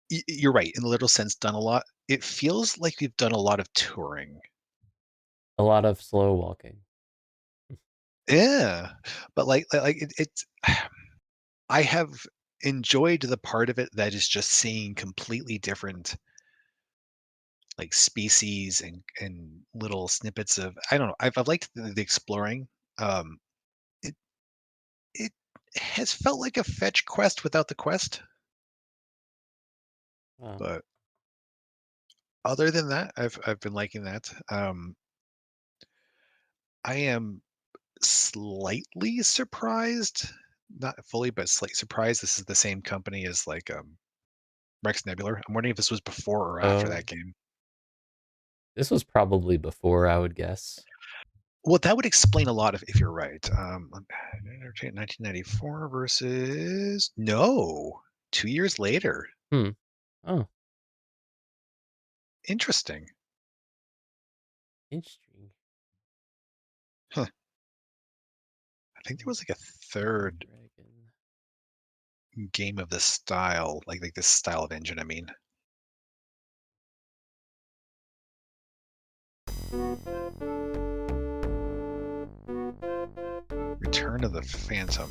You're right, in a literal sense, done a lot. It feels like we've done a lot of touring. A lot of slow walking. Yeah, but, it's I have enjoyed the part of it that is just seeing completely different, like, species and little snippets of I don't know, I've liked the exploring. Um, it it has felt like a fetch quest without the quest, Wow. but other than that, I've been liking that. I am slightly surprised, not fully, but slightly surprised this is the same company as, like, Rex Nebular. I'm wondering if this was before or after Oh, that game. this was probably before, I would guess. Well, that would explain a lot if you're right. 1994 versus no, 2 years later. Hmm. Oh, Interesting. interesting. Huh. I think there was, like, a 3rd Dragon. game of this style, like this style of engine, I mean. Return of the Phantom.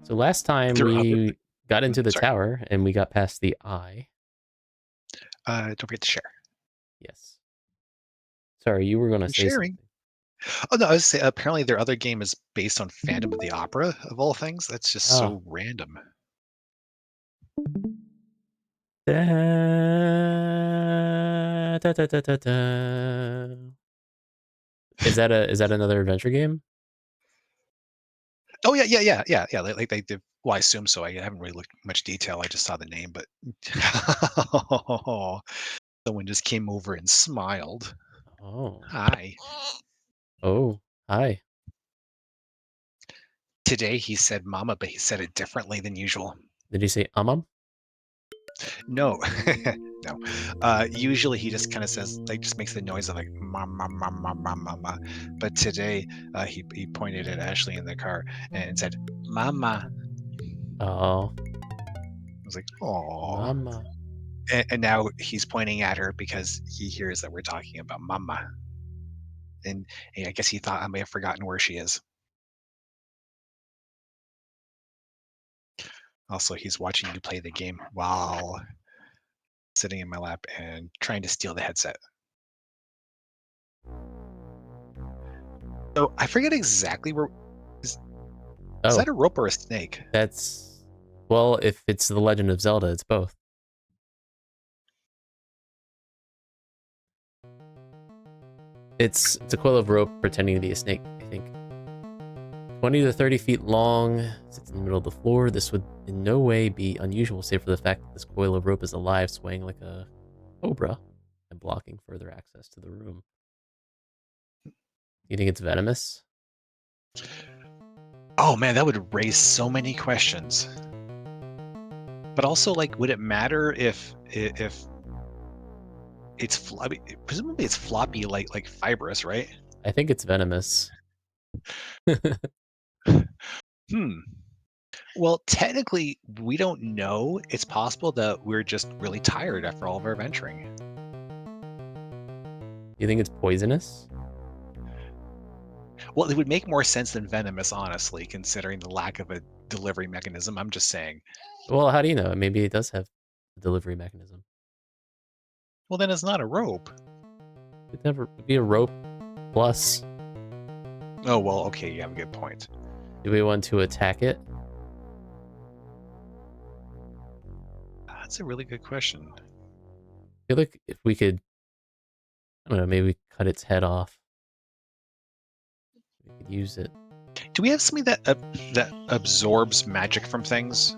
So last time There are other we got into the sorry. tower and we got past the eye. Don't forget to share. Yes. Sorry, you were going to I'm say sharing. something. Oh, no, I was say apparently their other game is based on Phantom of the Opera, of all things. That's just Oh. so random. Da, da, da, da, da, da. Is that another adventure game? Oh, yeah, like they did well, I assume so. I haven't really looked much detail. I just saw the name, but someone just came over and smiled. Oh. "Hi." Oh. Hi. Today he said "mama," but he said it differently than usual. Did you say amam? No. No. Usually he just kinda says like, just makes the noise of like, "Mama, mama, mama, mama." But today, he pointed at Ashley in the car and said, "Mama." Oh, I was like, "Aw." mama. And now he's pointing at her because he hears that we're talking about mama, and I guess he thought I may have forgotten where she is. Also, he's watching you play the game while sitting in my lap and trying to steal the headset. So, I forget exactly where is is Oh, that a rope or a snake? that's well, if it's The Legend of Zelda, it's both. It's a coil of rope pretending to be a snake, I think. 20 to 30 feet long, sits in the middle of the floor. This would in no way be unusual, save for the fact that this coil of rope is alive, swaying like a cobra and blocking further access to the room. You think it's venomous? Oh, man, that would raise so many questions. But also, like, would it matter if it's I mean, presumably it's floppy like fibrous, right? I think it's venomous. Hmm. Well, technically, we don't know. It's possible that we're just really tired after all of our venturing. You think it's poisonous? Well, it would make more sense than venomous, honestly, considering the lack of a delivery mechanism. I'm just saying. Well, how do you know? Maybe it does have a delivery mechanism. Well, then it's not a rope. It'd be a rope plus. Oh, well, okay, you have a good point. Do we want to attack it? That's a really good question. I feel like if we could, I don't know, maybe cut its head off. We could use it. Do we have something that absorbs magic from things?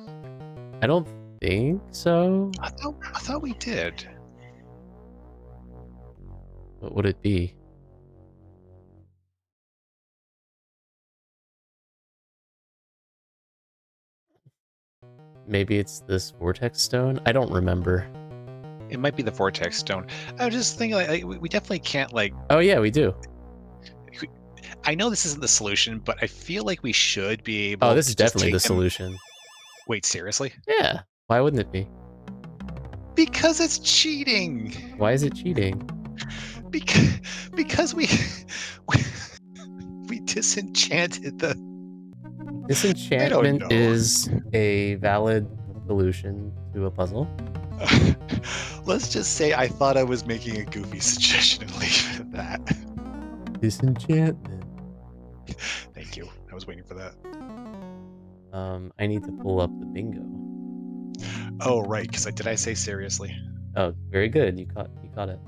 I don't think so. I thought we did. What would it be? Maybe it's this vortex stone? I don't remember. It might be the vortex stone. I was just thinking, like, we definitely can't like. Oh yeah, we do. I know this isn't the solution, but I feel like we should be Oh, able this is to just definitely the take them. solution. Wait, seriously? Yeah. Why wouldn't it be? Because it's cheating. Why is it cheating? Because because we, we disenchanted the. I don't Disenchantment know. is a valid solution to a puzzle. Let's just say I thought I was making a goofy suggestion and leave it at that. Disenchantment. Thank you. I was waiting for that. I need to pull up the bingo. Oh, right. Because did I say seriously? Oh, very good. You caught it.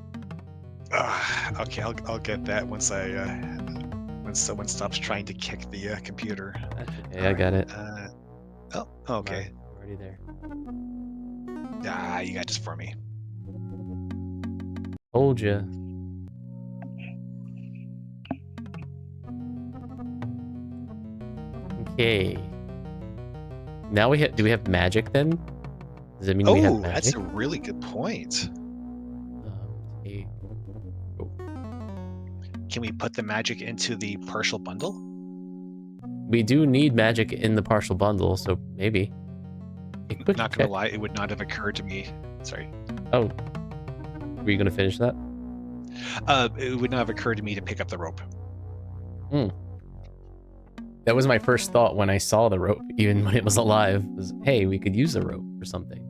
Okay, I'll get that once when someone stops trying to kick the computer. That's okay. All I right. got it. Oh, okay. I'm already there. You got this for me. Told ya. Okay. Now do we have magic then? Does that mean we have Oh, that's magic? a really good point. Okay. Oh. Can we put the magic into the partial bundle? We do need magic in the partial bundle, so maybe. A quick Not check. gonna lie, it would not have occurred to me. Sorry. Oh. Were you gonna finish that? It would not have occurred to me to pick up the rope. That was my first thought when I saw the rope, even when it was alive, was, hey, we could use a rope for something.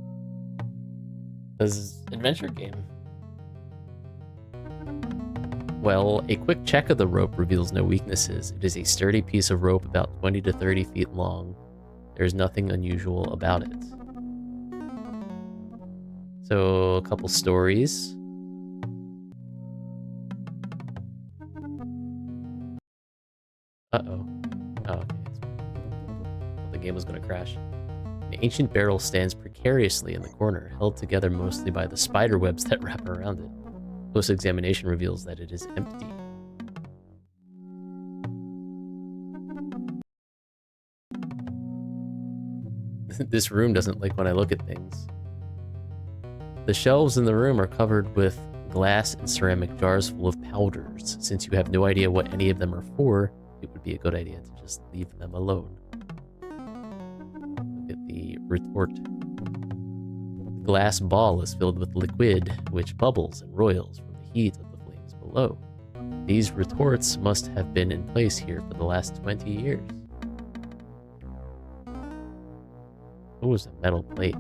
This is an adventure game. Well, a quick check of the rope reveals no weaknesses. It is a sturdy piece of rope about 20 to 30 feet long. There's nothing unusual about it. So, a couple stories. Uh-oh. Oh, okay. The game was going to crash. An ancient barrel stands precariously in the corner, held together mostly by the spider webs that wrap around it. Close examination reveals that it is empty. This room doesn't like when I look at things. The shelves in the room are covered with glass and ceramic jars full of powders. Since you have no idea what any of them are for, it would be a good idea to just leave them alone. Look at the retort. The glass ball is filled with liquid, which bubbles and roils from the heat of the flames below. These retorts must have been in place here for the last 20 years. Oh, it's a metal plate.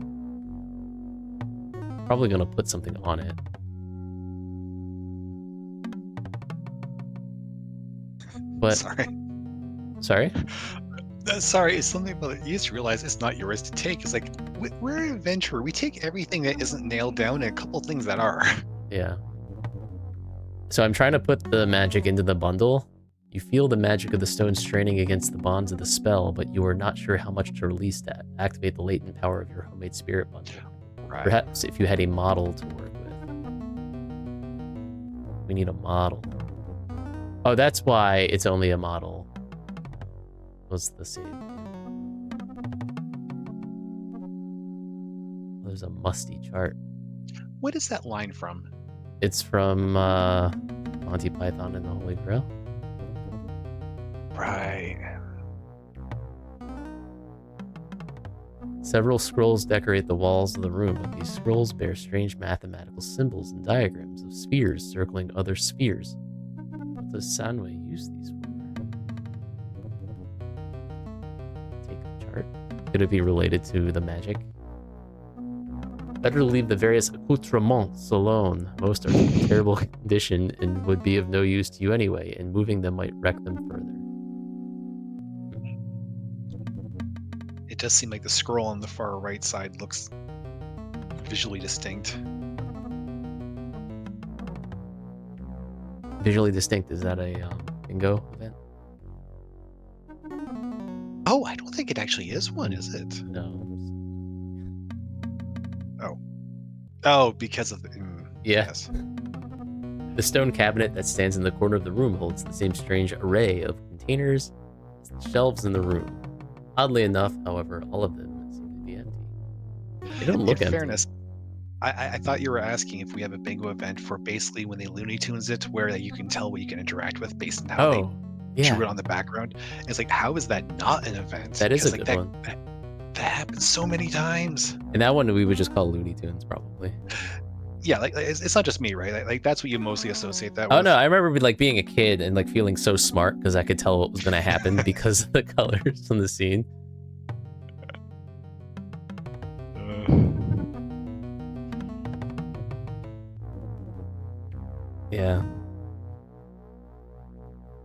Probably gonna put something on it. But Sorry. Sorry? Sorry, it's something about it. You just realize it's not yours to take. It's like, we're an adventurer. We take everything that isn't nailed down and a couple things that are. Yeah. So I'm trying to put the magic into the bundle. You feel the magic of the stone straining against the bonds of the spell, but you are not sure how much to release that. Activate the latent power of your homemade spirit bundle. Right. Perhaps if you had a model to work with. We need a model. Oh, that's why it's only a model. Was the save. There's a musty chart. What is that line from? It's from Monty Python and the Holy Grail. Right. Several scrolls decorate the walls of the room, but these scrolls bear strange mathematical symbols and diagrams of spheres circling other spheres. What does Sanwei use these for? Take the chart. Could it be related to the magic? Better to leave the various accoutrements alone. Most are in terrible condition and would be of no use to you anyway, and moving them might wreck them further. It does seem like the scroll on the far right side looks visually distinct. Visually distinct, is that a bingo event? Oh, I don't think it actually is one, is it? No. Oh, because of the... Yeah. Yes. The stone cabinet that stands in the corner of the room holds the same strange array of containers as the shelves in the room. Oddly enough, however, all of them seem to be empty. They don't look In empty. fairness, I thought you were asking if we have a bingo event for basically when they Looney Tunes it, where you can tell what you can interact with based on how they... Yeah, drew it on the background. It's like, how is that not an event? that is a Because like good that, one. that that happens so many times. And that one we would just call Looney Tunes, probably. Yeah, like it's not just me, right? Like that's what you mostly associate that Oh no, with. I remember like being a kid and like feeling so smart because I could tell what was gonna happen because of the colors on the scene. Uh, Yeah.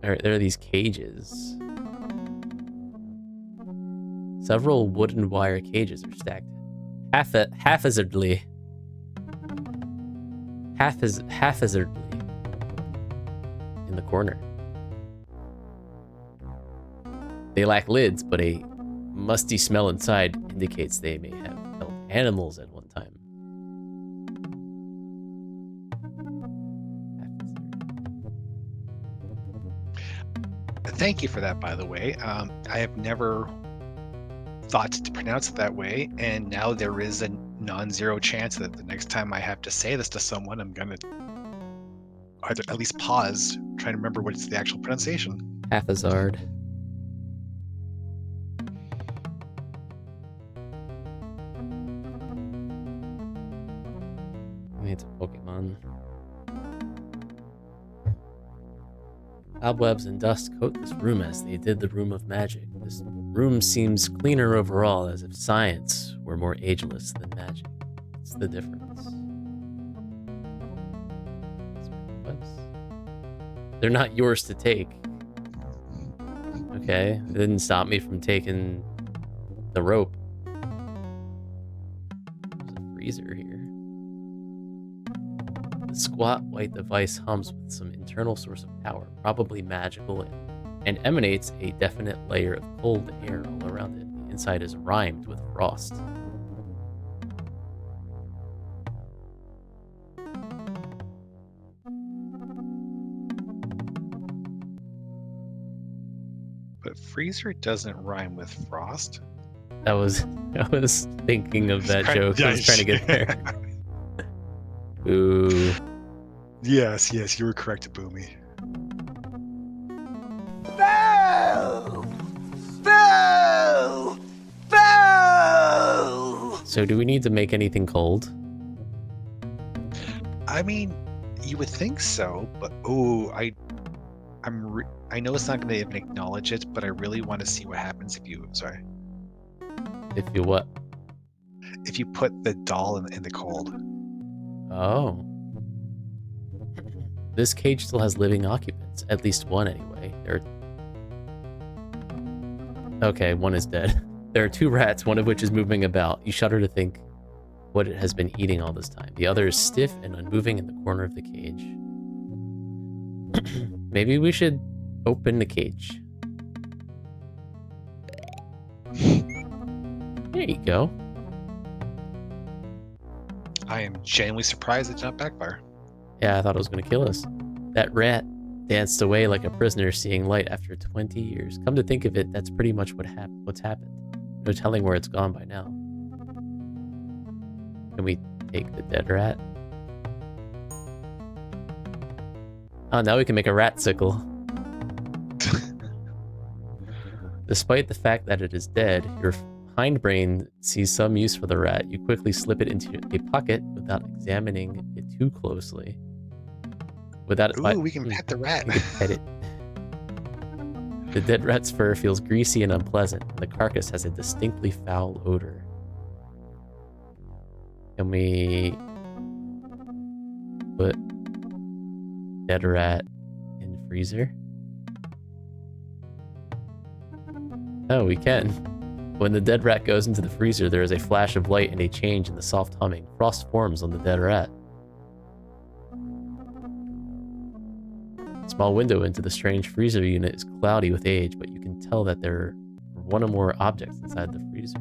There are these cages. Several wooden wire cages are stacked haphazardly in the corner. They lack lids, but a musty smell inside indicates they may have held animals at one time. Thank you for that, by the way. I have never thought to pronounce it that way, and now there is a non-zero chance that the next time I have to say this to someone, I'm gonna either at least pause, trying to remember what's the actual pronunciation. Haphazard. I mean, it's a Pokemon. Cobwebs and dust coat this room as they did the Room of Magic. This room seems cleaner overall, as if science were more ageless than magic. What's the difference? Cobwebs? They're not yours to take. Okay, it didn't stop me from taking the rope. There's a freezer here. The squat white device hums with some internal source of power, probably magical, and emanates a definite layer of cold air all around it. The inside is rimed with frost. But freezer doesn't rhyme with frost. I was thinking of that joke. I was trying to get there. Ooh. Yes, you were correct, Boomy. So do we need to make anything cold? I mean, you would think so, but I know it's not going to even acknowledge it, but I really want to see what happens if you. Sorry. If you what? If you put the doll in the cold. Oh. This cage still has living occupants. At least one, anyway. Okay, one is dead. There are two rats, one of which is moving about. You shudder to think what it has been eating all this time. The other is stiff and unmoving in the corner of the cage. Maybe we should open the cage. There you go. I am genuinely surprised it did not backfire. Yeah, I thought it was going to kill us. That rat danced away like a prisoner seeing light after 20 years. Come to think of it, that's pretty much what's happened. No telling where it's gone by now. Can we take the dead rat? Oh, now we can make a rat sickle. Despite the fact that it is dead, your hindbrain sees some use for the rat. You quickly slip it into a pocket without examining it too closely. Ooh, we can pet the rat. We can pet it. The dead rat's fur feels greasy and unpleasant, and the carcass has a distinctly foul odor. Can we put dead rat in freezer? Oh, we can. When the dead rat goes into the freezer, there is a flash of light and a change in the soft humming. Frost forms on the dead rat. A small window into the strange freezer unit is cloudy with age, but you can tell that there are one or more objects inside the freezer.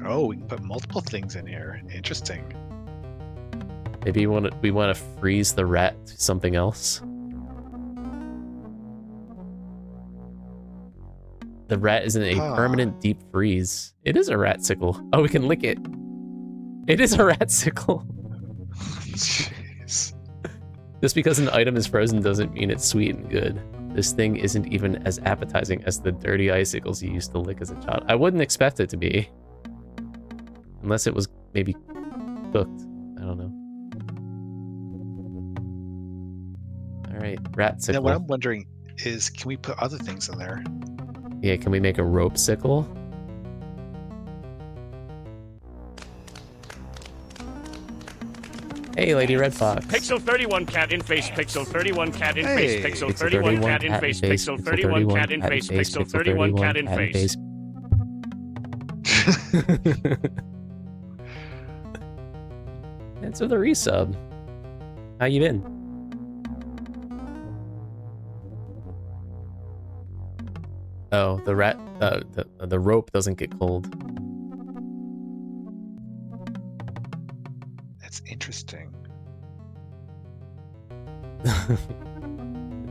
Oh, we can put multiple things in here. Interesting. Maybe we want to freeze the rat to something else. The rat is in a permanent deep freeze. It is a rat sickle. Oh, we can lick it. It is a rat sickle. Jeez. Just because an item is frozen doesn't mean it's sweet and good. This thing isn't even as appetizing as the dirty icicles you used to lick as a child. I wouldn't expect it to be. Unless it was maybe cooked. I don't know. Alright, rat Now, what sickle. I'm wondering is, can we put other things in there? Yeah, can we make a rope sickle? Hey, Lady Red Fox. Pixel 31 cat in face, Pixel 31 cat in Hey. face, Pixel 31 cat in face, Pixel 31 cat in face, Pixel 31 cat in face. Thanks for the resub. How you been? Oh, the rat, the rope doesn't get cold. That's interesting.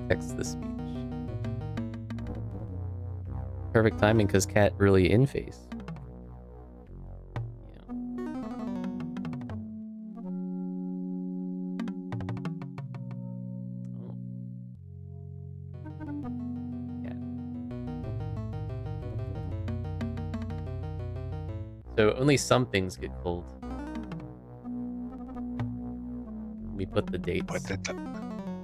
Text the speech. Perfect timing because cat really in face. Yeah. Oh. Cat. So only some things get cold. We put the dates. Put the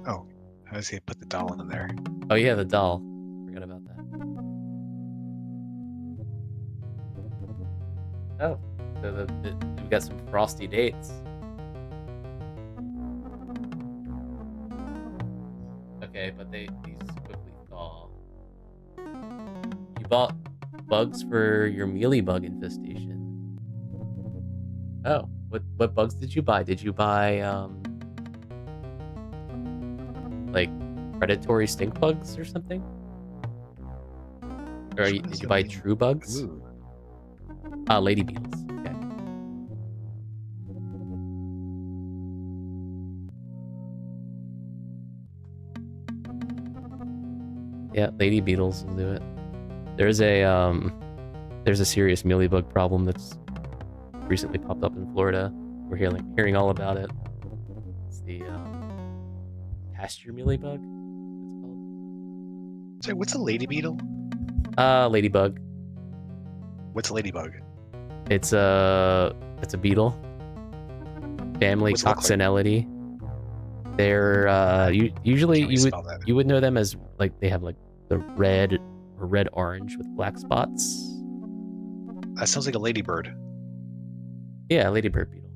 oh, I was gonna put the doll in there. Oh yeah, the doll. Forgot about that. Oh, so we've got some frosty dates. Okay, but these quickly thaw. You bought bugs for your mealybug infestation. Oh, what bugs did you buy? Did you buy like predatory stink bugs or something? Or did you buy true bugs? Ooh. Lady beetles. Okay. Yeah, lady beetles will do it. There's a serious mealybug problem that's recently popped up in Florida. We're hearing all about it. It's the pasture mealybug. It's called. So what's a lady beetle? Ladybug. What's a ladybug? It's a beetle. Family What's it look like? Coccinellidae. They're usually Can we spell that? you would know them as like they have like the red or red orange with black spots. That sounds like a ladybird. Yeah, ladybird beetle.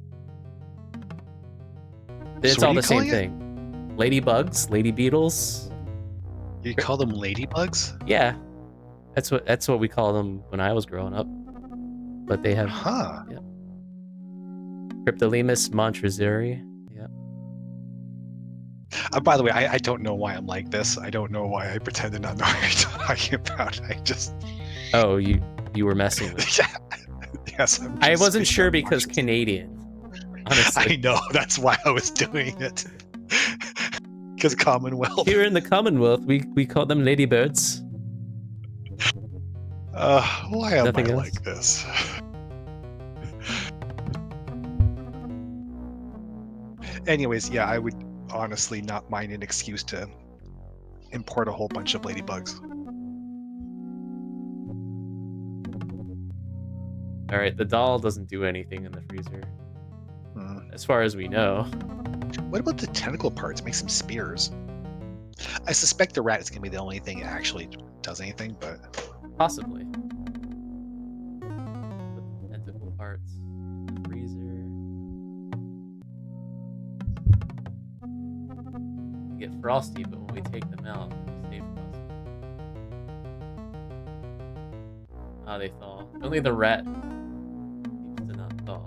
So It's what all are you the same calling it? thing. Ladybugs, lady beetles. You call them ladybugs? Yeah, that's what we call them when I was growing up. But they have Huh. yeah. Cryptolemus montrezeri. Yeah. By the way, I don't know why I'm like this. I don't know why I pretend to not know what you're talking about. I just Oh, you were messing with me. yes. I wasn't sure because Canadian. Honestly. I know, that's why I was doing it. Because Commonwealth. Here in the Commonwealth, we call them ladybirds. Why am Nothing I else? like this? Anyways, yeah, I would honestly not mind an excuse to import a whole bunch of ladybugs. All right, the doll doesn't do anything in the freezer, Hmm. as far as we know. What about the tentacle parts? Make some spears. I suspect the rat is going to be the only thing that actually does anything, but Possibly. Put the tentacle parts in the freezer. They get frosty, but when we take them out, they stay frosty. Ah, they thaw. Only the rat seems to not thaw.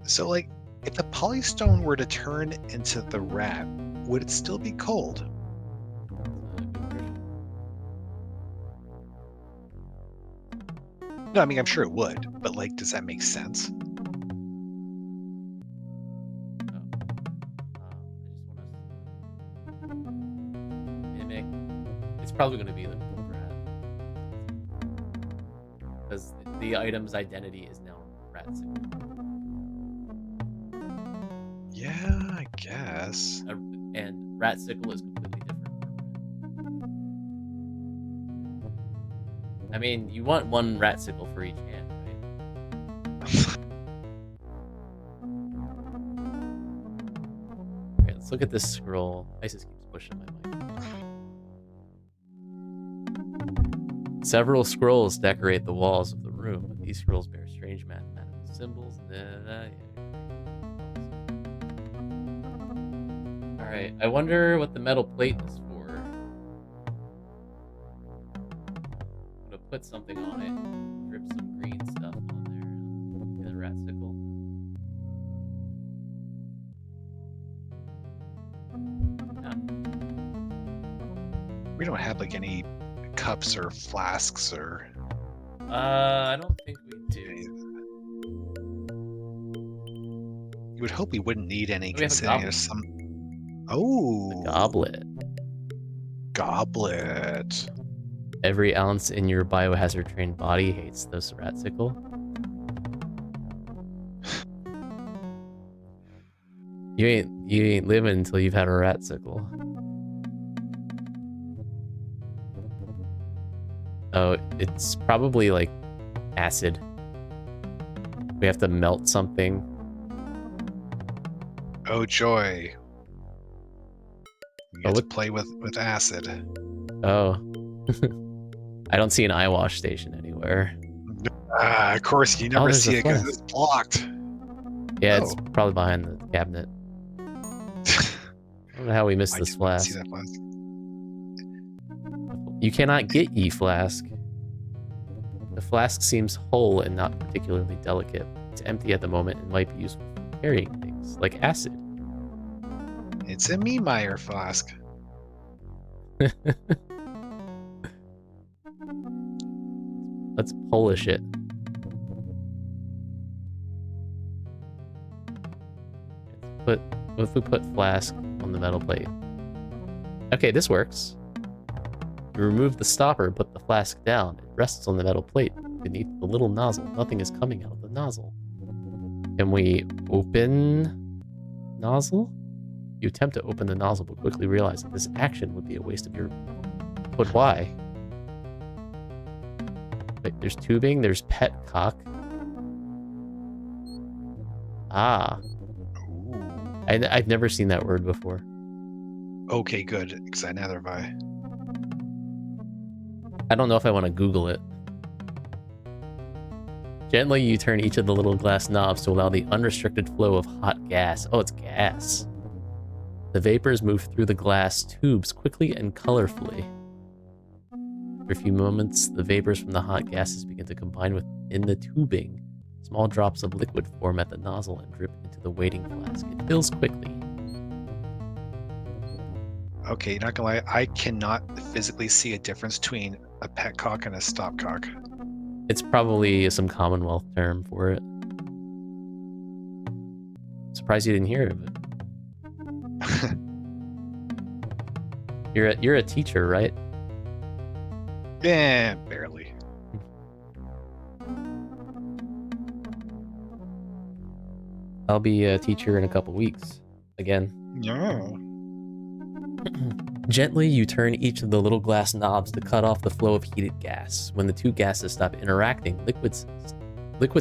so like, if the polystone were to turn into the rat, would it still be cold? That's a good question. No, I mean, I'm sure it would, but like, does that make sense? Oh. I just want to mimic. It's probably going to be the cold rat. Because the item's identity is now Ratsicle. Yeah, I guess. And Ratsicle is completely different from Rat. I mean, you want one Ratsicle for each hand, right? Alright, let's look at this scroll. Isis keeps pushing my mic. Several scrolls decorate the walls of the room, but these scrolls bear strange mathematical symbols. Alright, I wonder what the metal plate is for. I'm gonna put something on it, drip some green stuff on there. Get a Ratsicle. We don't have like any cups or flasks or. I don't think we do. You would hope we wouldn't need any, We have a considering there's some. Oh, The goblet. Goblet. Every ounce in your biohazard trained body hates this Ratsicle. You ain't living until you've had a Ratsicle. Oh, it's probably like acid. We have to melt something. Oh joy. We get to play with acid. Oh. I don't see an eye wash station anywhere. Of course, you never see it because it's blocked. Yeah, it's probably behind the cabinet. I don't know how we missed this flask. See that flask. You cannot get ye flask. The flask seems whole and not particularly delicate. It's empty at the moment and might be useful for carrying things, like acid. It's a Memeyer flask. Let's polish it. What if we put flask on the metal plate? Okay, this works. We remove the stopper, put the flask down. It rests on the metal plate beneath the little nozzle. Nothing is coming out of the nozzle. Can we open nozzle? You attempt to open the nozzle, but quickly realize that this action would be a waste of your... But why? Wait, there's tubing, there's petcock. Ah. I've never seen that word before. Okay, good, because neither have I. I don't know if I want to Google it. Gently, you turn each of the little glass knobs to allow the unrestricted flow of hot gas. Oh, it's gas. The vapors move through the glass tubes quickly and colorfully. For a few moments, the vapors from the hot gases begin to combine within the tubing. Small drops of liquid form at the nozzle and drip into the waiting flask. It fills quickly. Okay, not gonna lie, I cannot physically see a difference between a petcock and a stopcock. It's probably some Commonwealth term for it. Surprised you didn't hear of it. You're a teacher, right? Yeah, barely. I'll be a teacher in a couple weeks. Again. Yeah. Gently, you turn each of the little glass knobs to cut off the flow of heated gas. When the two gases stop interacting, liquid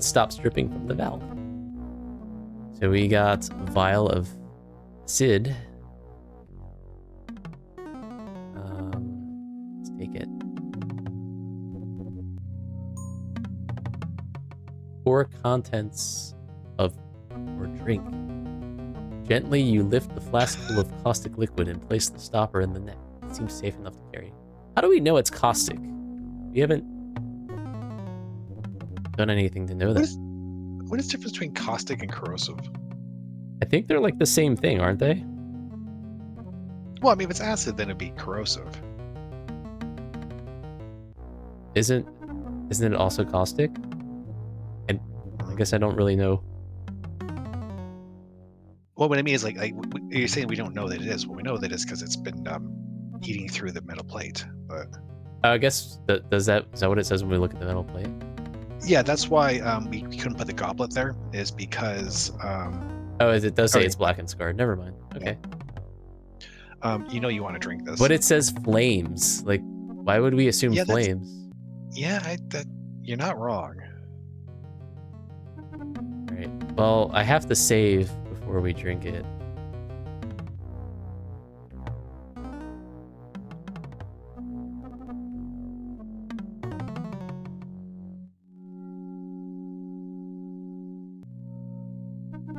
stops dripping from the valve. So we got a vial of acid. Let's take it. Pour contents of or drink. Gently, you lift the flask full of caustic liquid and place the stopper in the neck. It seems safe enough to carry. How do we know it's caustic? We haven't done anything to know that. What is the difference between caustic and corrosive? I think they're like the same thing, aren't they? Well, I mean, if it's acid, then it'd be corrosive. Isn't it also caustic? And I guess I don't really know. Well, what I mean is like you're saying we don't know that it is. Well, we know that it's because it's been eating through the metal plate. But I guess is that what it says when we look at the metal plate? Yeah, that's why we couldn't put the goblet there, is because Oh, it does say alright, it's black and scarred. Never mind. yeah. Okay. You want to drink this. But it says flames. Like, why would we assume Yeah, flames? you're not wrong. All right. Well, I have to save before we drink it.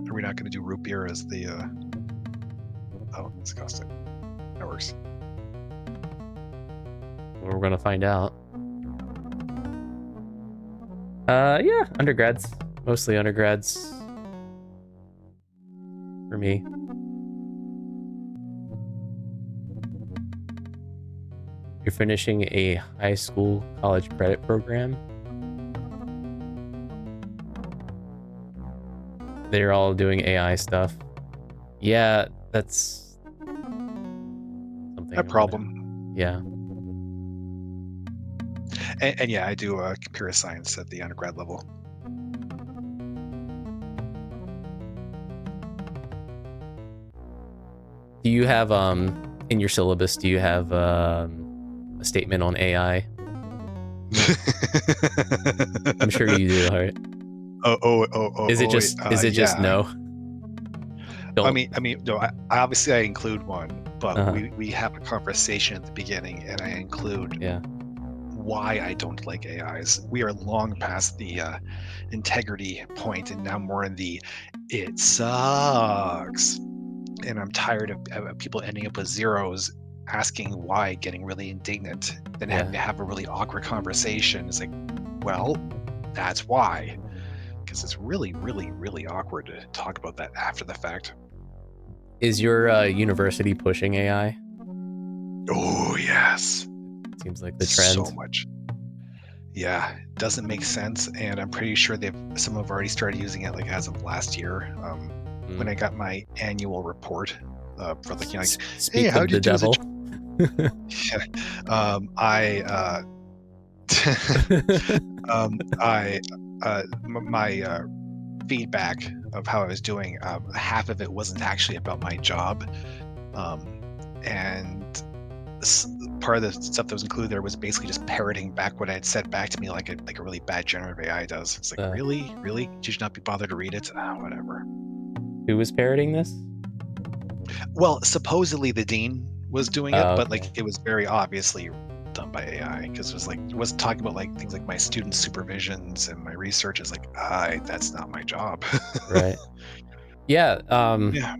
Are we not going to do root beer as the oh, it's caustic. That works. Well, we're gonna find out. Yeah, undergrads. Mostly undergrads. For me. You're finishing a high school college credit program. They're all doing AI stuff. Yeah, that's something. A problem. Yeah. And yeah, I do computer science at the undergrad level. Do you have in your syllabus? Do you have a statement on AI? I'm sure you do, right? Is it just no? I mean, no. I obviously include one, but we have a conversation at the beginning, and I include why I don't like AIs. We are long past the integrity point, and now more in the it sucks. And I'm tired of people ending up with zeros, asking why, getting really indignant, then having to have a really awkward conversation. It's like, well, that's why. Because it's really, really, really awkward to talk about that after the fact. Is your university pushing AI? Oh, yes. Seems like the trend. So much. Yeah, doesn't make sense. And I'm pretty sure some have already started using it like as of last year. When I got my annual report for like, Speak of the devil. My feedback of how I was doing, half of it wasn't actually about my job, and part of the stuff that was included there was basically just parroting back what I had said back to me like a really bad generative AI does. It's like, really? Did you not be bothered to read it? Whatever. Who was parroting this? Well, supposedly the dean was doing it, but okay. like it was very obviously done by AI, because it wasn't talking about like things like my student supervisions and my research. Is like, that's not my job. Right. Yeah. Yeah.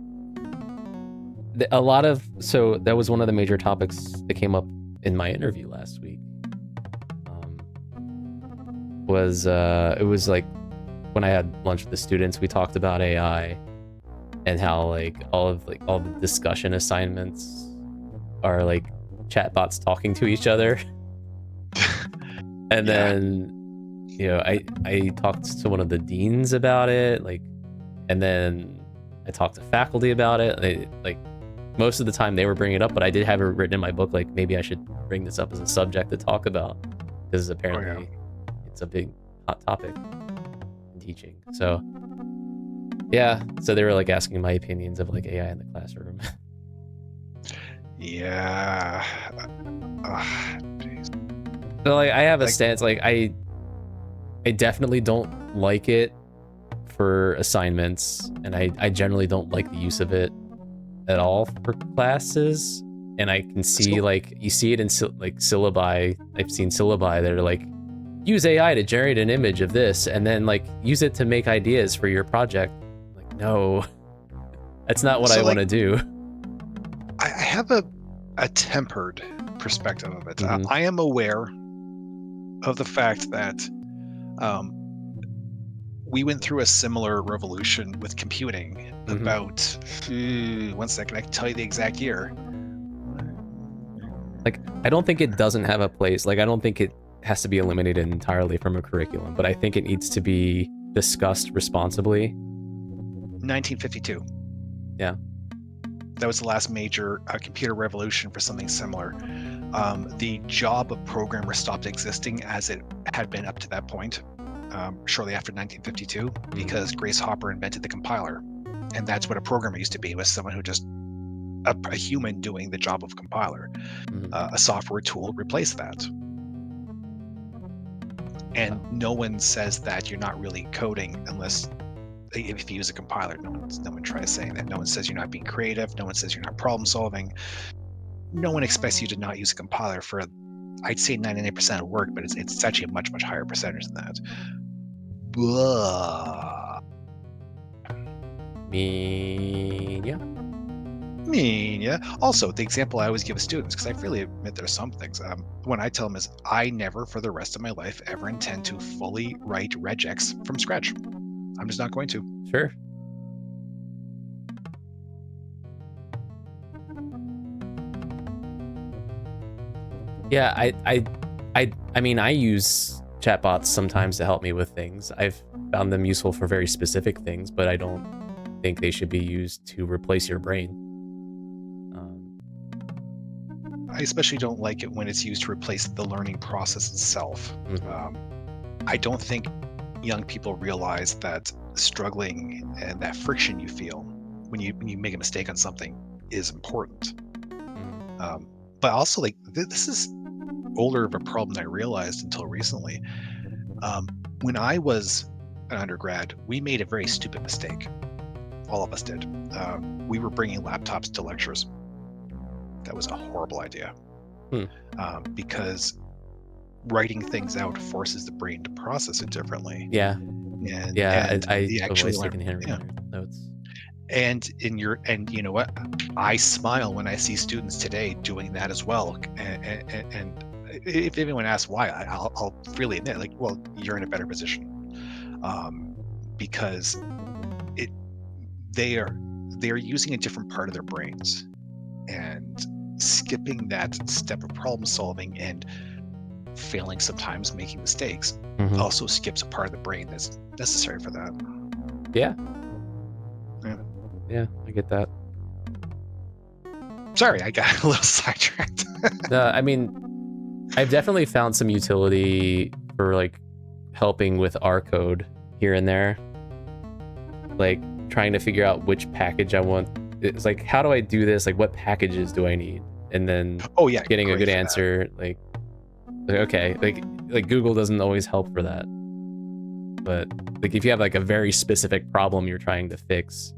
So that was one of the major topics that came up in my interview last week. It was like when I had lunch with the students, we talked about AI and how like all the discussion assignments are like chatbots talking to each other. And then I talked to one of the deans about it, like, and then I talked to faculty about it. Like most of the time they were bringing it up, but I did have it written in my book, like maybe I should bring this up as a subject to talk about, because apparently it's a big hot topic in teaching. So yeah, so they were like asking my opinions of like AI in the classroom. Yeah. So like I have a stance, like I definitely don't like it for assignments, and I generally don't like the use of it at all for classes. And I can see like you see it in like syllabi. I've seen syllabi that are like, use AI to generate an image of this, and then like use it to make ideas for your project. Like, no, that's not what I want to do. I have a tempered perspective of it. I am aware of the fact that we went through a similar revolution with computing about 1 second. I can tell you the exact year. Like, I don't think it doesn't have a place. Like, I don't think it has to be eliminated entirely from a curriculum, but I think it needs to be discussed responsibly. 1952. Yeah. That was the last major computer revolution for something similar. The job of programmer stopped existing as it had been up to that point. shortly after 1952 because Grace Hopper invented the compiler, and that's what a programmer used to be, was someone who just a human doing the job of compiler. A software tool replaced that. And no one says that you're not really coding unless if you use a compiler. No one tries saying that. No one says you're not being creative. No one says you're not problem solving. No one expects you to not use a compiler for, I'd say 99% of work, but it's actually a much, much higher percentage than that. Blah. Yeah. Also, the example I always give students, because I freely admit there's some things, when I tell them is I never for the rest of my life ever intend to fully write regex from scratch. I'm just not going to. Sure. Yeah, I mean, I use chatbots sometimes to help me with things. I've found them useful for very specific things, but I don't think they should be used to replace your brain. I especially don't like it when it's used to replace the learning process itself. I don't think young people realize that struggling and that friction you feel when you make a mistake on something is important. But also, like, this is older of a problem than I realized until recently. When I was an undergrad, we made a very stupid mistake. All of us did. We were bringing laptops to lectures. That was a horrible idea. Because writing things out forces the brain to process it differently. Yeah. And I actually always taking handwritten notes. And you know what? I smile when I see students today doing that as well. And if anyone asks why, I'll freely admit, like, well, you're in a better position, because they are using a different part of their brains, and skipping that step of problem solving and failing sometimes, making mistakes, also skips a part of the brain that's necessary for that. Yeah, I get that. Sorry, I got a little sidetracked. I mean, I've definitely found some utility for like helping with R code here and there, like trying to figure out which package I want. It's like, how do I do this? Like, what packages do I need? And then getting a good answer. Like, okay, like Google doesn't always help for that, but like if you have like a very specific problem you're trying to fix,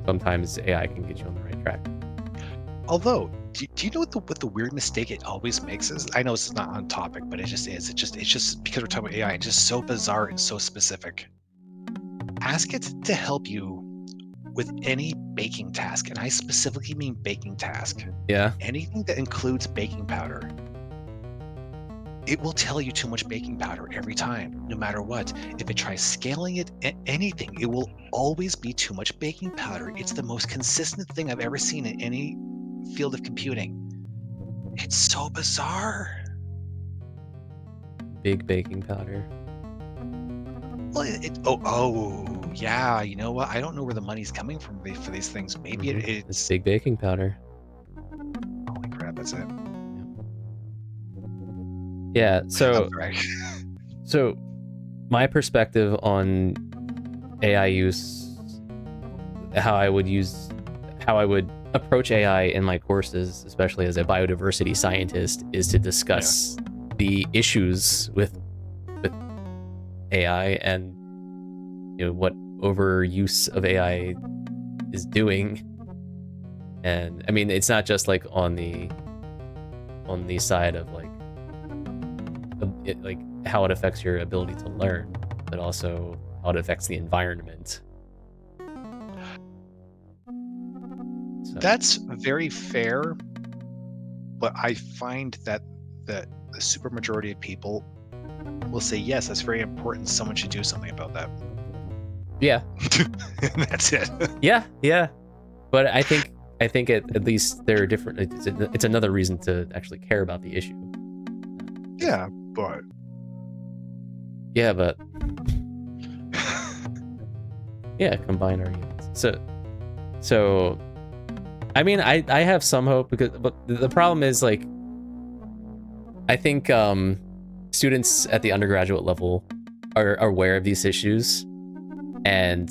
sometimes AI can get you on the right track. Although, do you know what the weird mistake it always makes is? I know it's not on topic, but it just is. It's just because we're talking about AI, it's just so bizarre and so specific. Ask it to help you with any baking task, and I specifically mean baking task. Yeah. Anything that includes baking powder. It will tell you too much baking powder every time, no matter what. If it tries scaling it, anything, it will always be too much baking powder. It's the most consistent thing I've ever seen in any field of computing. It's so bizarre. Big baking powder. Well, yeah. You know what? I don't know where the money's coming from for these things. Maybe it's big baking powder. Holy crap! That's it. Yeah. So, so my perspective on AI use, how I would approach AI in my courses, especially as a biodiversity scientist, is to discuss the issues with AI and, you know, what overuse of AI is doing. And I mean, it's not just like on the side of like how it affects your ability to learn, but also how it affects the environment. So. That's very fair, but I find that the supermajority of people will say, yes, that's very important. Someone should do something about that. Yeah. That's it. Yeah. But I think at least there are different. It's another reason to actually care about the issue. Yeah, but. Yeah, combine arguments. So, I mean, I have some hope but the problem is, like, I think students at the undergraduate level are aware of these issues, and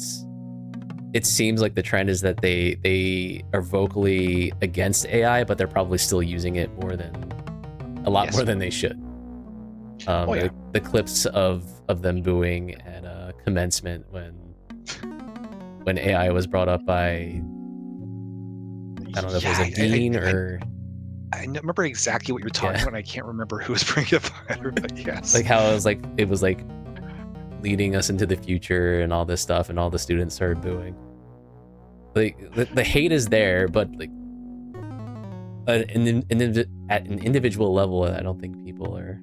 it seems like the trend is that they are vocally against AI, but they're probably still using it more than they should. The clips of them booing at commencement when AI was brought up by, I don't know if it was a dean or... I remember exactly what you're talking about, and I can't remember who was bringing it up, but yes. Like how it was like leading us into the future and all this stuff, and all the students started booing. Like the hate is there, but like at an individual level, I don't think people are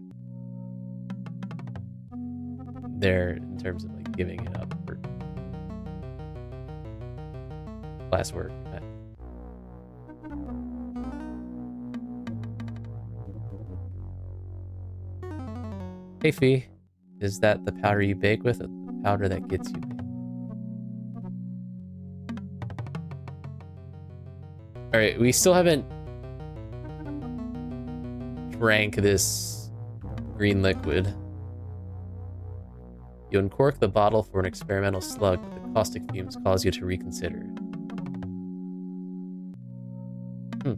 there in terms of like giving it up for classwork. Hey Fee, is that the powder you bake with, or the powder that gets you baked? All right, we still haven't drank this green liquid. You uncork the bottle for an experimental slug, but the caustic fumes cause you to reconsider.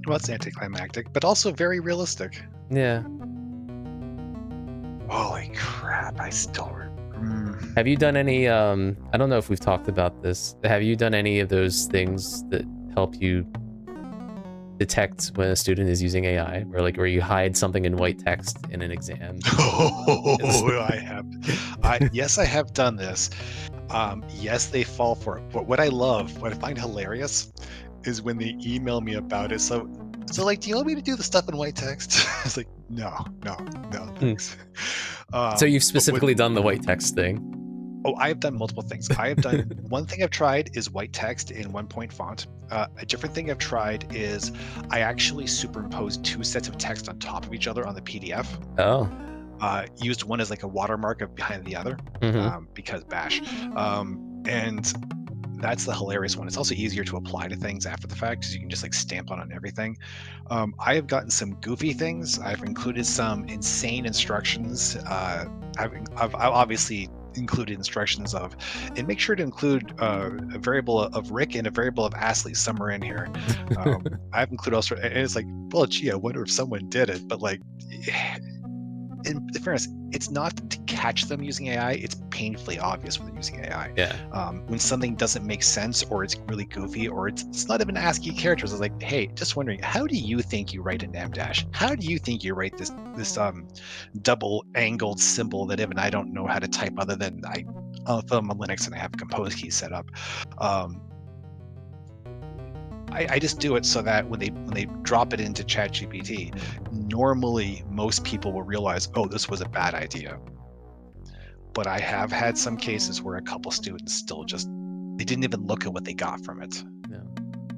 Well, it's anticlimactic, but also very realistic. Yeah. Holy crap, I still... Have you done any, I don't know if we've talked about this, have you done any of those things that help you detect when a student is using AI, where you hide something in white text in an exam? Oh, I have. Yes, I have done this. Yes, they fall for it. But what I find hilarious is when they email me about it. So like, do you want me to do the stuff in white text? It's like, no, thanks. So you've specifically done the white text thing? Oh, I have done multiple things. I have done one thing I've tried is white text in 1-point font. A different thing I've tried is I actually superimposed 2 sets of text on top of each other on the PDF. Oh. Used one as like a watermark behind the other, because bash. And that's the hilarious one. It's also easier to apply to things after the fact because you can just like stamp on everything. I have gotten some goofy things. I've included some insane instructions. I've obviously included instructions of, and make sure to include a variable of Rick and a variable of Astley somewhere in here. I've included also, and it's like, well, gee, I wonder if someone did it, but like, in fairness, it's not to catch them using AI. It's painfully obvious when they're using AI. Yeah. When something doesn't make sense, or it's really goofy, or it's not even ASCII characters. It's like, hey, just wondering, how do you think you write an M dash? How do you think you write this double angled symbol that even I don't know how to type other than I'll film on Linux and I have a compose key set up. I just do it so that when they drop it into ChatGPT, normally most people will realize, oh, this was a bad idea. But I have had some cases where a couple students still they didn't even look at what they got from it. Yeah.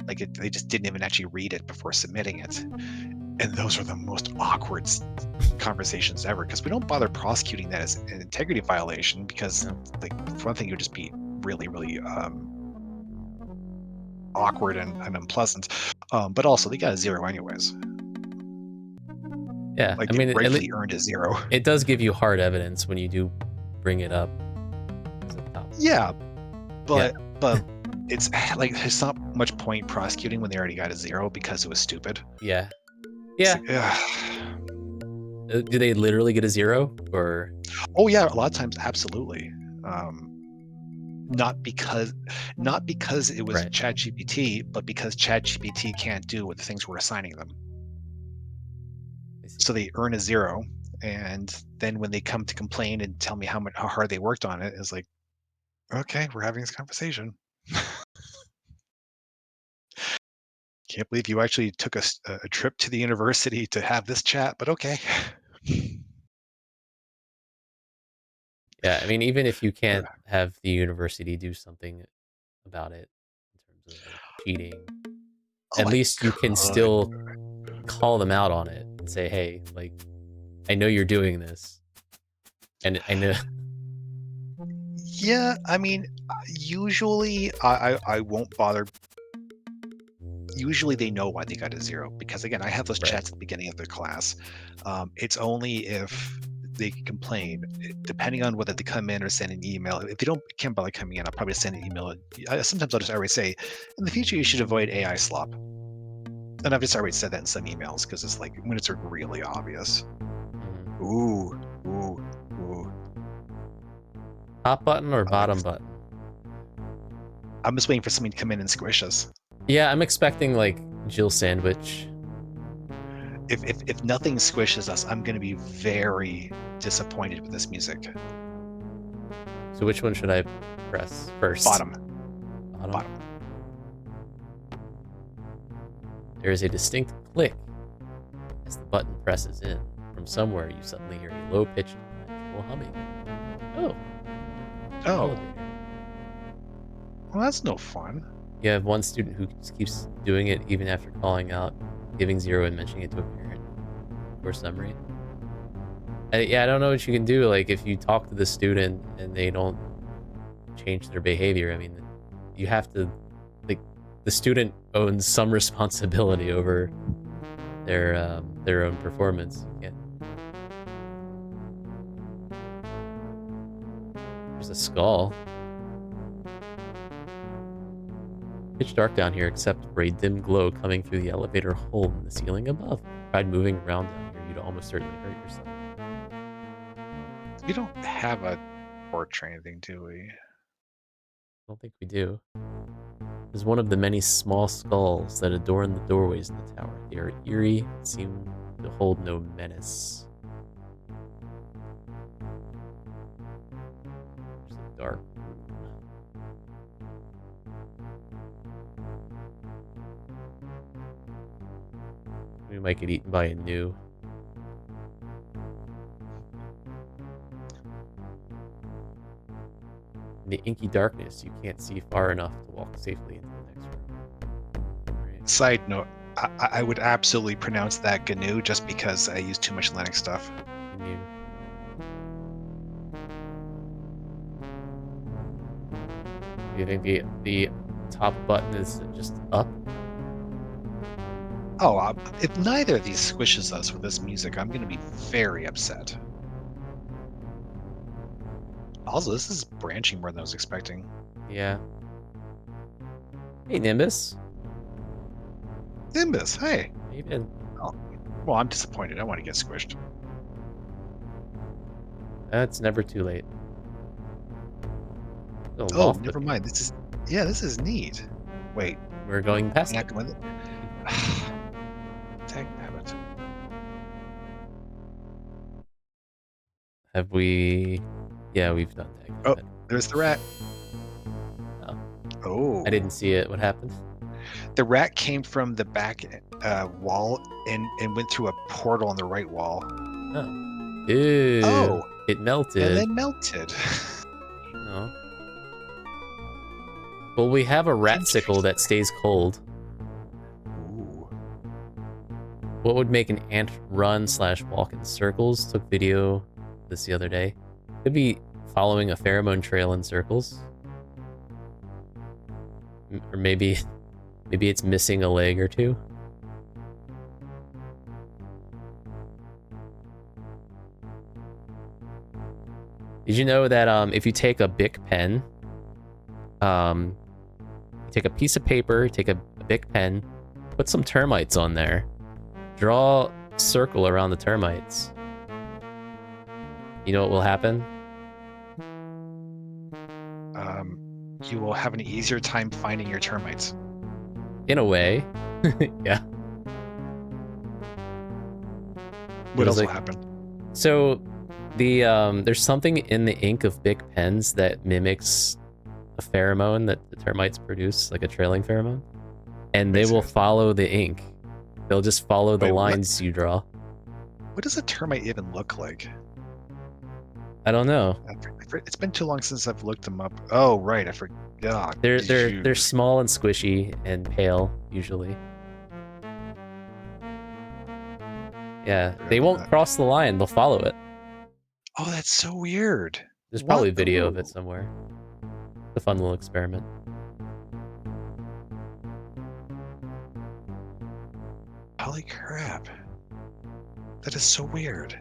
Like they just didn't even actually read it before submitting it. And those are the most awkward conversations ever, because we don't bother prosecuting that as an integrity violation, because like, for one thing, it would just be really, really awkward and unpleasant, but also they got a 0 anyways. Yeah, like, I mean, rightfully earned a 0. It does give you hard evidence when you do bring it up. Yeah, but it's like there's not much point prosecuting when they already got a 0 because it was stupid. Yeah. Like, do they literally get a 0 or? Oh yeah, a lot of times, absolutely. Not because it was ChatGPT, but because ChatGPT can't do what the things we're assigning them. So they earn a 0, and then when they come to complain and tell me how hard they worked on it, it's like, okay, we're having this conversation. Can't believe you actually took a trip to the university to have this chat, but okay. Yeah, I mean, even if you can't have the university do something about it in terms of cheating, at least you can still call them out on it and say, hey, like, I know you're doing this. And I know. Yeah, I mean, usually I won't bother. Usually they know why they got a 0, because again, I have those chats at the beginning of the class. It's only if they can complain, depending on whether they come in or send an email. If they can't bother coming in, I'll probably send an email. Sometimes I'll just already say, in the future, you should avoid AI slop. And I've just already said that in some emails because it's like when it's really obvious. Ooh, ooh, ooh. Top button or bottom like button? I'm just waiting for somebody to come in and squish us. Yeah, I'm expecting like Jill Sandwich. If nothing squishes us, I'm going to be very disappointed with this music. So which one should I press first? Bottom. Bottom. There is a distinct click as the button presses in. From somewhere, you suddenly hear a low-pitched, natural humming. Oh. Oh. Well, that's no fun. You have one student who just keeps doing it even after calling out, giving 0 and mentioning it to a parent. For summary. Yeah, I don't know what you can do. Like, if you talk to the student and they don't change their behavior, I mean, you have to, like, the student owns some responsibility over their own performance. You can't. There's a skull. Pitch dark down here except for a dim glow coming through the elevator hole in the ceiling above. Tried moving around down here, you'd almost certainly hurt yourself. We don't have a torch or anything, do we? I don't think we do. Is one of the many small skulls that adorn the doorways in the tower. They are eerie, seem to hold no menace. There's a dark room. We might get eaten by a gnu. In the inky darkness, you can't see far enough to walk safely into the next room. Right. Side note, I would absolutely pronounce that GNU just because I use too much Linux stuff. GNU. Do you think the top button is just up? Oh, if neither of these squishes us with this music, I'm going to be very upset. Also, this is branching more than I was expecting. Yeah. Hey, Nimbus. Nimbus, hey. How you been? Oh, well, I'm disappointed. I want to get squished. It's never too late. Oh, never mind. This is neat. Wait. We're going past it. Tag habit. Have we? Yeah, we've done tag. Oh, there's the rat. Oh. I didn't see it. What happened? The rat came from the back wall and went through a portal on the right wall. Oh. Ew. Oh. It melted. And then melted. Oh. Well, we have a rat sickle that stays cold. Ooh. What would make an ant run/walk in circles? Took video this the other day. Could be following a pheromone trail in circles. Or maybe it's missing a leg or two. Did you know that if you take a Bic pen, take a piece of paper, take a Bic pen, put some termites on there, draw a circle around the termites. You know what will happen? You will have an easier time finding your termites. In a way. Yeah. What else will happen? So there's something in the ink of Bic pens that mimics a pheromone that the termites produce, like a trailing pheromone. And they will follow the ink. They'll just follow the lines you draw. What does a termite even look like? I don't know. It's been too long since I've looked them up. Oh, right, I forgot. They're small and squishy and pale, usually. Yeah, they won't cross the line. They'll follow it. Oh, that's so weird. There's probably a video of it somewhere. It's a fun little experiment. Holy crap. That is so weird.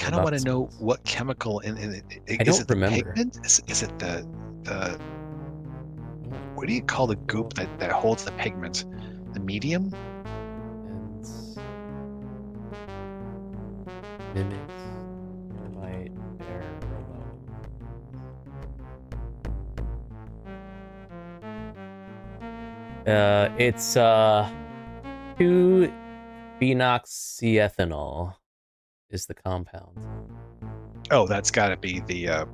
kind of about want the to know smells? what chemical in it. I Is don't it the remember. pigment? Is it the Oh, what do you call the goop that holds the pigment? The medium? and mimics termite pheromone. It's 2-phenoxyethanol is the compound. Oh, that's got to be the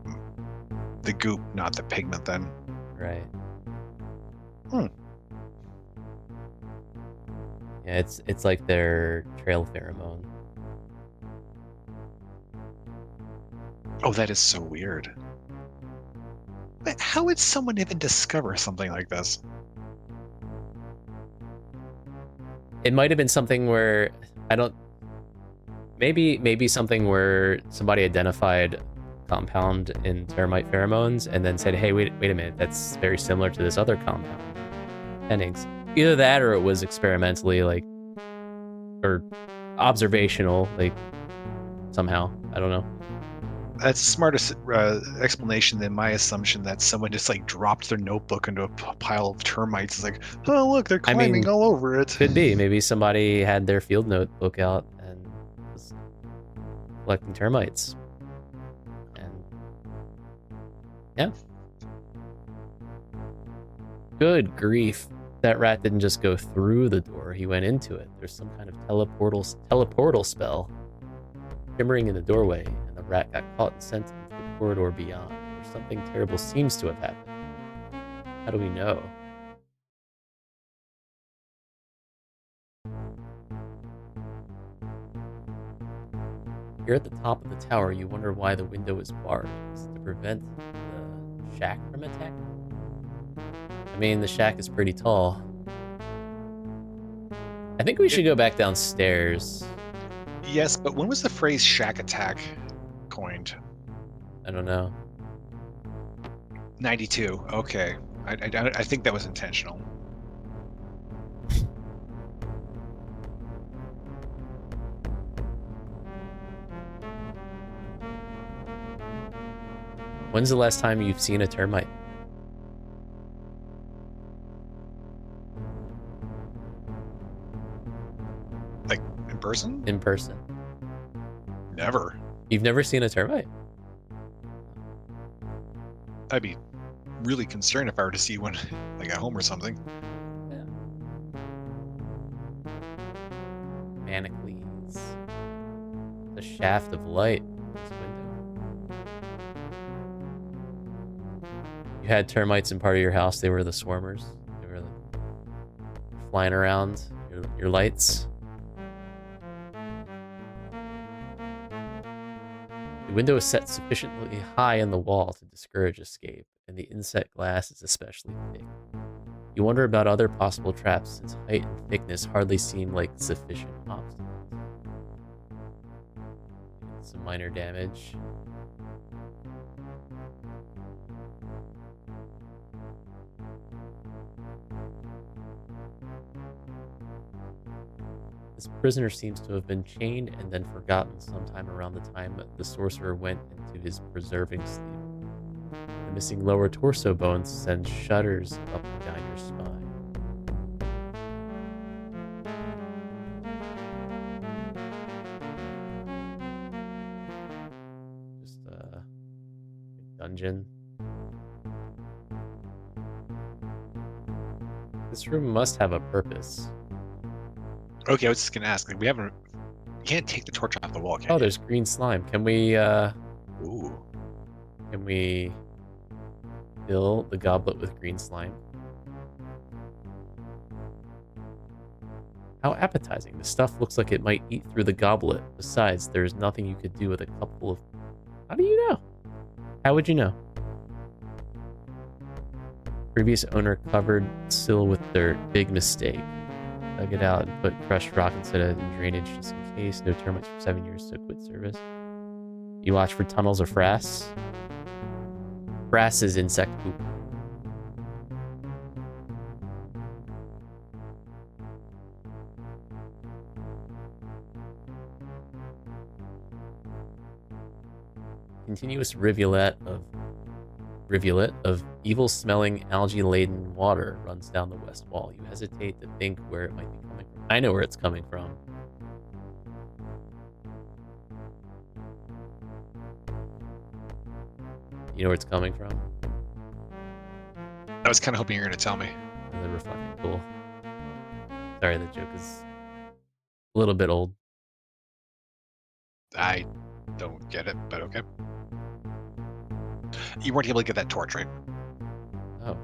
goop, not the pigment then. Right. Hmm. Yeah, it's like their trail pheromone. Oh, that is so weird. But how would someone even discover something like this? It might have been something where I don't. Maybe something where somebody identified compound in termite pheromones and then said, "Hey, wait a minute, that's very similar to this other compound." Pennings. Either that, or it was experimentally or observational, somehow. I don't know. That's a smarter explanation than my assumption that someone just like dropped their notebook into a pile of termites. It's like, oh look, they're I climbing mean, all over it. could be. Maybe somebody had their field notebook out and was collecting termites. And yeah. Good grief. That rat didn't just go through the door, he went into it. There's some kind of teleportal spell shimmering in the doorway, and the rat got caught and sent into the corridor beyond, where something terrible seems to have happened. How do we know? Here at the top of the tower, you wonder why the window is barred. Is it to prevent the shack from attacking? I mean, the shack is pretty tall. I think we should go back downstairs. Yes, but when was the phrase shack attack coined? I don't know. 92. Okay. I think that was intentional. When's the last time you've seen a termite? Like in person? In person? Never. You've never seen a termite? I'd be really concerned if I were to see one like at home or something. Yeah. Manacles. The shaft of light. This window. You had termites in part of your house. They were the swarmers. They were flying around your lights. The window is set sufficiently high in the wall to discourage escape, and the inset glass is especially thick. You wonder about other possible traps, since height and thickness hardly seem like sufficient obstacles. Some minor damage. This prisoner seems to have been chained and then forgotten sometime around the time the sorcerer went into his preserving sleep. The missing lower torso bones send shudders up and down your spine. Just a dungeon. This room must have a purpose. Okay, I was just gonna ask. Like, you can't take the torch off the wall, can Oh, you? there's green slime. Can we Ooh. fill the goblet with green slime? How appetizing. The stuff looks like it might eat through the goblet. Besides, there's nothing you could do with a couple of... How do you know? How would you know? Previous owner covered sill with dirt. Big mistake. Dug it out and put crushed rock instead of in drainage just in case. No termites for 7 years, so quit service. You watch for tunnels or frass? Frass is insect poop. continuous rivulet of evil-smelling, algae-laden water runs down the west wall. You hesitate to think where it might be coming from. I know where it's coming from. You know where it's coming from? I was kind of hoping you were going to tell me. The reflecting pool. Sorry, the joke is a little bit old. I don't get it, but okay. You weren't able to get that torch, right? Oh.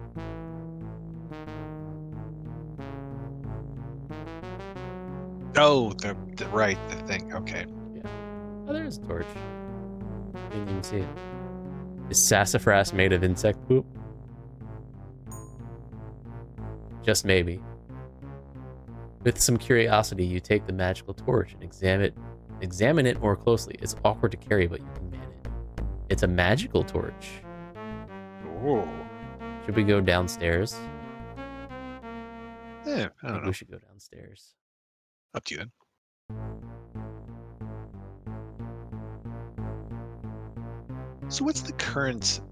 Oh, the right, the thing. Okay. Yeah. Oh, there's a torch. Didn't even see it. Is sassafras made of insect poop? Just maybe. With some curiosity, you take the magical torch and examine it more closely. It's awkward to carry, but you can man it. It's a magical torch. Ooh. Should we go downstairs? Yeah, I don't know. We should go downstairs. Up to you then. So what's the current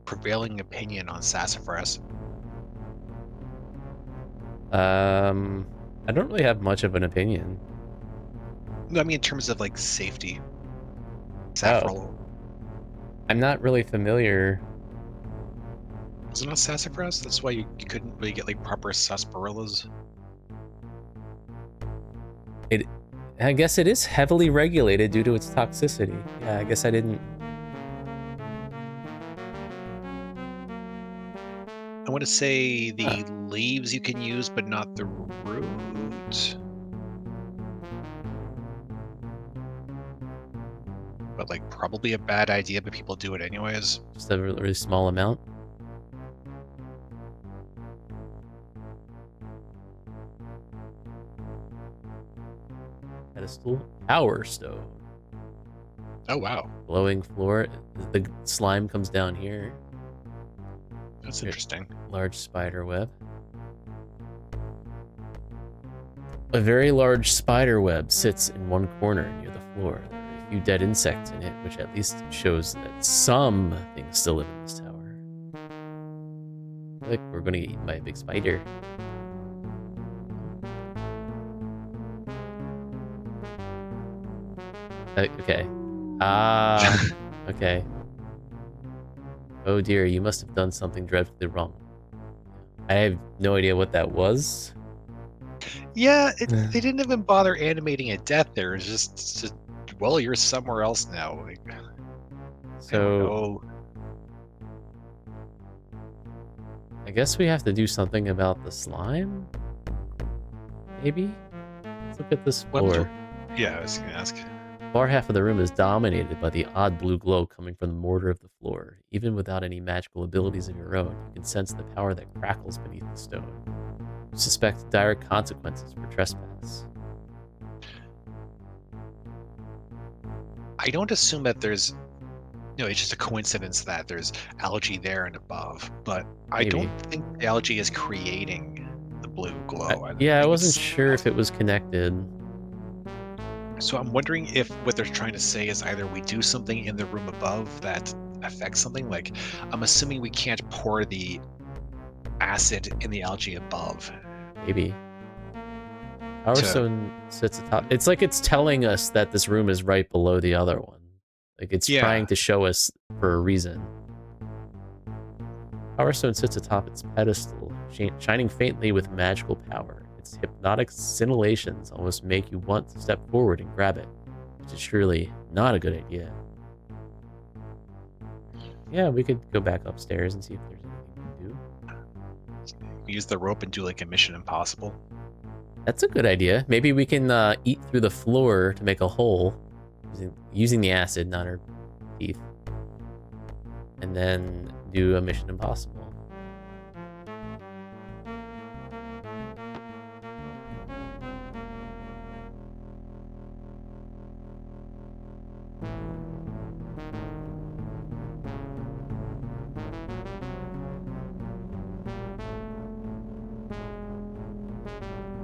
prevailing opinion on sassafras? I don't really have much of an opinion. No, I mean in terms of like safety. Saffron. Oh. I'm not really familiar. Was it not sassafras? That's why you couldn't really get like proper sarsaparillas. I guess it is heavily regulated due to its toxicity. Yeah, I guess I didn't. I want to say the leaves you can use, but not the root. But like probably a bad idea, but people do it anyways. Just a really small amount. Pedestal. Power stone. Oh wow. Glowing floor. The slime comes down here. That's interesting. Large spider web. A very large spider web sits in one corner near the floor. There are a few dead insects in it, which at least shows that some things still live in this tower. Look, we're gonna get eaten by a big spider. Okay. Okay. Oh dear, you must have done something dreadfully wrong. I have no idea what that was. Yeah, they didn't even bother animating a death there. It's just well, you're somewhere else now. Like, so I guess we have to do something about the slime? Maybe? Let's look at this floor. Yeah, I was gonna ask. The far half of the room is dominated by the odd blue glow coming from the mortar of the floor. Even without any magical abilities of your own, you can sense the power that crackles beneath the stone. You suspect dire consequences for trespass. I don't assume that there's it's just a coincidence that there's algae there and above, but I don't think the algae is creating the blue glow. I wasn't sure if it was connected. So I'm wondering if what they're trying to say is either we do something in the room above that affects something. Like, I'm assuming we can't pour the acid in the algae above. Maybe. Power stone sits atop. It's like it's telling us that this room is right below the other one. Like it's trying to show us for a reason. Power stone sits atop its pedestal, shining faintly with magical power. Its hypnotic scintillations almost make you want to step forward and grab it, which is surely not a good idea. Yeah, we could go back upstairs and see if there's anything we can do. Use the rope and do like a Mission Impossible. That's a good idea. Maybe we can eat through the floor to make a hole, using the acid, not our teeth, and then do a Mission Impossible.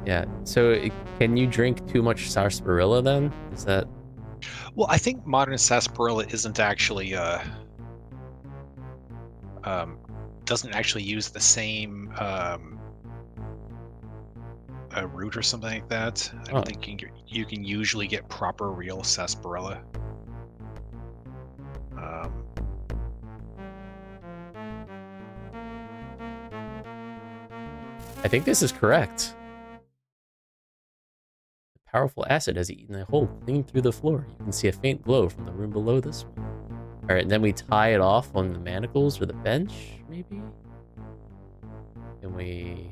Yeah, so can you drink too much sarsaparilla then? Is that... Well, I think modern sarsaparilla isn't actually doesn't actually use the same root or something like that. I Oh. don't think you can usually get proper real sarsaparilla. I think this is correct. The powerful acid has eaten a hole clean through the floor. You can see a faint glow from the room below this one. All right, and then we tie it off on the manacles or the bench, maybe? Can we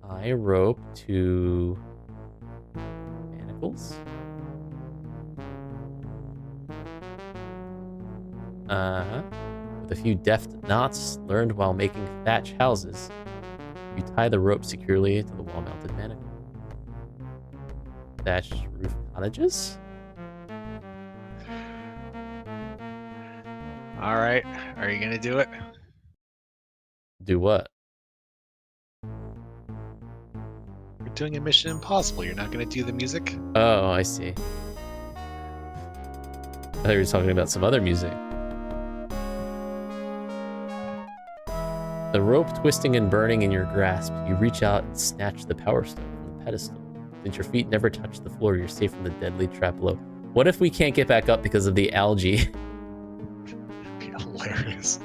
tie a rope to manacles? Uh-huh. With a few deft knots learned while making thatch houses, you tie the rope securely to the wall-mounted manacle. Thatched roof cottages? All right, are you gonna do it? Do what? We're doing a Mission Impossible. You're not gonna do the music? Oh, I see. I thought you were talking about some other music. The rope twisting and burning in your grasp, you reach out and snatch the power stone from the pedestal. Since your feet never touch the floor, you're safe from the deadly trap below. What if we can't get back up because of the algae? That'd be hilarious.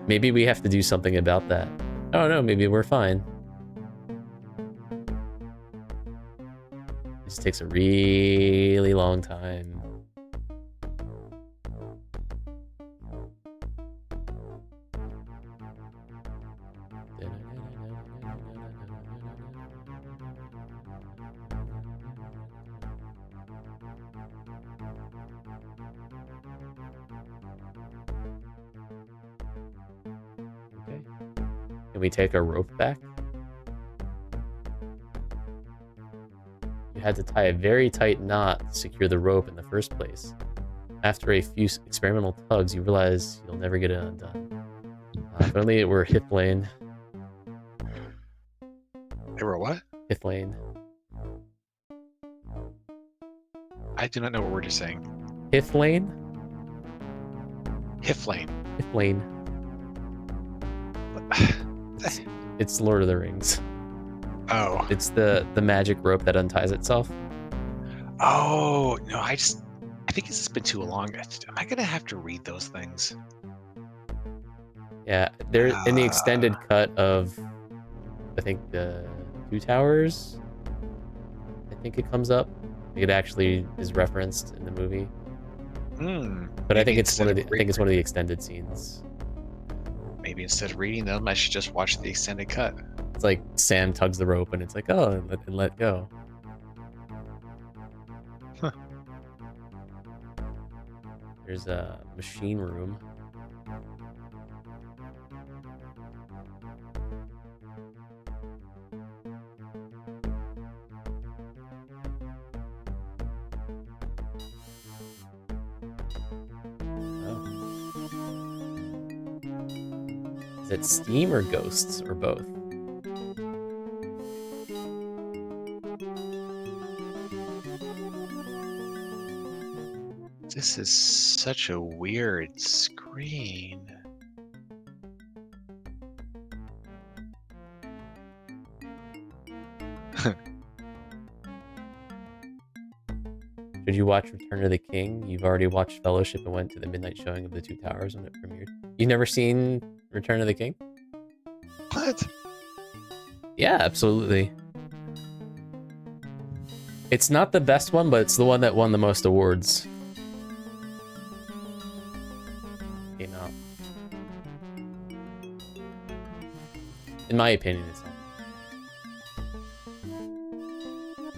Maybe we have to do something about that. Oh no, maybe we're fine. This takes a really long time. Okay. Can we take our rope back? You had to tie a very tight knot to secure the rope in the first place. After a few experimental tugs, you realize you'll never get it undone. If only it were hip lane. They were what? Hip lane. I do not know what word you're saying. Hip lane? Hiflane. Hip lane. It's Lord of the Rings. Oh. It's the magic rope that unties itself. Oh, no, I think it's been too long. Am I going to have to read those things? Yeah, they're in the extended cut of, I think, the Two Towers. I think it comes up. It actually is referenced in the movie. But I think it's one of the extended scenes. Maybe instead of reading them, I should just watch the extended cut. It's like Sam tugs the rope and it's like, oh, and let go. Huh. There's a machine room. Is it steam or ghosts or both? This is such a weird screen. Should you watch Return of the King? You've already watched Fellowship and went to the midnight showing of the Two Towers when it premiered. You've never seen Return of the King? What? Yeah, absolutely. It's not the best one, but it's the one that won the most awards. Came out. In my opinion, it's not.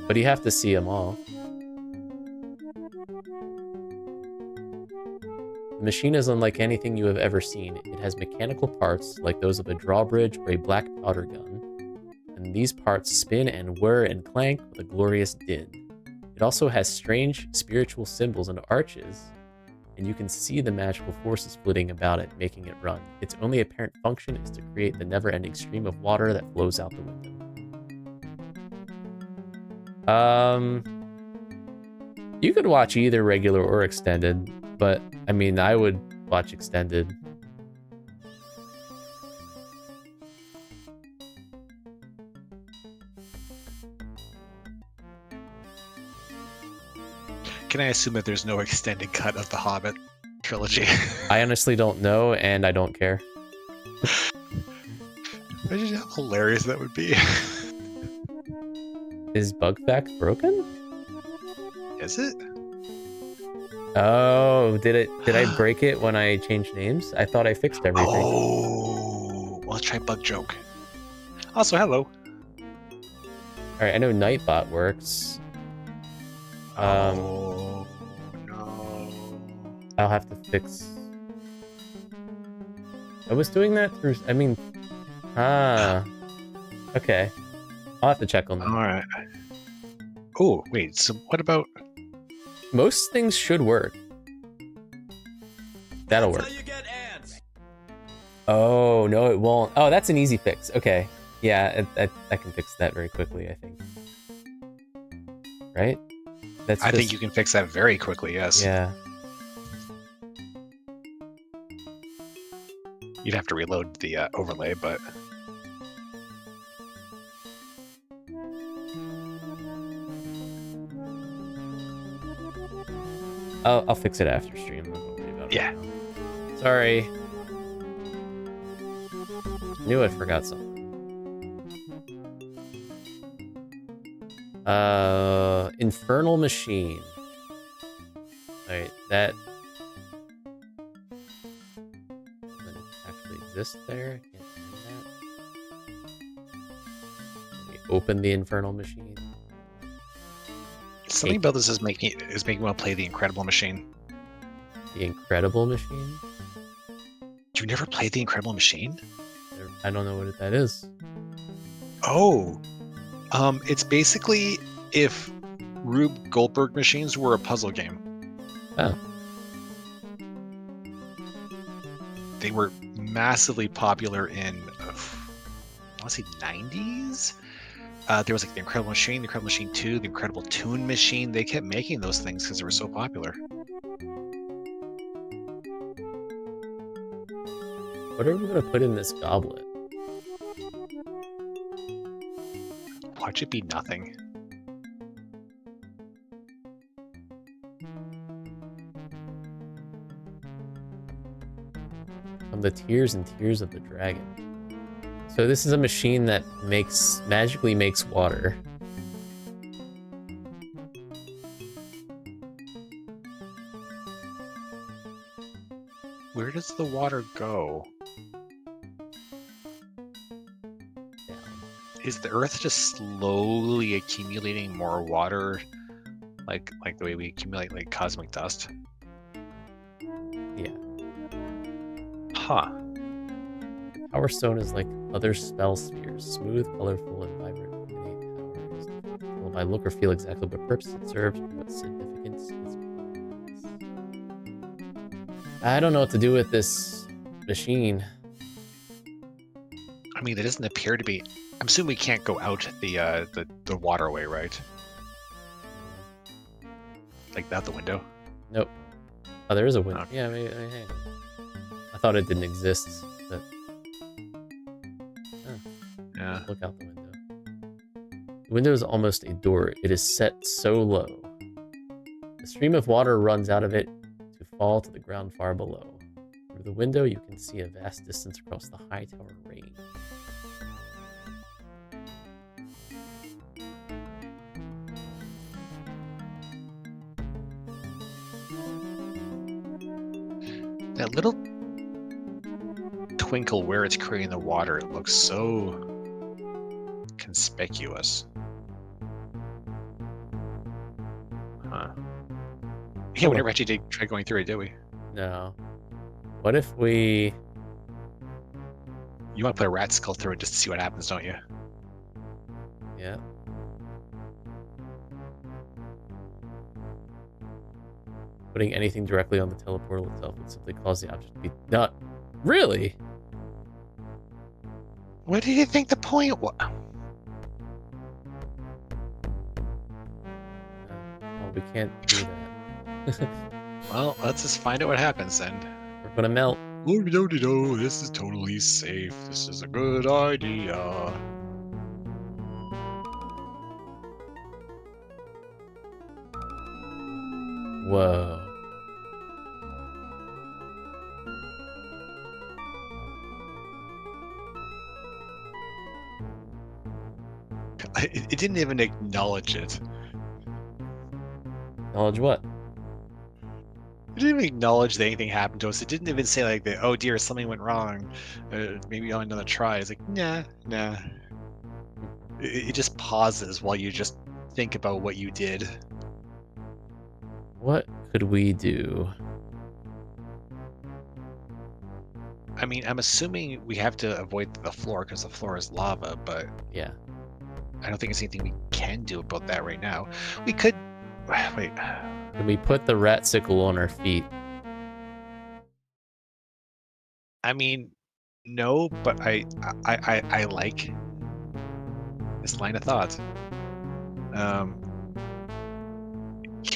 But you have to see them all. The machine is unlike anything you have ever seen. It has mechanical parts like those of a drawbridge or a black powder gun, and these parts spin and whir and clank with a glorious din. It also has strange spiritual symbols and arches, and you can see the magical forces flitting about it, making it run. Its only apparent function is to create the never-ending stream of water that flows out the window. You could watch either regular or extended, but I mean, I would watch extended. Can I assume that there's no extended cut of the Hobbit trilogy? I honestly don't know, and I don't care. Imagine how hilarious that would be. Is Bug Fact broken? Is it? Oh, did I break it when I changed names? I thought I fixed everything. Oh, well, let's try Bug Joke. Also, hello. Alright, I know Nightbot works. Oh, no. I'll have to fix... I was doing that through... I mean... Okay. I'll have to check on that. Alright. Oh, wait, so what about... Most things should work. That'll work. Oh, no, it won't. Oh, that's an easy fix. Okay. Yeah, I can fix that very quickly, I think. Right? I think you can fix that very quickly, yes. Yeah. You'd have to reload the overlay, but... I'll fix it after stream. Don't worry about it. Yeah. Sorry. Knew I forgot something. Infernal Machine. Alright, that doesn't actually exist there. I can't find that. Let me open the Infernal Machine. Something about this is making me want to play the Incredible Machine. The Incredible Machine? You never played the Incredible Machine? I don't know what that is. Oh, it's basically if Rube Goldberg machines were a puzzle game. Oh. They were massively popular in, I want to say 90s? There was like the Incredible Machine, the Incredible Machine 2, the Incredible Toon Machine. They kept making those things because they were so popular. What are we going to put in this goblet? Watch it be nothing. From the Tears and Tears of the Dragon. So this is a machine that magically makes water. Where does the water go? Down. Is the Earth just slowly accumulating more water, like the way we accumulate like cosmic dust? Yeah. Huh. Power Stone is like other spell spheres, smooth, colorful, and vibrant. Innate powers. Will by look or feel exactly what purpose it serves, what significance is placed. I don't know what to do with this machine. I mean, it doesn't appear to be. I'm assuming we can't go out the waterway, right? Like out the window. Nope. Oh, there is a window. Okay. Yeah, maybe, hang on. I thought it didn't exist, but Yeah. look out the window. The window is almost a door. It is set so low. A stream of water runs out of it to fall to the ground far below. Through the window, you can see a vast distance across the high tower range. That little twinkle where it's creating the water, it looks so conspicuous. Huh. Yeah, we never actually did try going through it, did we? No. What if we... You want to put a rat skull through it just to see what happens, don't you? Yeah. Putting anything directly on the teleportal itself would simply cause the object to be... Not... Really? What do you think the point was? We can't do that. Well, let's just find out what happens then. We're gonna melt. Oh, this is totally safe. This is a good idea. Whoa. It didn't even acknowledge it. Acknowledge what? It didn't even acknowledge that anything happened to us. It didn't even say like, "Oh dear, something went wrong. Maybe on another try." It's like, nah. It just pauses while you just think about what you did. What could we do? I mean, I'm assuming we have to avoid the floor because the floor is lava, but Yeah. I don't think there's anything we can do about that right now. We could wait. Can we put the rat sickle on our feet? I mean, no, but I like this line of thought. Can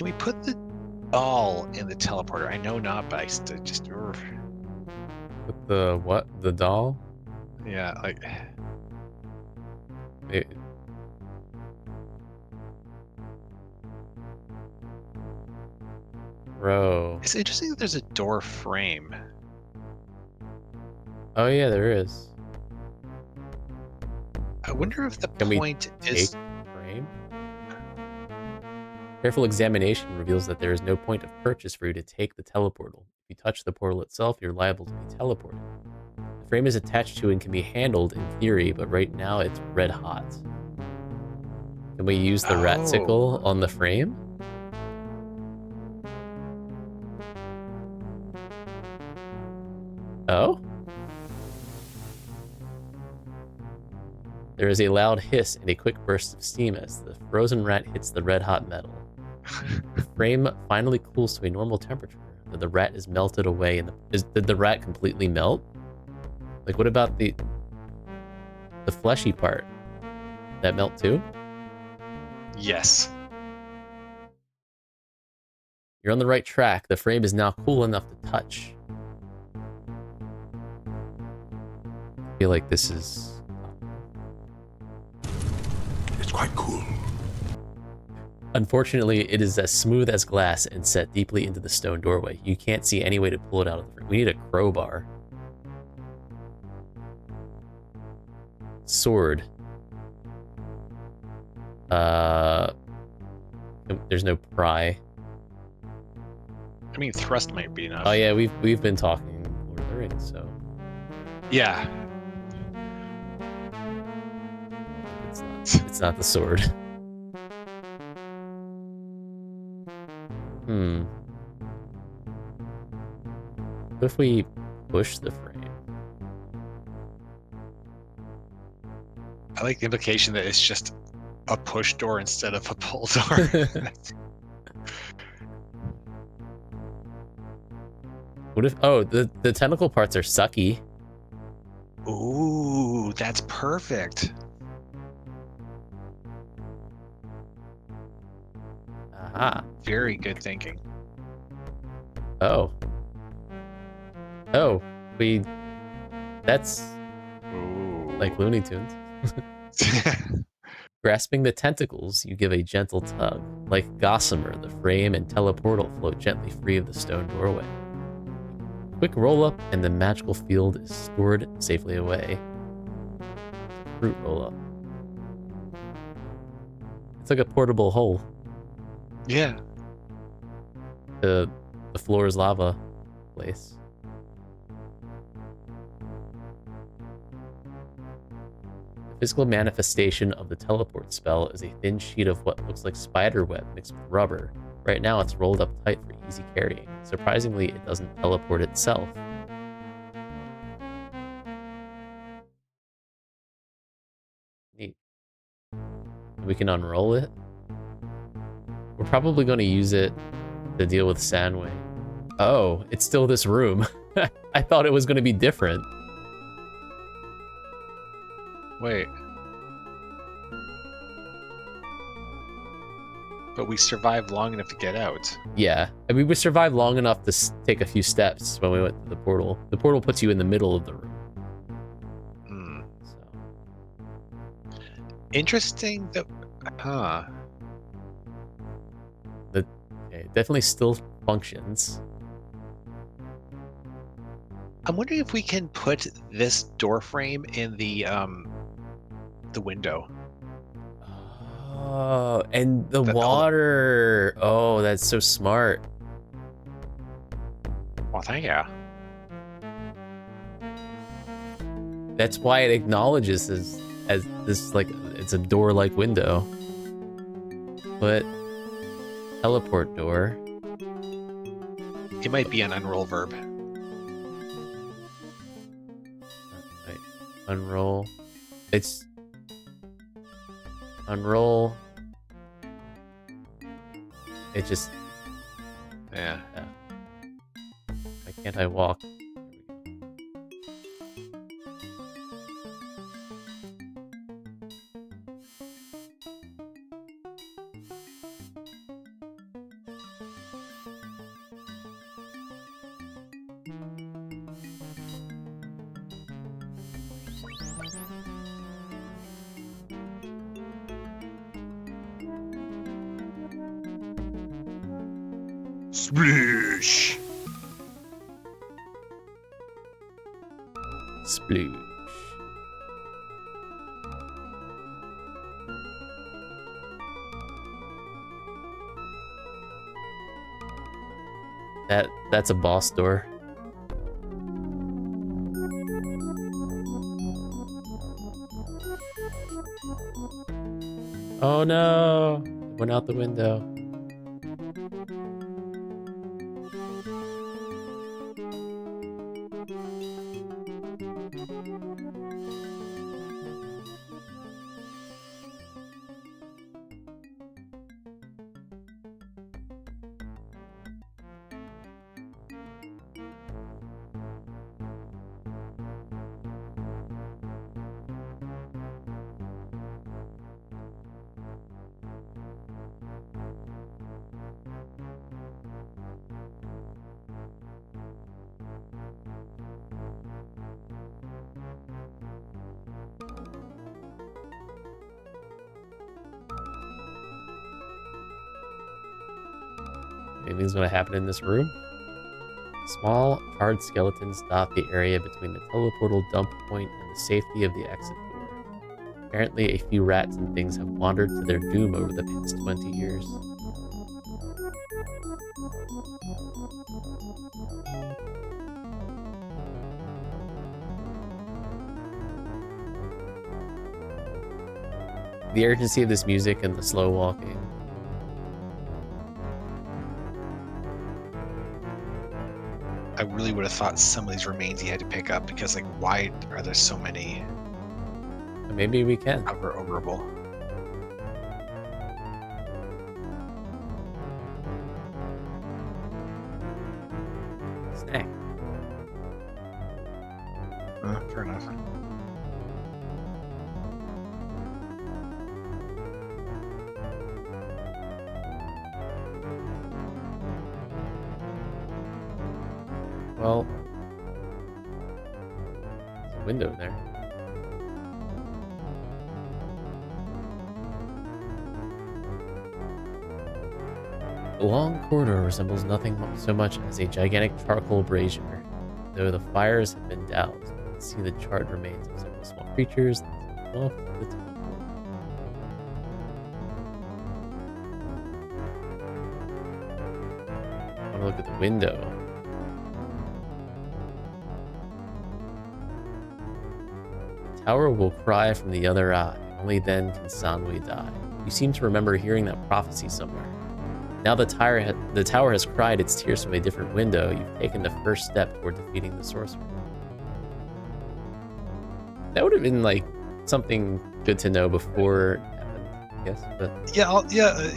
we put the doll in the teleporter? I know not, but I still just Put the what? The doll? yeah, like It, bro. it's interesting that there's a door frame. Oh yeah, there is. I wonder if the Can we point take is the frame? Careful examination reveals that there is no point of purchase for you to take the teleportal. If you touch the portal itself, you're liable to be teleported. The frame is attached to and can be handled in theory, but right now it's red hot. Can we use the rat sickle on the frame? Oh? There is a loud hiss and a quick burst of steam as the frozen rat hits the red-hot metal. The frame finally cools to a normal temperature, but the rat is melted away. And did the rat completely melt? Like, what about the fleshy part? That melt too? yes. You're on the right track. The frame is now cool enough to touch. I feel like this is... It's quite cool. Unfortunately, it is as smooth as glass and set deeply into the stone doorway. You can't see any way to pull it out of the frame. We need a crowbar. Sword. There's no pry. I mean, thrust might be enough. Oh yeah, we've been talking Lord of the Rings, so Yeah. it's not the sword. What if we push the frame? I like the implication that it's just a push door instead of a pull door. What if... Oh, the tentacle parts are sucky. Ooh, that's perfect. Aha. Very good thinking. Oh. That's Ooh. like Looney Tunes. Grasping the tentacles, you give a gentle tug. Like Gossamer, the frame and teleportal float gently free of the stone doorway. Quick roll up, and the magical field is stored safely away. Fruit roll up. It's like a portable hole. Yeah. The floor is lava place. The physical manifestation of the teleport spell is a thin sheet of what looks like spider web mixed with rubber. Right now it's rolled up tight for easy carrying. Surprisingly, it doesn't teleport itself. Neat. We can unroll it. We're probably going to use it to deal with Sandway. Oh, it's still this room. I thought it was going to be different. Wait. But we survived long enough to get out. Yeah, I mean, we survived long enough to take a few steps when we went to the portal. The portal puts you in the middle of the room. So. Interesting that, Okay, definitely still functions. I'm wondering if we can put this door frame in the window. Oh, and the water. Oh, that's so smart. Well, thank you. That's why it acknowledges as this, like, it's a door-like window. But teleport door. It might be an unroll verb. Right. Unroll. It's unroll. It just. Yeah. Why can't I walk? Sploosh. Sploosh. That's a boss door. Oh no! It went out the window. Anything's gonna happen in this room? Small, charred skeletons dot the area between the teleportal dump point and the safety of the exit door. Apparently, a few rats and things have wandered to their doom over the past 20 years. The urgency of this music and the slow walking. I really would have thought some of these remains you had to pick up because, like, why are there so many? Maybe we can. Overable. Snack. Fair enough. Well, there's a window there. The long corridor resembles nothing so much as a gigantic charcoal brazier. Though the fires have been doused, you can see the charred remains of several small creatures that off the teleport. I want to look at the window. The tower will cry from the other eye. Only then can Sanwei die. You seem to remember hearing that prophecy somewhere. Now the tower has cried its tears from a different window. You've taken the first step toward defeating the sorcerer. That would have been like something good to know before it happened, I guess. But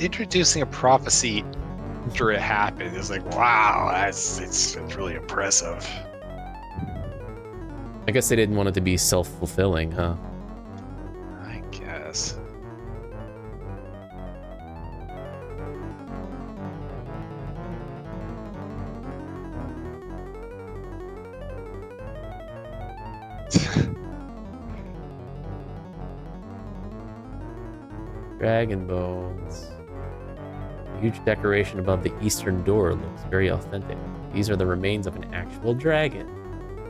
Introducing a prophecy after it happened is like, wow, it's really impressive. I guess they didn't want it to be self-fulfilling, huh? I guess. Dragon bones. The huge decoration above the eastern door looks very authentic. These are the remains of an actual dragon.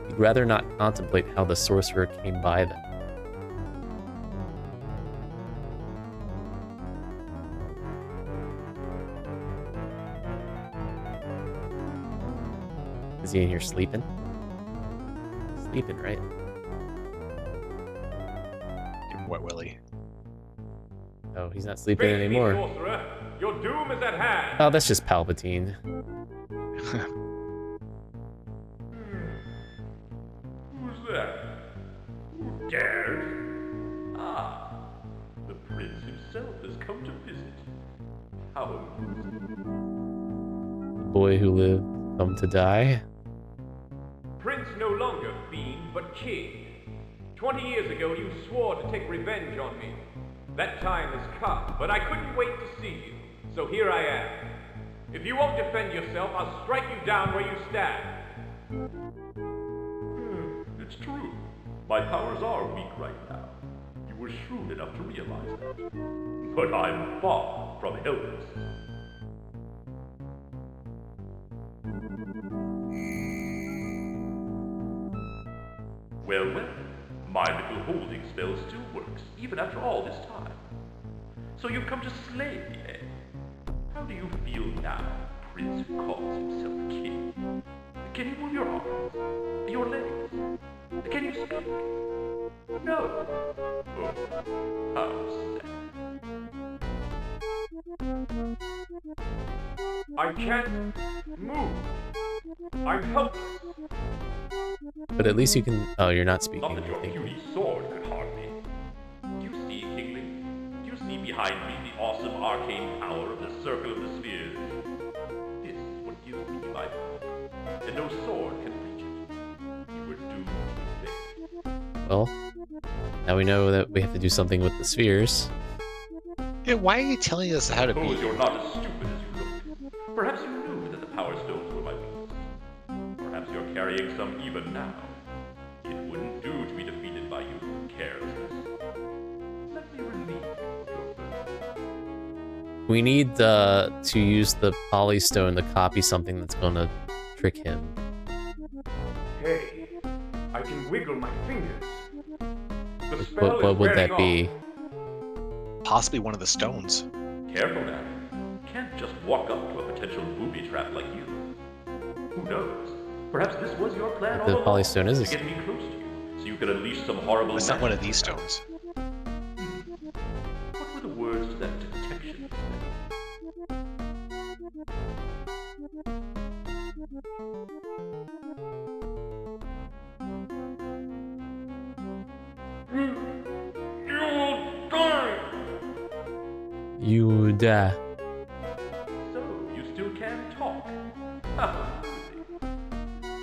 You'd rather not contemplate how the sorcerer came by them. Is he in here sleeping? Sleeping, right? Give him Wet Willy. Oh, he's not sleeping anymore. Sorcerer. Your doom is at hand. Oh, that's just Palpatine. Who's that? Who dares? Ah, the prince himself has come to visit. How amusing. The boy who lived, come to die. Prince no longer fiend, but king. 20 years ago, you swore to take revenge on me. That time has come, but I couldn't wait to see you, so here I am. If you won't defend yourself, I'll strike you down where you stand. It's true. My powers are weak right now. You were shrewd enough to realize that. But I'm far from helpless. Well, my little holding spell still works, even after all this time. So you've come to slay me, eh? How do you feel now, prince who calls himself king? Can you move your arms? Your legs? Can you speak? No. Oh, how sad. I can't move. I'm helpless. But at least you can... Oh, you're not speaking. Not that your puny sword could harm me. Do you see, Kingling? Do you see behind me the awesome arcane power of the Circle of the Spheres? This is what gives me my power, and no sword can reach it. You were doomed to fail. Well, now we know that we have to do something with the spheres. Yeah, why are you telling us how to be? Suppose you're not as stupid as you look. Perhaps you knew that the Power Stones were my weakness. Perhaps you're carrying some even now. It wouldn't do to be defeated by you, carelessness. Let me relieve your burden. We need to use the Polystone to copy something that's gonna trick him. Hey, I can wiggle my fingers. The spell What is would wearing that be? Possibly one of the stones. Careful now. Can't just walk up to a potential booby trap like you. Who knows? Perhaps this was your plan all The along, Polystone is to get me close to you, so you could unleash some horrible It's not one of magic. these stones. What were the words to that detection spell? You'll die! You die. So, you still can talk.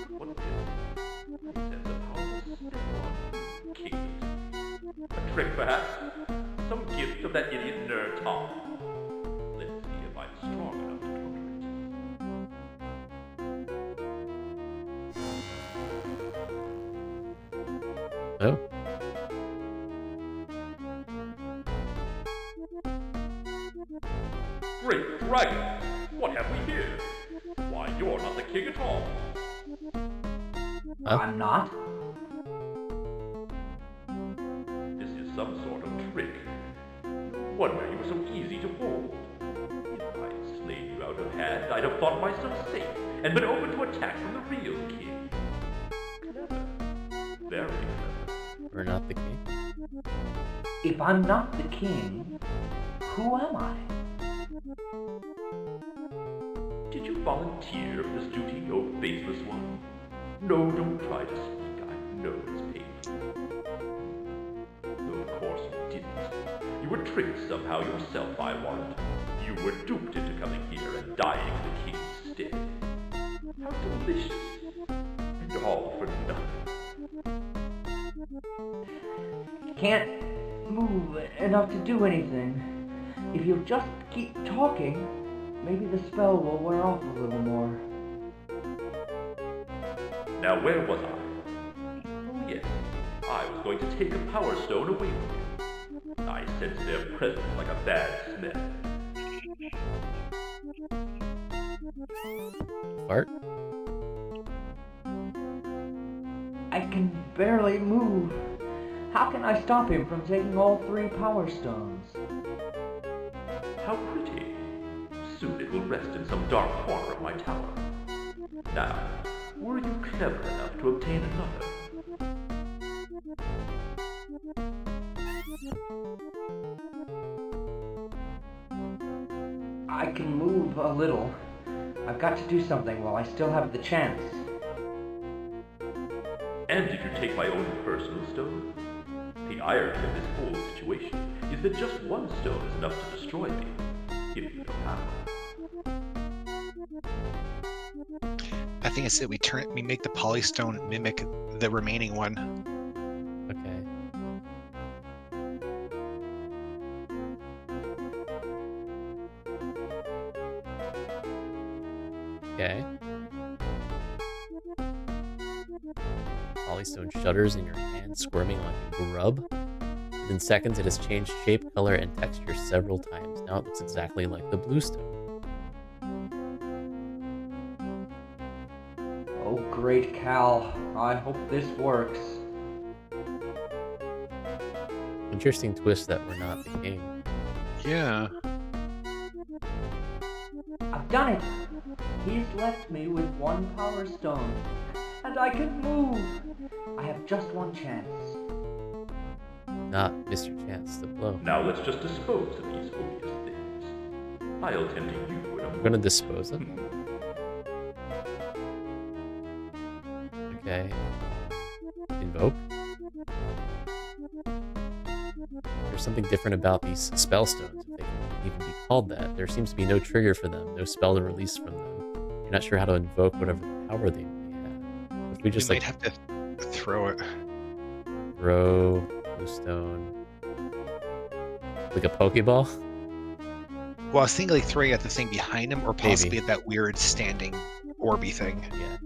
What is this? I sense a powerful spell on you, King. A trick, perhaps? Some gift of that idiot nerd Tom. Let's see if I'm strong enough to counter it. Oh. Great dragon! What have we here? Why, you're not the king at all. Huh? I'm not. This is some sort of trick. No wonder you were so easy to hold. If I'd slain you out of hand, I'd have thought myself safe and been open to attack from the real king. Clever. Very clever. We're not the king. If I'm not the king, who am I? Did you volunteer for this duty, oh faithless one? No, don't try to speak. I know it's painful. No, of course you didn't. You were tricked somehow yourself, I warrant. You were duped into coming here and dying in the king's stead. How delicious. And all for nothing. Can't move enough to do anything. If you'll just keep talking, maybe the spell will wear off a little more. Now where was I? Oh yes, I was going to take a power stone away from you. I sense their presence like a bad smell. Fart? I can barely move. How can I stop him from taking all 3 power stones? How pretty. Soon it will rest in some dark corner of my tower. Now, were you clever enough to obtain another? I can move a little. I've got to do something while I still have the chance. And did you take my own personal stone? The irony of this whole situation is that just one stone is enough to destroy me, if you know how. I think it's that we make the polystone mimic the remaining one. Okay. Okay. Polystone shudders in your hand, squirming like a grub. Within seconds, it has changed shape, color, and texture several times. Now it looks exactly like the blue stone. Oh, great Cal. I hope this works. Interesting twist that we're not the king. Yeah. I've done it! He's left me with 1 power stone. And I can move! I have just one chance. Not miss your chance to blow. Now let's just dispose of these odious things. I'll tend to you in a We're gonna dispose of them. Okay. Invoke. There's something different about these spell stones, if they can even be called that. There seems to be no trigger for them, no spell to release from them. You're not sure how to invoke whatever power they may have. If we just might like have to throw it. throw blue stone like a Pokeball. Well, I was thinking like throwing at the thing behind him, or possibly at that weird standing orby thing. Yeah.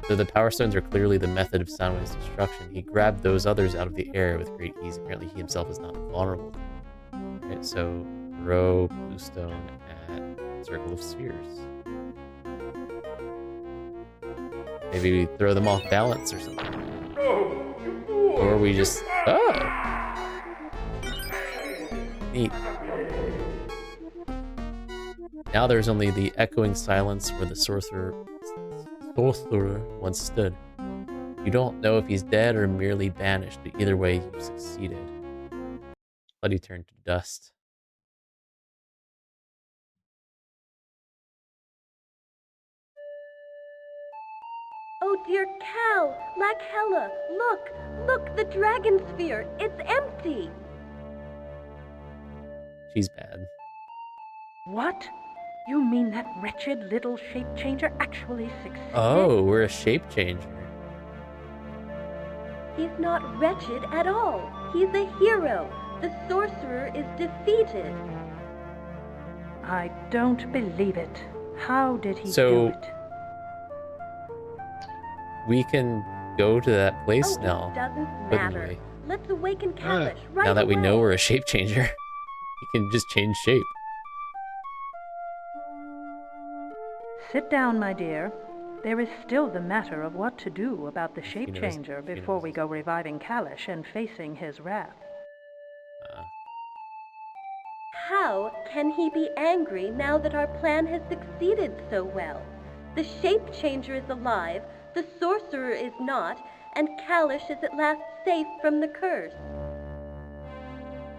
So the power stones are clearly the method of Soundwave's destruction. He grabbed those others out of the air with great ease. Apparently he himself is not vulnerable. Right, so throw blue stone at Circle of Spheres. Maybe we throw them off balance or something. Oh, you fool! Or we just... Oh! Neat. Now there's only the echoing silence where the sorcerer once stood. You don't know if he's dead or merely banished, but either way, you succeeded. Bloody turned to dust. Oh dear Cal, Lakhella, look, the Dragonsphere, it's empty. She's bad. What? You mean that wretched little shape changer actually succeeded? Oh, we're a shape changer. He's not wretched at all. He's a hero. The sorcerer is defeated. I don't believe it. How did he So- do it? We can go to that place Oh, now. it doesn't couldn't matter. we? Let's awaken Kalish right Now that we know away. we're a shape changer, you can just change shape. Sit down, my dear. There is still the matter of what to do about the shape knows- changer she before knows. we go reviving Kalish and facing his wrath. How can he be angry now that our plan has succeeded so well? The shape changer is alive, the sorcerer is not, and Kalish is at last safe from the curse.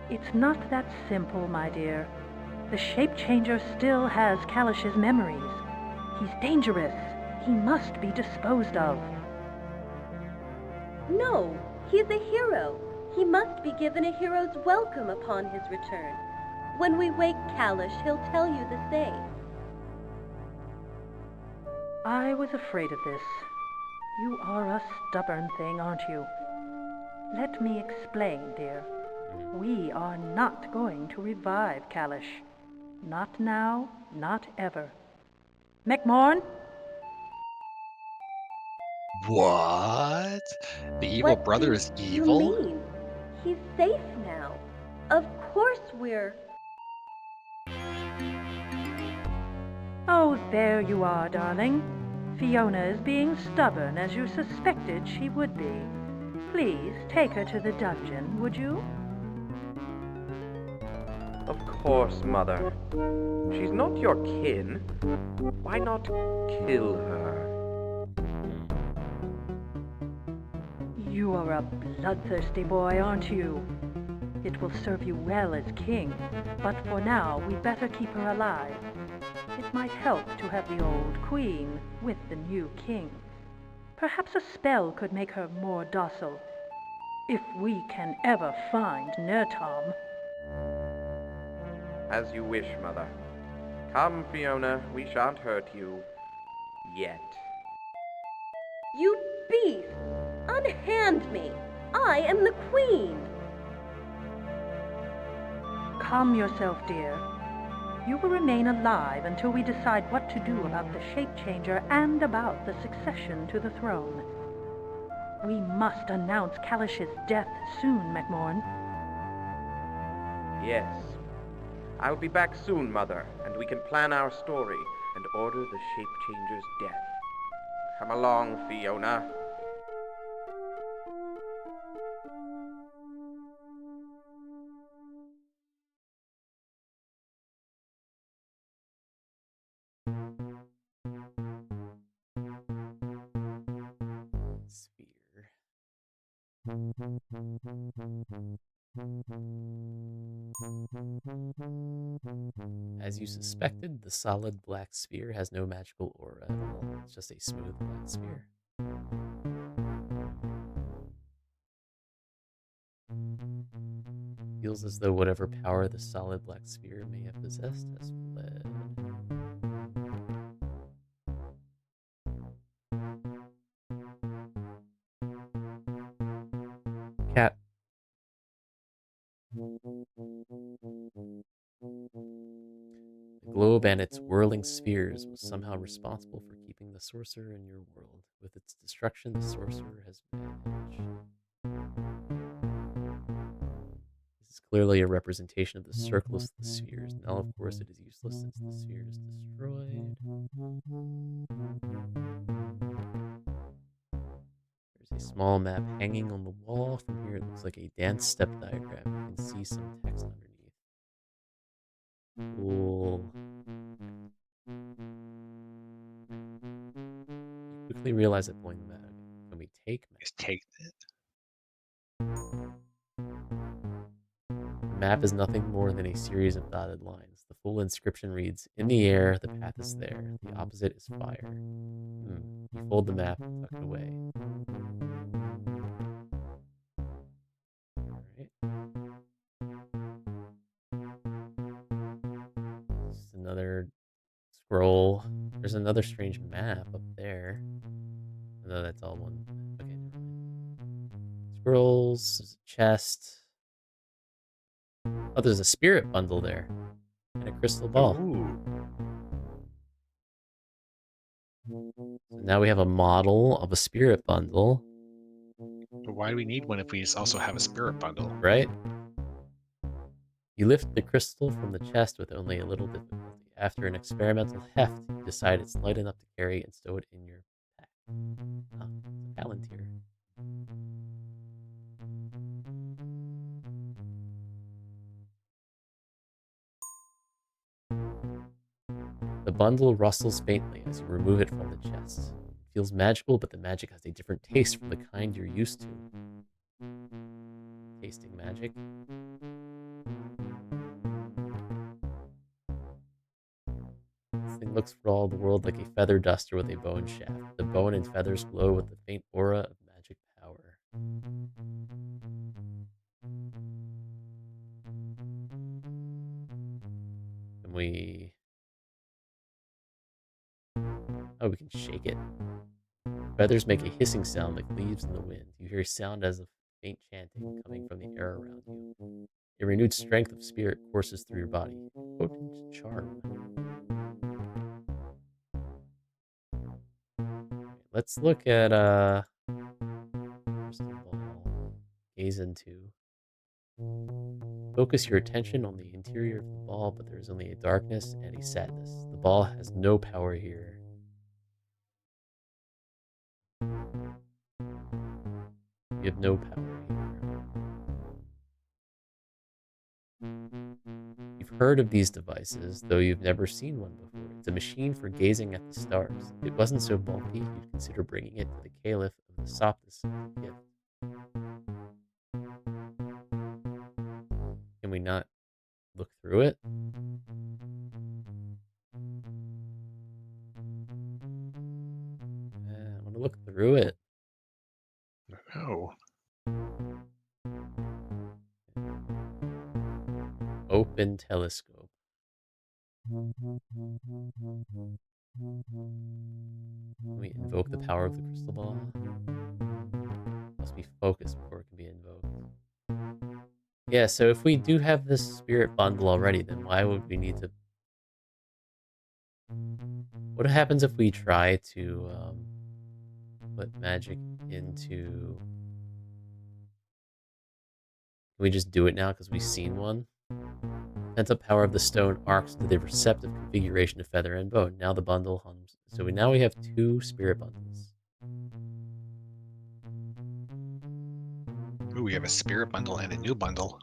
It's not that simple, my dear. The shape changer still has Kalish's memories. He's dangerous. He must be disposed of. No, he's a hero. He must be given a hero's welcome upon his return. When we wake Kalish, he'll tell you the same. I was afraid of this. You are a stubborn thing, aren't you? Let me explain, dear. We are not going to revive Kalish. Not now, not ever. McMorn? What? The evil What brother do is you evil? mean? He's safe now. Of course we're... Oh, there you are, darling. Fiona is being stubborn as you suspected she would be. Please take her to the dungeon, would you? Of course, Mother. She's not your kin. Why not kill her? You are a bloodthirsty boy, aren't you? It will serve you well as king, but for now we'd better keep her alive. It might help to have the old queen with the new king. Perhaps a spell could make her more docile. If we can ever find Nertom. As you wish, Mother. Come, Fiona, we shan't hurt you. Yet. You beast! Unhand me! I am the queen! Calm yourself, dear. You will remain alive until we decide what to do about the shape changer and about the succession to the throne. We must announce Kalish's death soon, McMorn. Yes. I'll be back soon, Mother, and we can plan our story and order the shape changer's death. Come along, Fiona. Sphere. As you suspected, the solid black sphere has no magical aura at all. It's just a smooth black sphere. Feels as though whatever power the solid black sphere may have possessed has fled. Cat. The globe and its whirling spheres was somehow responsible for keeping the sorcerer in your world. With its destruction, the sorcerer has vanished. This is clearly a representation of the circles of the spheres. Now, of course, it is useless since the sphere is destroyed. There's a small map hanging on the wall. From here, it looks like a dance step diagram. You can see some text underneath. Cool. You quickly realize that pulling the map. Can we take map? Just take it. The map is nothing more than a series of dotted lines. The full inscription reads, "In the air, the path is there. The opposite is fire." You fold the map and tuck it away. Alright. Just another scroll. There's another strange map up there. No, that's all one. Okay, never mind. Scrolls, there's a chest. Oh, there's a spirit bundle there. And a crystal ball. Ooh. So now we have a model of a spirit bundle. But why do we need one if we also have a spirit bundle? Right? You lift the crystal from the chest with only a little difficulty. After an experimental heft, you decide it's light enough to carry and stow it in your pack. Ah, it's a palantir. The bundle rustles faintly as you remove it from the chest. It feels magical, but the magic has a different taste from the kind you're used to. Tasting magic. This thing looks for all the world like a feather duster with a bone shaft. The bone and feathers glow with the faint aura of magic power. Can we... Oh, we can shake it. Feathers make a hissing sound like leaves in the wind. You hear a sound as of faint chanting coming from the air around you. A renewed strength of spirit courses through your body. Potent charm. let's look at crystal ball. Gaze into. Focus your attention on the interior of the ball, but there is only a darkness and a sadness. The ball has no power here. You have no power here. You've heard of these devices, though you've never seen one before. It's a machine for gazing at the stars. If it wasn't so bulky, you'd consider bringing it to the Caliph of the Soptis gift. Can we not look through it? I want to look through it. Oh. Open telescope. Can we invoke the power of the crystal ball? Must be focused before it can be invoked. Yeah, so if we do have this spirit bundle already, then why would we need to... What happens if we try to put magic into... Can we just do it now because we've seen one? Pent-up power of the stone arcs to the receptive configuration of feather and bone. Now the bundle hums. So now we have 2 spirit bundles. Ooh, we have a spirit bundle and a new bundle.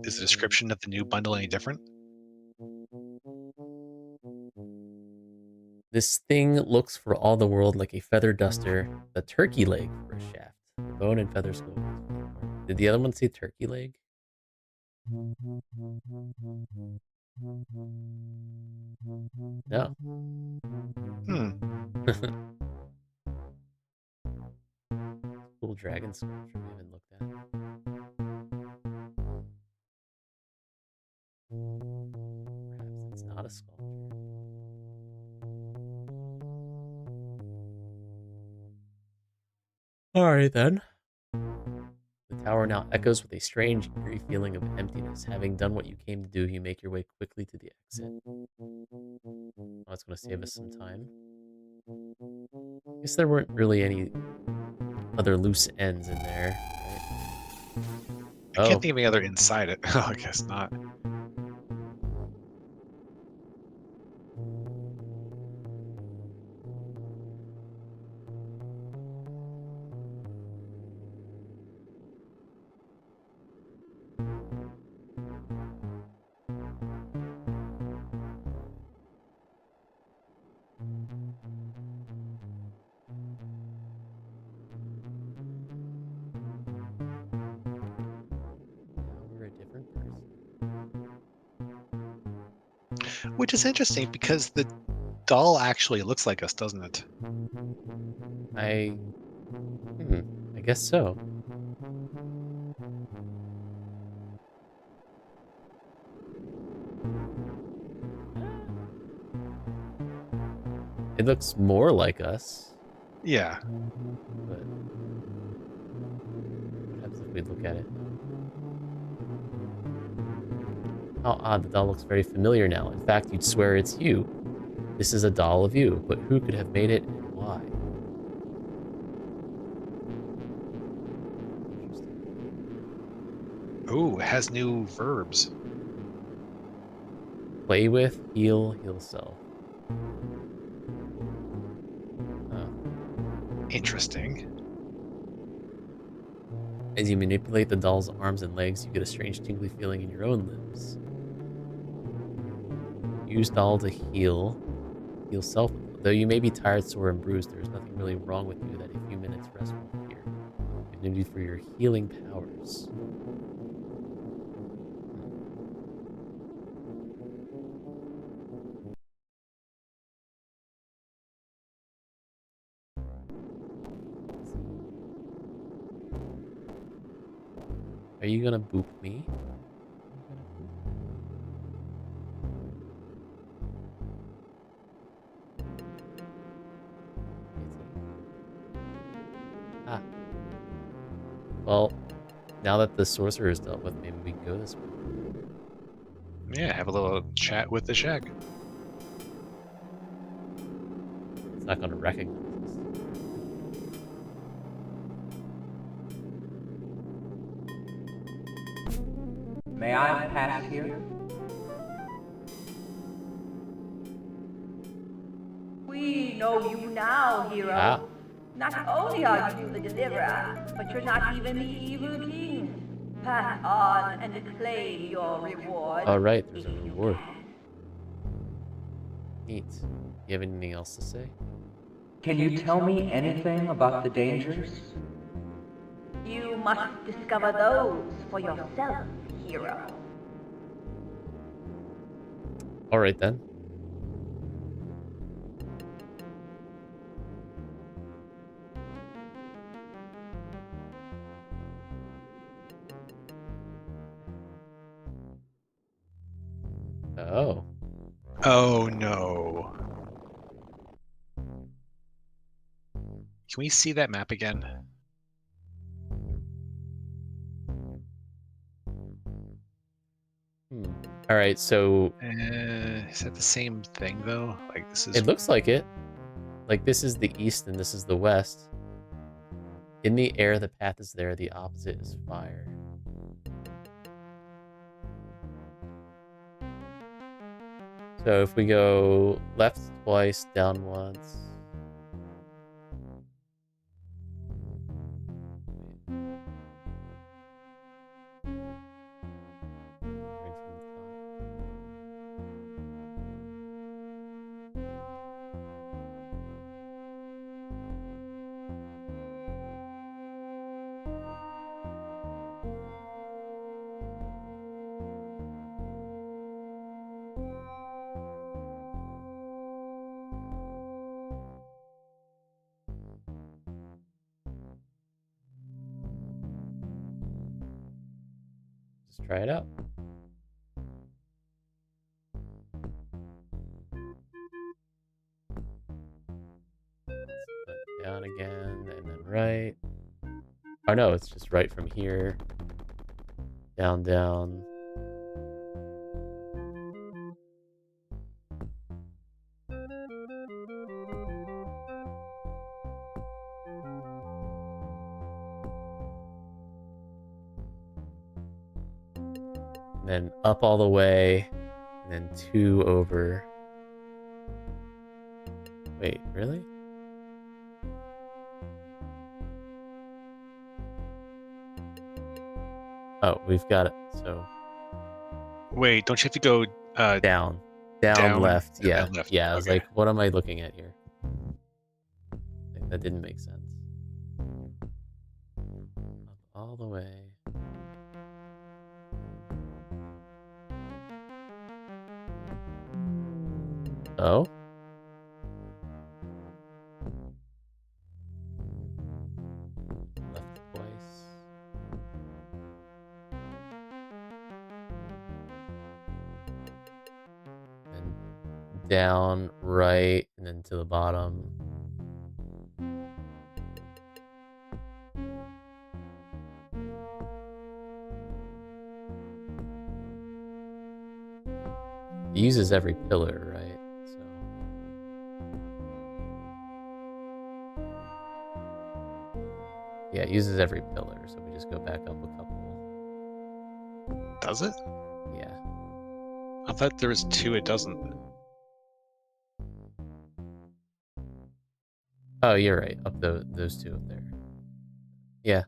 Is the description of the new bundle any different? This thing looks for all the world like a feather duster, a turkey leg for a shaft. The bone and feather skull. Did the other one say turkey leg? No. Cool dragon sculpture we haven't looked at. Perhaps it's not a sculpture. Alright then. The tower now echoes with a strange, eerie feeling of emptiness. Having done what you came to do, you make your way quickly to the exit. Oh, it's going to save us some time. I guess there weren't really any other loose ends in there, right? I can't think of any other inside it. I guess not. Which is interesting because the doll actually looks like us, doesn't it? I guess so. It looks more like us. Yeah. But what happens if we look at it? How odd, the doll looks very familiar now. In fact, you'd swear it's you. This is a doll of you, but who could have made it and why? Ooh, it has new verbs. Play with, heal self. Oh. Interesting. As you manipulate the doll's arms and legs, you get a strange tingly feeling in your own limbs. Use doll to heal self. Though you may be tired, sore, and bruised, there is nothing really wrong with you that a few minutes rest won't cure. You've been used for your healing powers. Are you gonna boop me? Ah. Well, now that the sorcerer is dealt with, maybe we can go this way. Yeah, have a little chat with the shag. It's not going to recognize us. May I pass here? We know you now, hero. Ah. Not only are you the deliverer, but you're not even the evil king. Pass on and claim your reward. All right, there's a if you reward. can. Neat. You have anything else to say? Can you tell me anything about the dangers? You must discover those for yourself, hero. All right then. Oh. Oh no. Can we see that map again? All right, so Is that the same thing though? Like this is it looks like it. Like this is the east and this is the west. In the air, the path is there. The opposite is fire. So if we go left twice, down once. Right from the top. Just try it out. Let's down again and then right. Oh no, it's just right from here. Down, down. And then up all the way. And then 2 over. Wait, really? Oh, we've got it. So Wait, don't you have to go down, down left. and Yeah, then left? yeah. I was Okay. like, what am I looking at here? Like, that didn't make sense. Up all the way. Oh. Left twice. And down, right, and then to the bottom. It uses every pillar, right? So yeah, it uses every pillar, so we just go back up a couple. Does it? Yeah. I thought there was 2 it doesn't. Oh, you're right. Up those 2 up there. Yeah.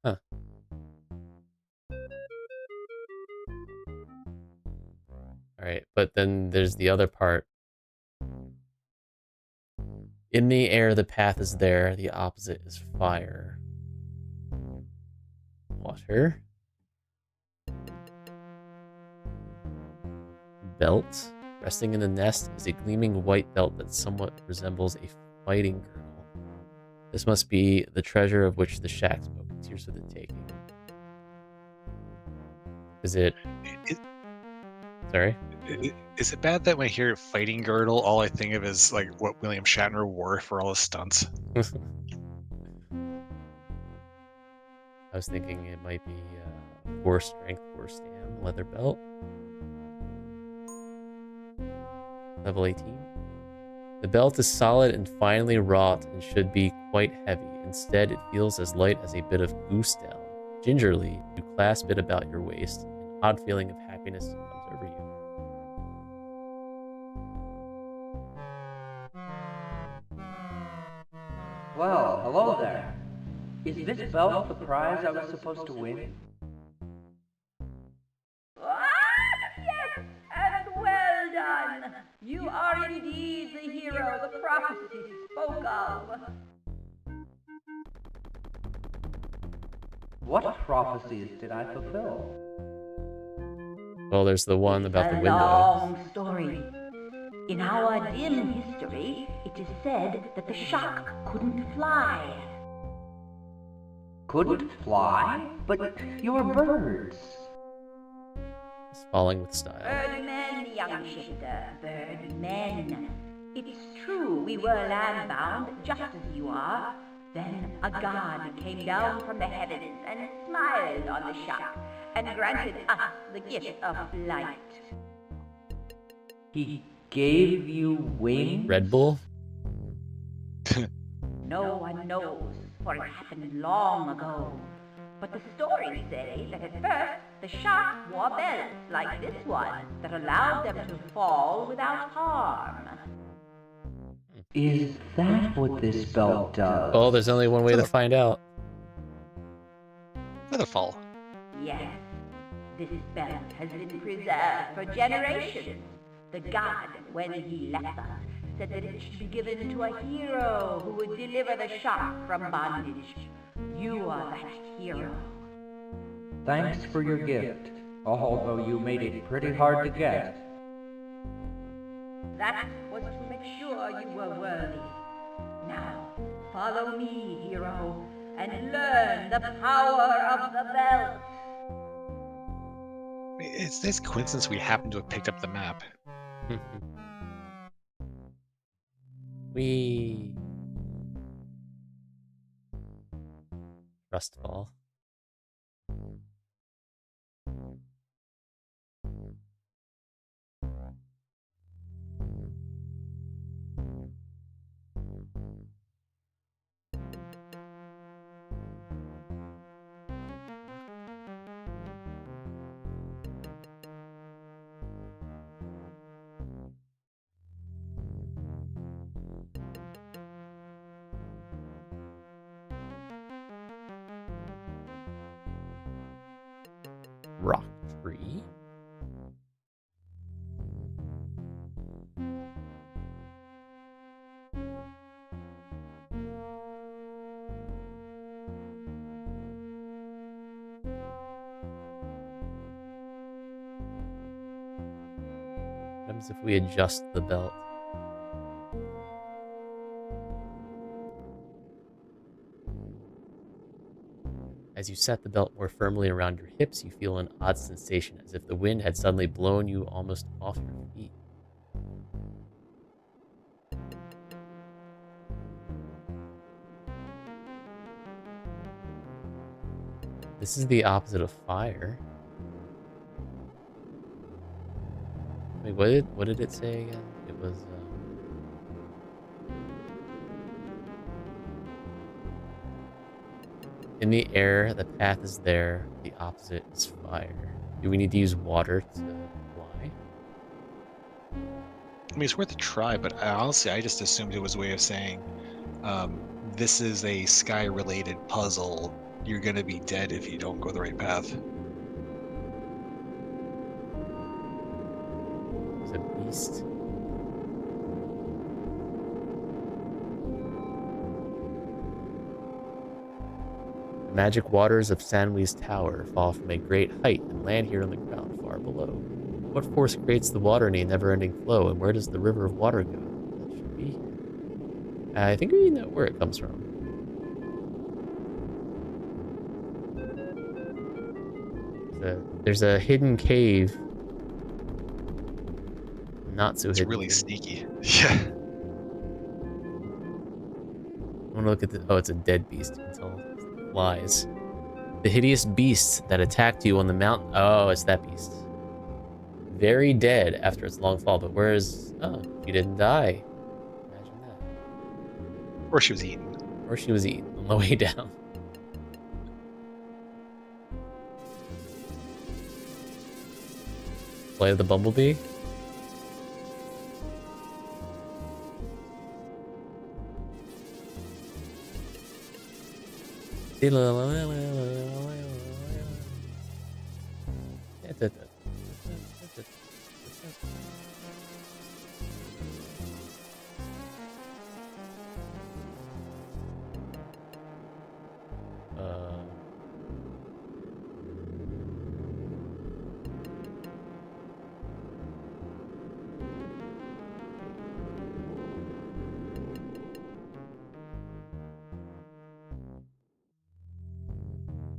Huh. Alright, but then there's the other part. In the air, the path is there. The opposite is fire. Water. Belt. Resting in the nest is a gleaming white belt that somewhat resembles a fighting girdle. This must be the treasure of which the shack spoke. It's yours for the taking. Is it... Sorry. Is it bad that when I hear fighting girdle, all I think of is like what William Shatner wore for all his stunts? I was thinking it might be 4 strength, 4 stam, leather belt. Level 18. The belt is solid and finely wrought and should be quite heavy. Instead, it feels as light as a bit of goose down. Gingerly, you clasp it about your waist. An odd feeling of happiness comes over you. Well, hello there. Is this belt the prize I was supposed to win? Ah, yes, and well done. You are indeed the hero the prophecy spoke of. What prophecies did I fulfill? Well, there's the one about the A window. long story. In our dim history, it is said that the shark couldn't fly. Couldn't fly? But you're birds. It's falling with style. Birdmen, young shifter, birdmen. It's true we were landbound, just as you are. Then a god came down from the heavens and smiled on the shark and granted us the gift of flight. He gave you wings? Red Bull? No one knows, for it happened long ago. But the stories say that at first the shark wore belts like this one that allowed them to fall without harm. Is that what this belt does? Oh, there's only one way to find out. Featherfall. Yes, this belt has been preserved for generations. The god, when he left us, said that it should be given to a hero who would deliver the shark from bondage. You are that hero. Thanks for your gift, although you made it pretty hard to get. That was to make sure you were worthy. Now, follow me, hero, and learn the power of the belt. It's this coincidence we happen to have picked up the map. We Rustfall. Rock tree. What happens if we adjust the belt? As you set the belt more firmly around your hips, you feel an odd sensation, as if the wind had suddenly blown you almost off your feet. This is the opposite of fire. Wait, what did it say again? It was in the air, the path is there, the opposite is fire. Do we need to use water to fly? I mean, it's worth a try, but honestly, I just assumed it was a way of saying, this is a sky-related puzzle. You're gonna be dead if you don't go the right path. It's a beast. The magic waters of Sanwi's tower fall from a great height and land here on the ground far below. What force creates the water in a never-ending flow, and where does the river of water go? That should be here. I think we know where it comes from. There's a hidden cave not so It's hidden. really thing. sneaky. Yeah. I want to look at the. Oh, it's a dead beast. You can tell lies. The hideous beast that attacked you on the mountain. Oh, it's that beast. Very dead after its long fall, but whereas. Oh, she didn't die. Imagine that. Or she was eaten. Or she was eaten on the way down. Flight of the Bumblebee?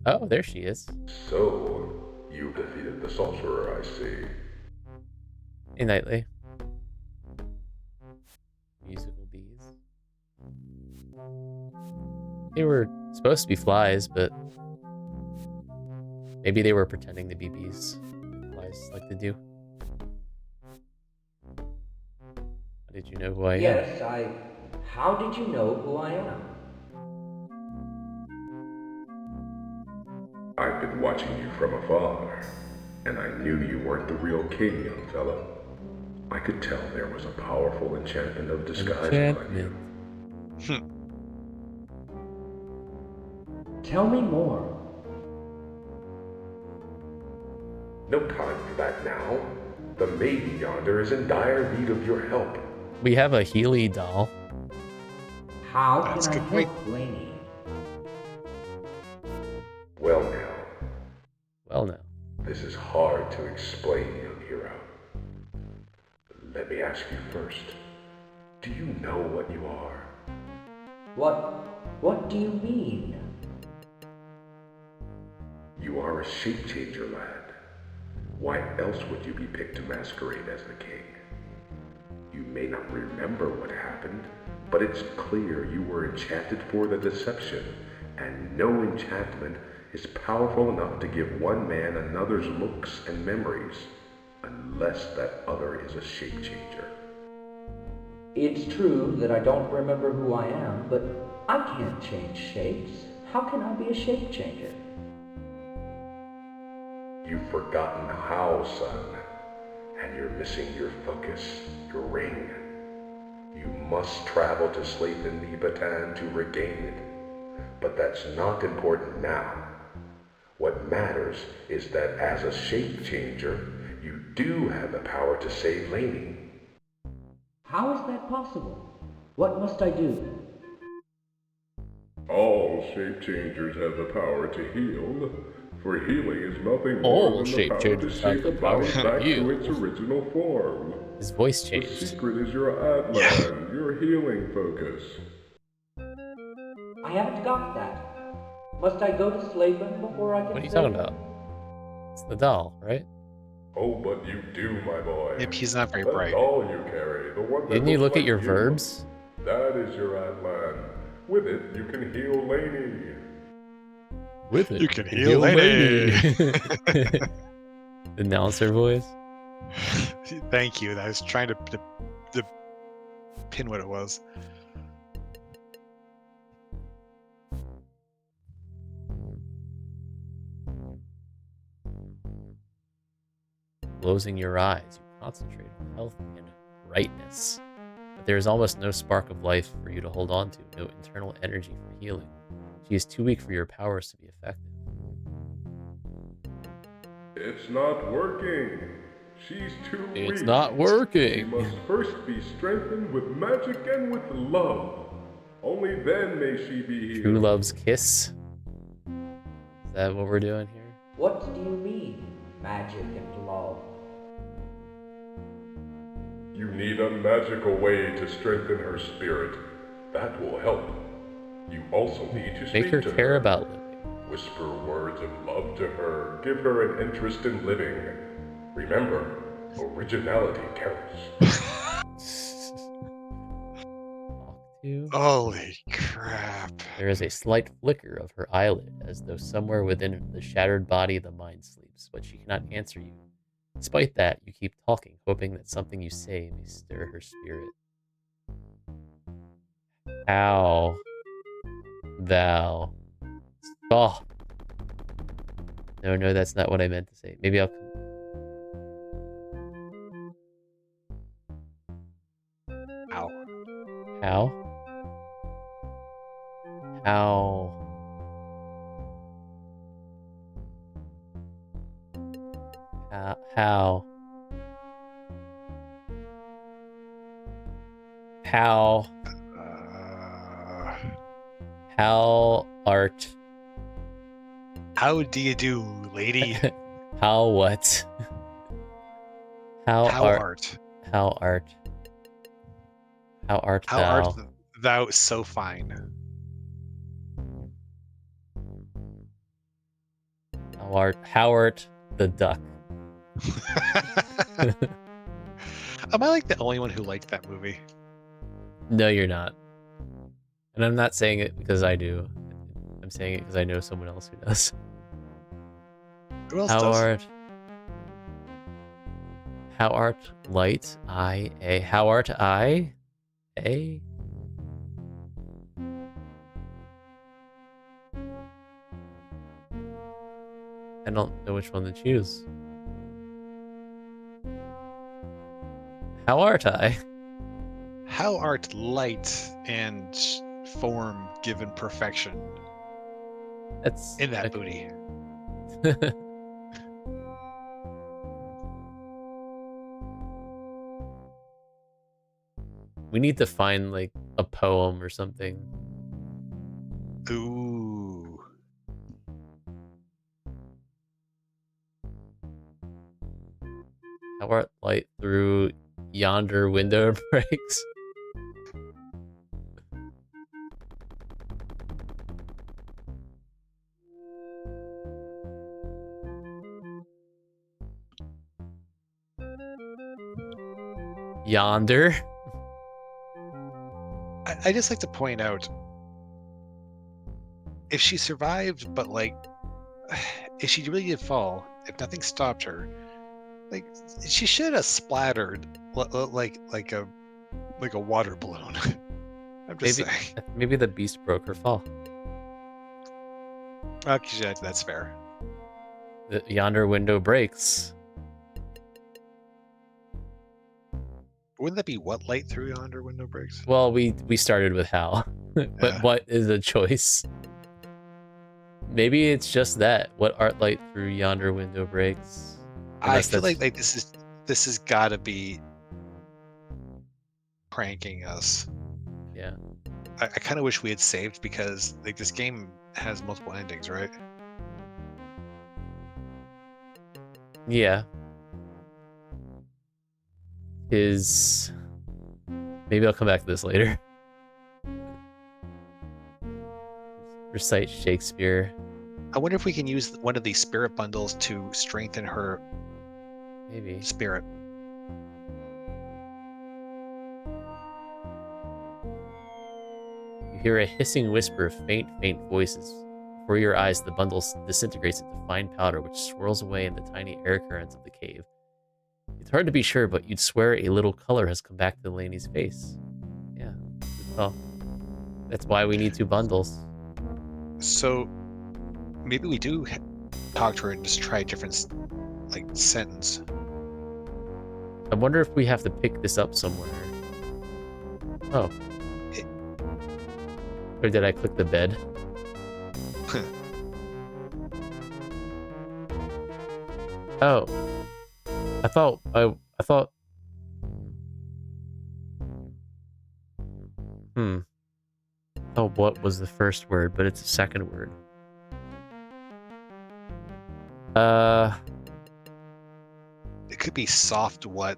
Oh, there she is. So, you defeated the sorcerer, I see. Hey, Knightley. Musical bees. They were supposed to be flies, but maybe they were pretending to be bees. Flies like to do. How did you know who I am? Yes, How did you know who I am? I've been watching you from afar, and I knew you weren't the real king, young fella. I could tell there was a powerful enchantment of disguise on you. Tell me more. No time for that now. The maiden yonder is in dire need of your help. We have a Healy doll. How That's can I a good point. help Lainey? Well now, Well, now. this is hard to explain, young hero. Let me ask you first. Do you know what you are? What do you mean? You are a shape changer, lad. Why else would you be picked to masquerade as the king? You may not remember what happened, but it's clear you were enchanted for the deception, and no enchantment is powerful enough to give one man another's looks and memories, unless that other is a shape changer. It's true that I don't remember who I am, but I can't change shapes. How can I be a shape changer? You've forgotten how, son, and you're missing your focus, your ring. You must travel to Slathan Nebatan to regain it, but that's not important now. What matters is that as a shape changer, you do have the power to save Lainey. How is that possible? What must I do? All shape changers have the power to heal, for healing is nothing All more than the shape power to changers have shape the the power body to back heal. to its original form. His voice The changed. secret is your Adlan, your healing focus. I haven't got that. Must I go to Slathan before I can What are you save talking her? about? It's the doll, right? Oh, but you do, my boy. Yep, he's not very That bright. doll you carry, the one that Didn't you looks look at like your you, verbs? That is your Adlan. With it, you can heal Lainey. With it. You can heal Lady. The announcer voice. Thank you. I was trying to pin what it was. Closing your eyes, you concentrate on health and brightness. But there is almost no spark of life for you to hold on to, no internal energy for healing. She is too weak for your powers to be effective. It's not working. She's too weak. It's not She working! must first be strengthened with magic and with love. Only then may she be healed. True love's kiss? Is that what we're doing here? What do you mean, magic and love? You need a magical way to strengthen her spirit. That will help. You also need to speak Make her to care her. about living. Whisper words of love to her. Give her an interest in living. Remember, Originality counts. Talk to. Holy crap. There is a slight flicker of her eyelid, as though somewhere within the shattered body the mind sleeps, but she cannot answer you. Despite that, you keep talking, hoping that something you say may stir her spirit. How thou. Oh. No, that's not what I meant to say. Maybe I'll. Ow. How? How? How? How? How art? How do you do, lady? How what? How art? art? How art? How art How thou? art thou so fine? How art the duck? Am I like the only one who liked that movie? No, you're not. And I'm not saying it because I do. I'm saying it because I know someone else who does. Who else How does? art? How art light? I a. How art I? A. I don't know which one to choose. How art I? How art light and form given perfection That's in that booty? We need to find like a poem or something. Ooh. How art light through yonder window breaks? Yonder? I just like to point out, if she survived, but like, if she really did fall, if nothing stopped her, like, she should have splattered like a water balloon. I'm just saying. Maybe the beast broke her fall. Okay, yeah, that's fair. The yonder window breaks. Wouldn't that be what light through yonder window breaks? Well, we started with how, but Yeah. what is a choice? Maybe it's just that. What art light through yonder window breaks? I feel like this has got to be pranking us. Yeah. I kind of wish we had saved, because like this game has multiple endings, right? Yeah. Maybe I'll come back to this later. Recite Shakespeare. I wonder if we can use one of these spirit bundles to strengthen her spirit. You hear a hissing whisper of faint voices. Before your eyes, the bundle disintegrates into fine powder, which swirls away in the tiny air currents of the cave. It's hard to be sure, but you'd swear a little color has come back to Lainey's face. Yeah. Well, that's why we need 2 bundles. So maybe we do talk to her and just try a different sentence. I wonder if we have to pick this up somewhere. Oh. Or did I click the bed? Oh. I thought... Oh, what was the first word? But it's a second word. It could be soft what?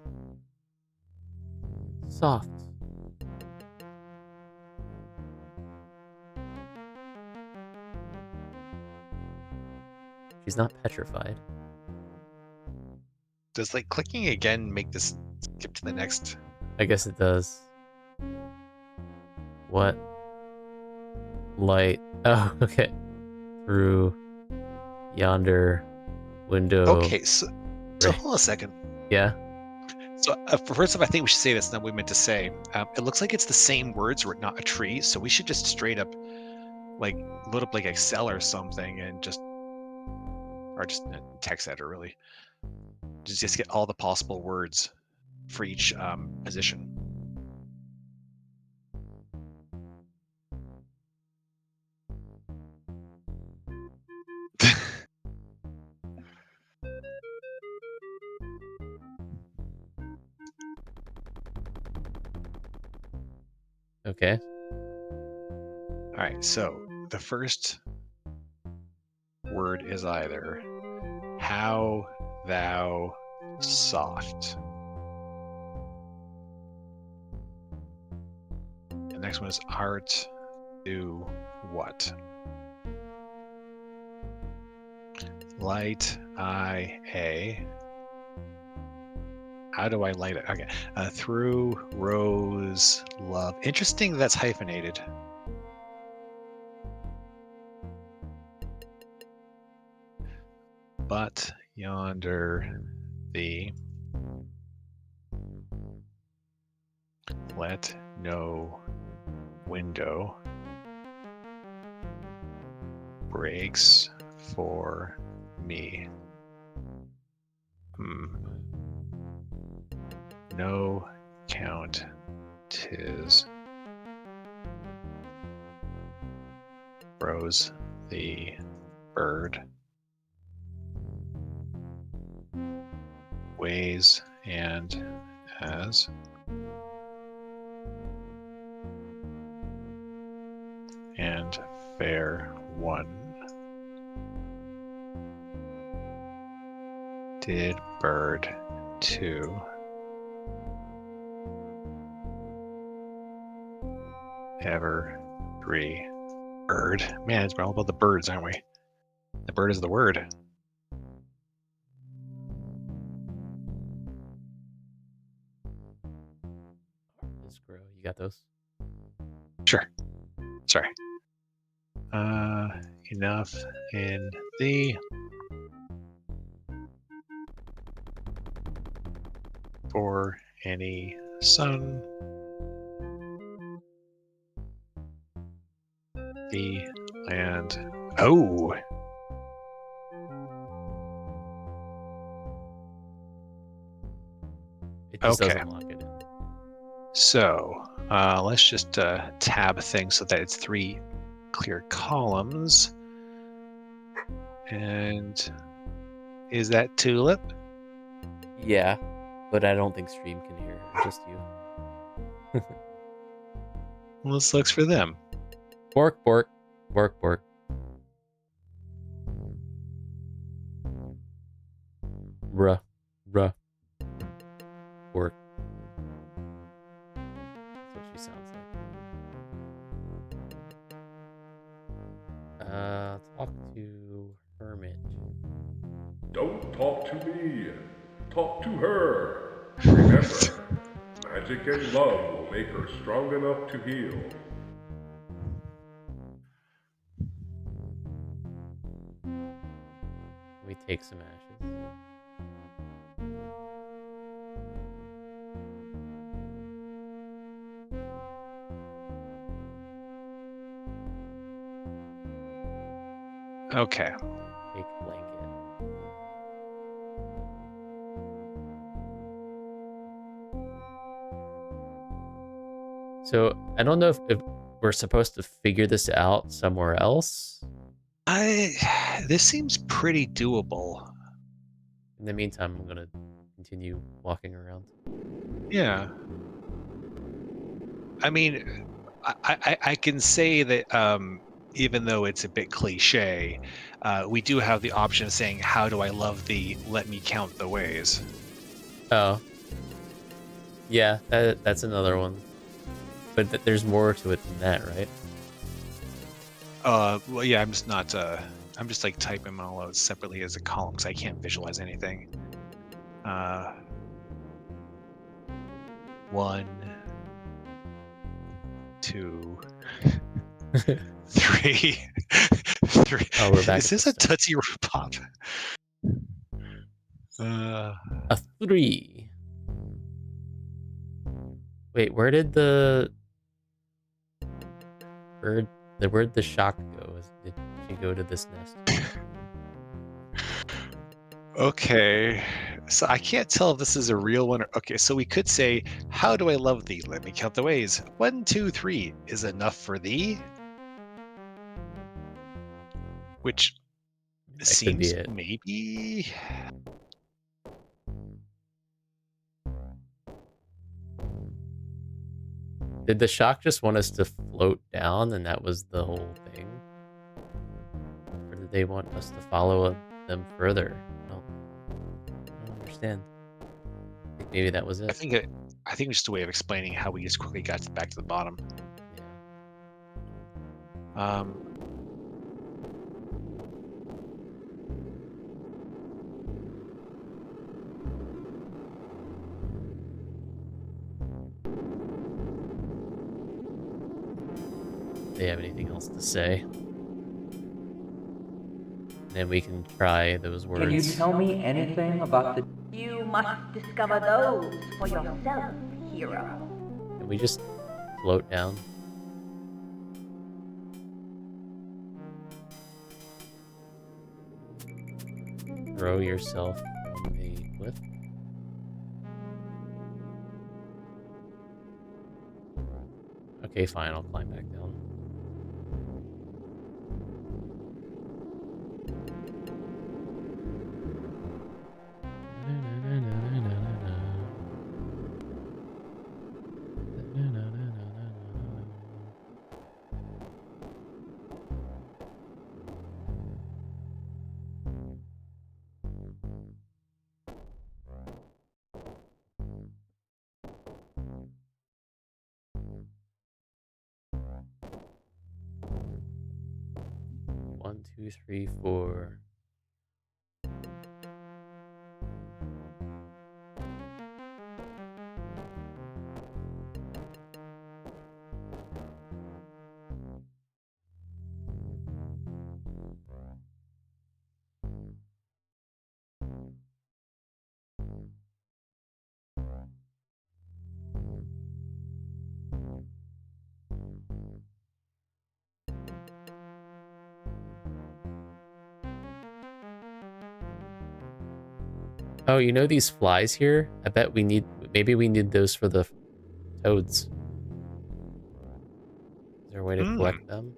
Soft. She's not petrified. Does like clicking again make this skip to the next? I guess it does. What? Light. Oh, okay. Through yonder window. Okay, so Right. hold on a second. Yeah. So first off, I think we should say this. Then we meant to say it looks like it's the same words, written not a tree. So we should just straight up like load up like Excel or something, and just text editor really. Just get all the possible words for each position. Okay. All right, so the first word is either how thou soft. The next one is art do what? Light I a. How do I light it? Okay. Through rose love. Interesting that's hyphenated. But yonder the let no window breaks for me. No count 'tis rose the bird ways and as and fair one did bird to ever three bird. Man, it's all about the birds, aren't we? The bird is the word. Let's grow. You got those? Sure. Sorry. Enough in thee for any sun. The land. Oh! It just Okay. doesn't lock it in. So let's just tab things so that it's 3 clear columns. And is that tulip? Yeah, but I don't think stream can hear her, just you. Let's look for them. Bork, bork, bork, bork. Ruh, ruh. Bork. That's what she sounds like. Talk to Hermit. Don't talk to me. Talk to her. Remember, magic and love will make her strong enough to heal. We take some ashes. Okay. Take blanket. So I don't know if we're supposed to figure this out somewhere else. This seems pretty doable. In the meantime, I'm gonna continue walking around. Yeah. I mean, I can say that even though it's a bit cliche, we do have the option of saying, how do I love thee? Let me count the ways. Oh. Yeah, that's another one. But there's more to it than that, right? Well, yeah, I'm just not, I'm just like typing them all out separately as a column because I can't visualize anything. 1, 2, 3. 3. Oh, we're back Is at the this a start. Tootsie Roll Pop? A 3. Wait, where'd the shock go? Did she go to this nest? Okay. So I can't tell if this is a real one or okay, so we could say, how do I love thee? Let me count the ways. 1, 2, 3 is enough for thee. Which That could be seems it. maybe. Did the shock just want us to float down and that was the whole thing? Or did they want us to follow them further? I don't understand. I think maybe that was I it. think it's just a way of explaining how we just quickly got back to the bottom. Yeah. They have anything else to say? Then we can try those words. Can you tell me anything about the... You must discover those for yourself, hero. Can we just float down? Throw yourself from a cliff? Okay, fine, I'll climb back down. One, two, three, four. Oh, you know these flies here? I bet maybe we need those for the toads. Is there a way to collect them?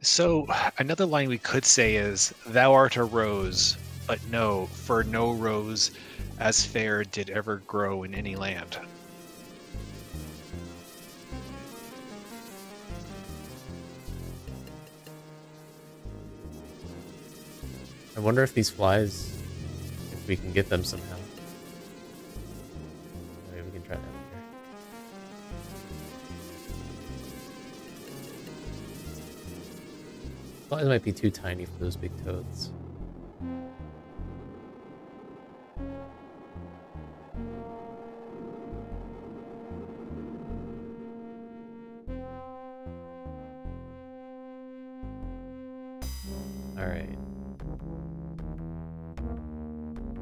So another line we could say is, thou art a rose, but no, for no rose as fair did ever grow in any land. I wonder if these flies, if we can get them somehow. Maybe we can try that later. Flies might be too tiny for those big toads. Alright.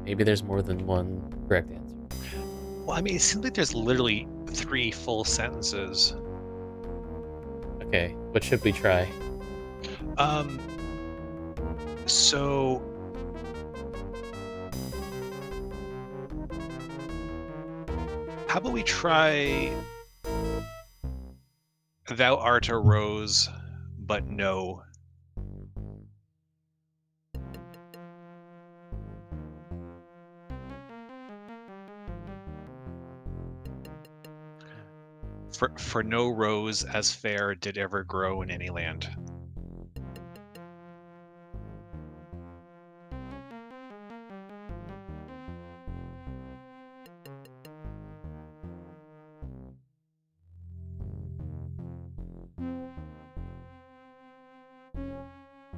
Maybe there's more than one correct answer. Well, I mean, it seems like there's literally 3 full sentences. Okay, what should we try? So how about we try thou art a rose, but no. For no rose as fair did ever grow in any land.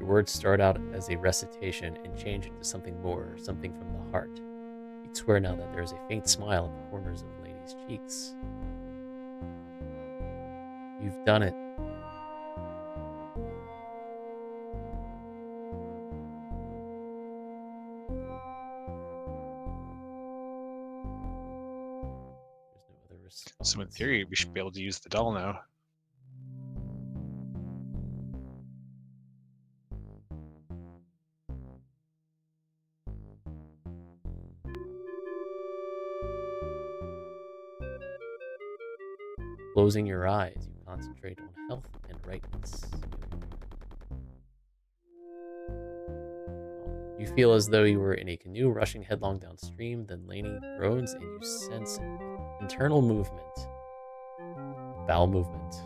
words start out as a recitation and change into something more, something from the heart. You'd swear now that there is a faint smile at the corners of Lady's cheeks. You've done it. There's no other response. So in theory, we should be able to use the doll now. Closing your eyes, you concentrate on health and rightness. You feel as though you were in a canoe rushing headlong downstream, then Laney groans and you sense internal movement. Bowel movement.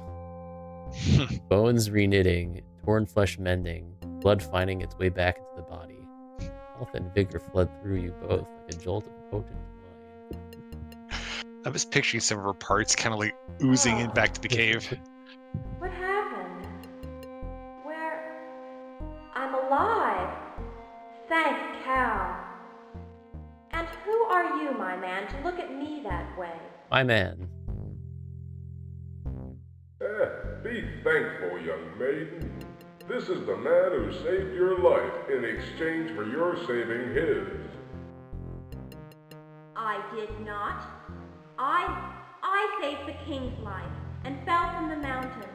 Bones reknitting, torn flesh mending, blood finding its way back into the body. Health and vigor flood through you both like a jolt of potent wine. I was picturing some of her parts kind of like oozing in back to the cave. What happened? I'm alive. Thank Cal. And who are you, my man, to look at me that way? My man. Be thankful, young maiden. This is the man who saved your life in exchange for your saving his. I did not. I saved the king's life and fell from the mountain.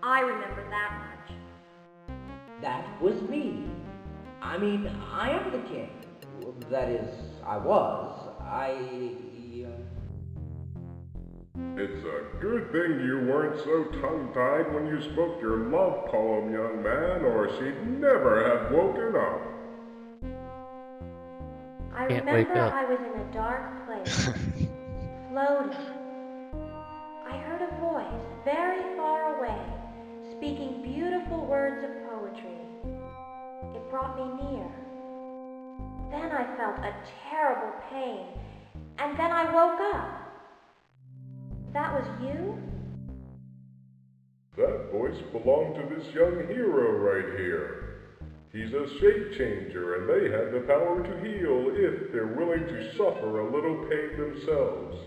I remember that much. That was me. I mean, I am the king. That is, I was. It's a good thing you weren't so tongue-tied when you spoke your love poem, young man, or she'd never have woken up. I Can't wake remember up. I was in a dark place, floating. I heard a voice very far away, speaking beautiful words of poetry. It brought me near. Then I felt a terrible pain, and then I woke up. That was you? That voice belonged to this young hero right here. He's a shape changer, and they have the power to heal if they're willing to suffer a little pain themselves.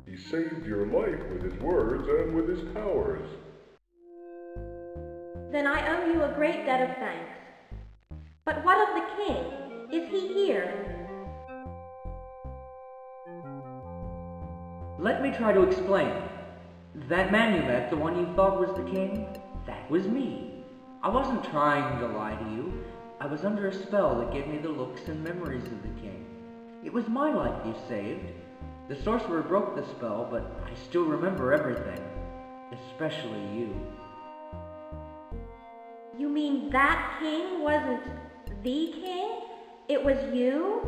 He saved your life with his words and with his powers. Then I owe you a great debt of thanks. But what of the king? Is he here? Let me try to explain. That man you met, the one you thought was the king, that was me. I wasn't trying to lie to you. I was under a spell that gave me the looks and memories of the king. It was my life you saved. The sorcerer broke the spell, but I still remember everything. Especially you. You mean that king wasn't the king? It was you?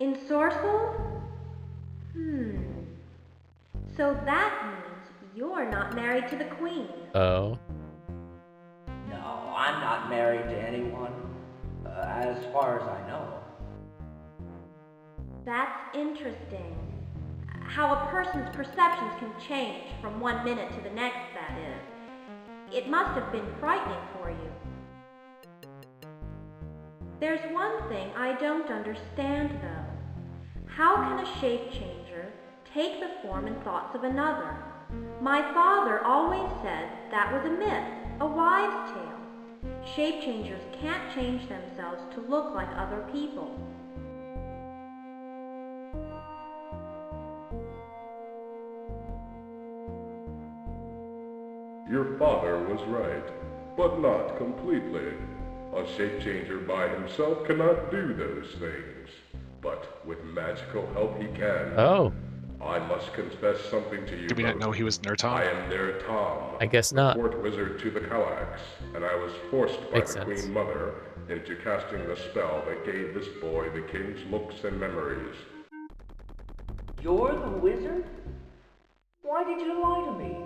In Sorcel? So that means you're not married to the queen. Oh. No, I'm not married to anyone. As far as I know. That's interesting. How a person's perceptions can change from one minute to the next, that is. It must have been frightening for you. There's one thing I don't understand, though. How can a shape changer take the form and thoughts of another? My father always said that was a myth, a wives' tale. Shape changers can't change themselves to look like other people. Your father was right, but not completely. A shape changer by himself cannot do those things, but with magical help he can. Oh. I must confess something to you. Did we not both. know he was Nertom? I am Nertom. I guess not. Court wizard to the Kallax, and I was forced by Makes the sense. Queen Mother into casting the spell that gave this boy the king's looks and memories. You're the wizard? Why did you lie to me?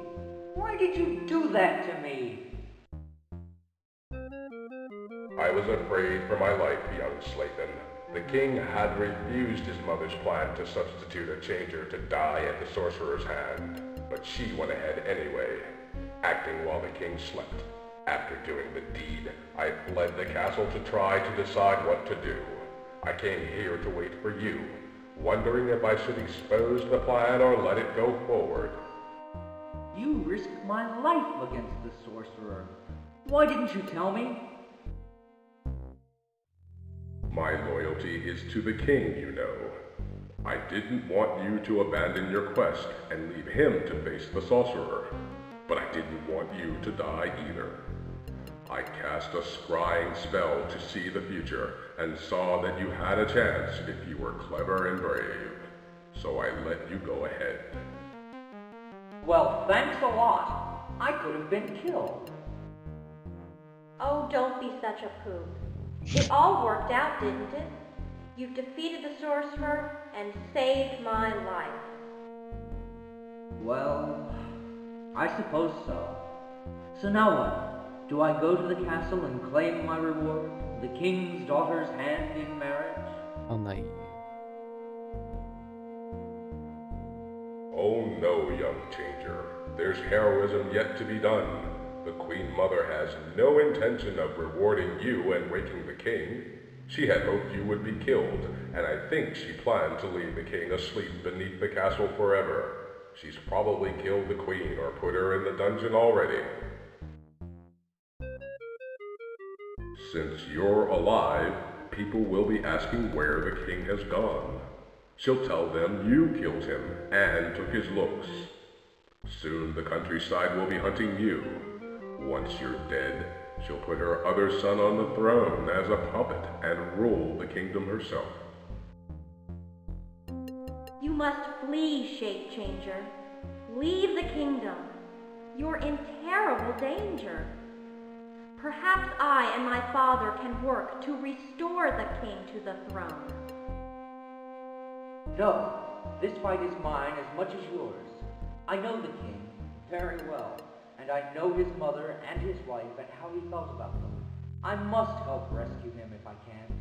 Why did you do that to me? I was afraid for my life, young Slathan. The king had refused his mother's plan to substitute a changer to die at the sorcerer's hand, but she went ahead anyway, acting while the king slept. After doing the deed, I fled the castle to try to decide what to do. I came here to wait for you, wondering if I should expose the plan or let it go forward. You risked my life against the sorcerer. Why didn't you tell me? My loyalty is to the king, you know. I didn't want you to abandon your quest and leave him to face the sorcerer, but I didn't want you to die either. I cast a scrying spell to see the future and saw that you had a chance if you were clever and brave, so I let you go ahead. Well, thanks a lot. I could have been killed. Oh, don't be such a poop. It all worked out, didn't it? You've defeated the sorcerer and saved my life. Well, I suppose so. So now what? Do I go to the castle and claim my reward? The king's daughter's hand in marriage? How naive. Oh no, young changer. There's heroism yet to be done. The Queen Mother has no intention of rewarding you and waking the king. She had hoped you would be killed, and I think she planned to leave the king asleep beneath the castle forever. She's probably killed the queen or put her in the dungeon already. Since you're alive, people will be asking where the king has gone. She'll tell them you killed him and took his looks. Soon the countryside will be hunting you. Once you're dead, she'll put her other son on the throne as a puppet and rule the kingdom herself. You must flee, Shape Changer. Leave the kingdom. You're in terrible danger. Perhaps I and my father can work to restore the king to the throne. No, this fight is mine as much as yours. I know the king very well, and I know his mother and his wife and how he felt about them. I must help rescue him if I can.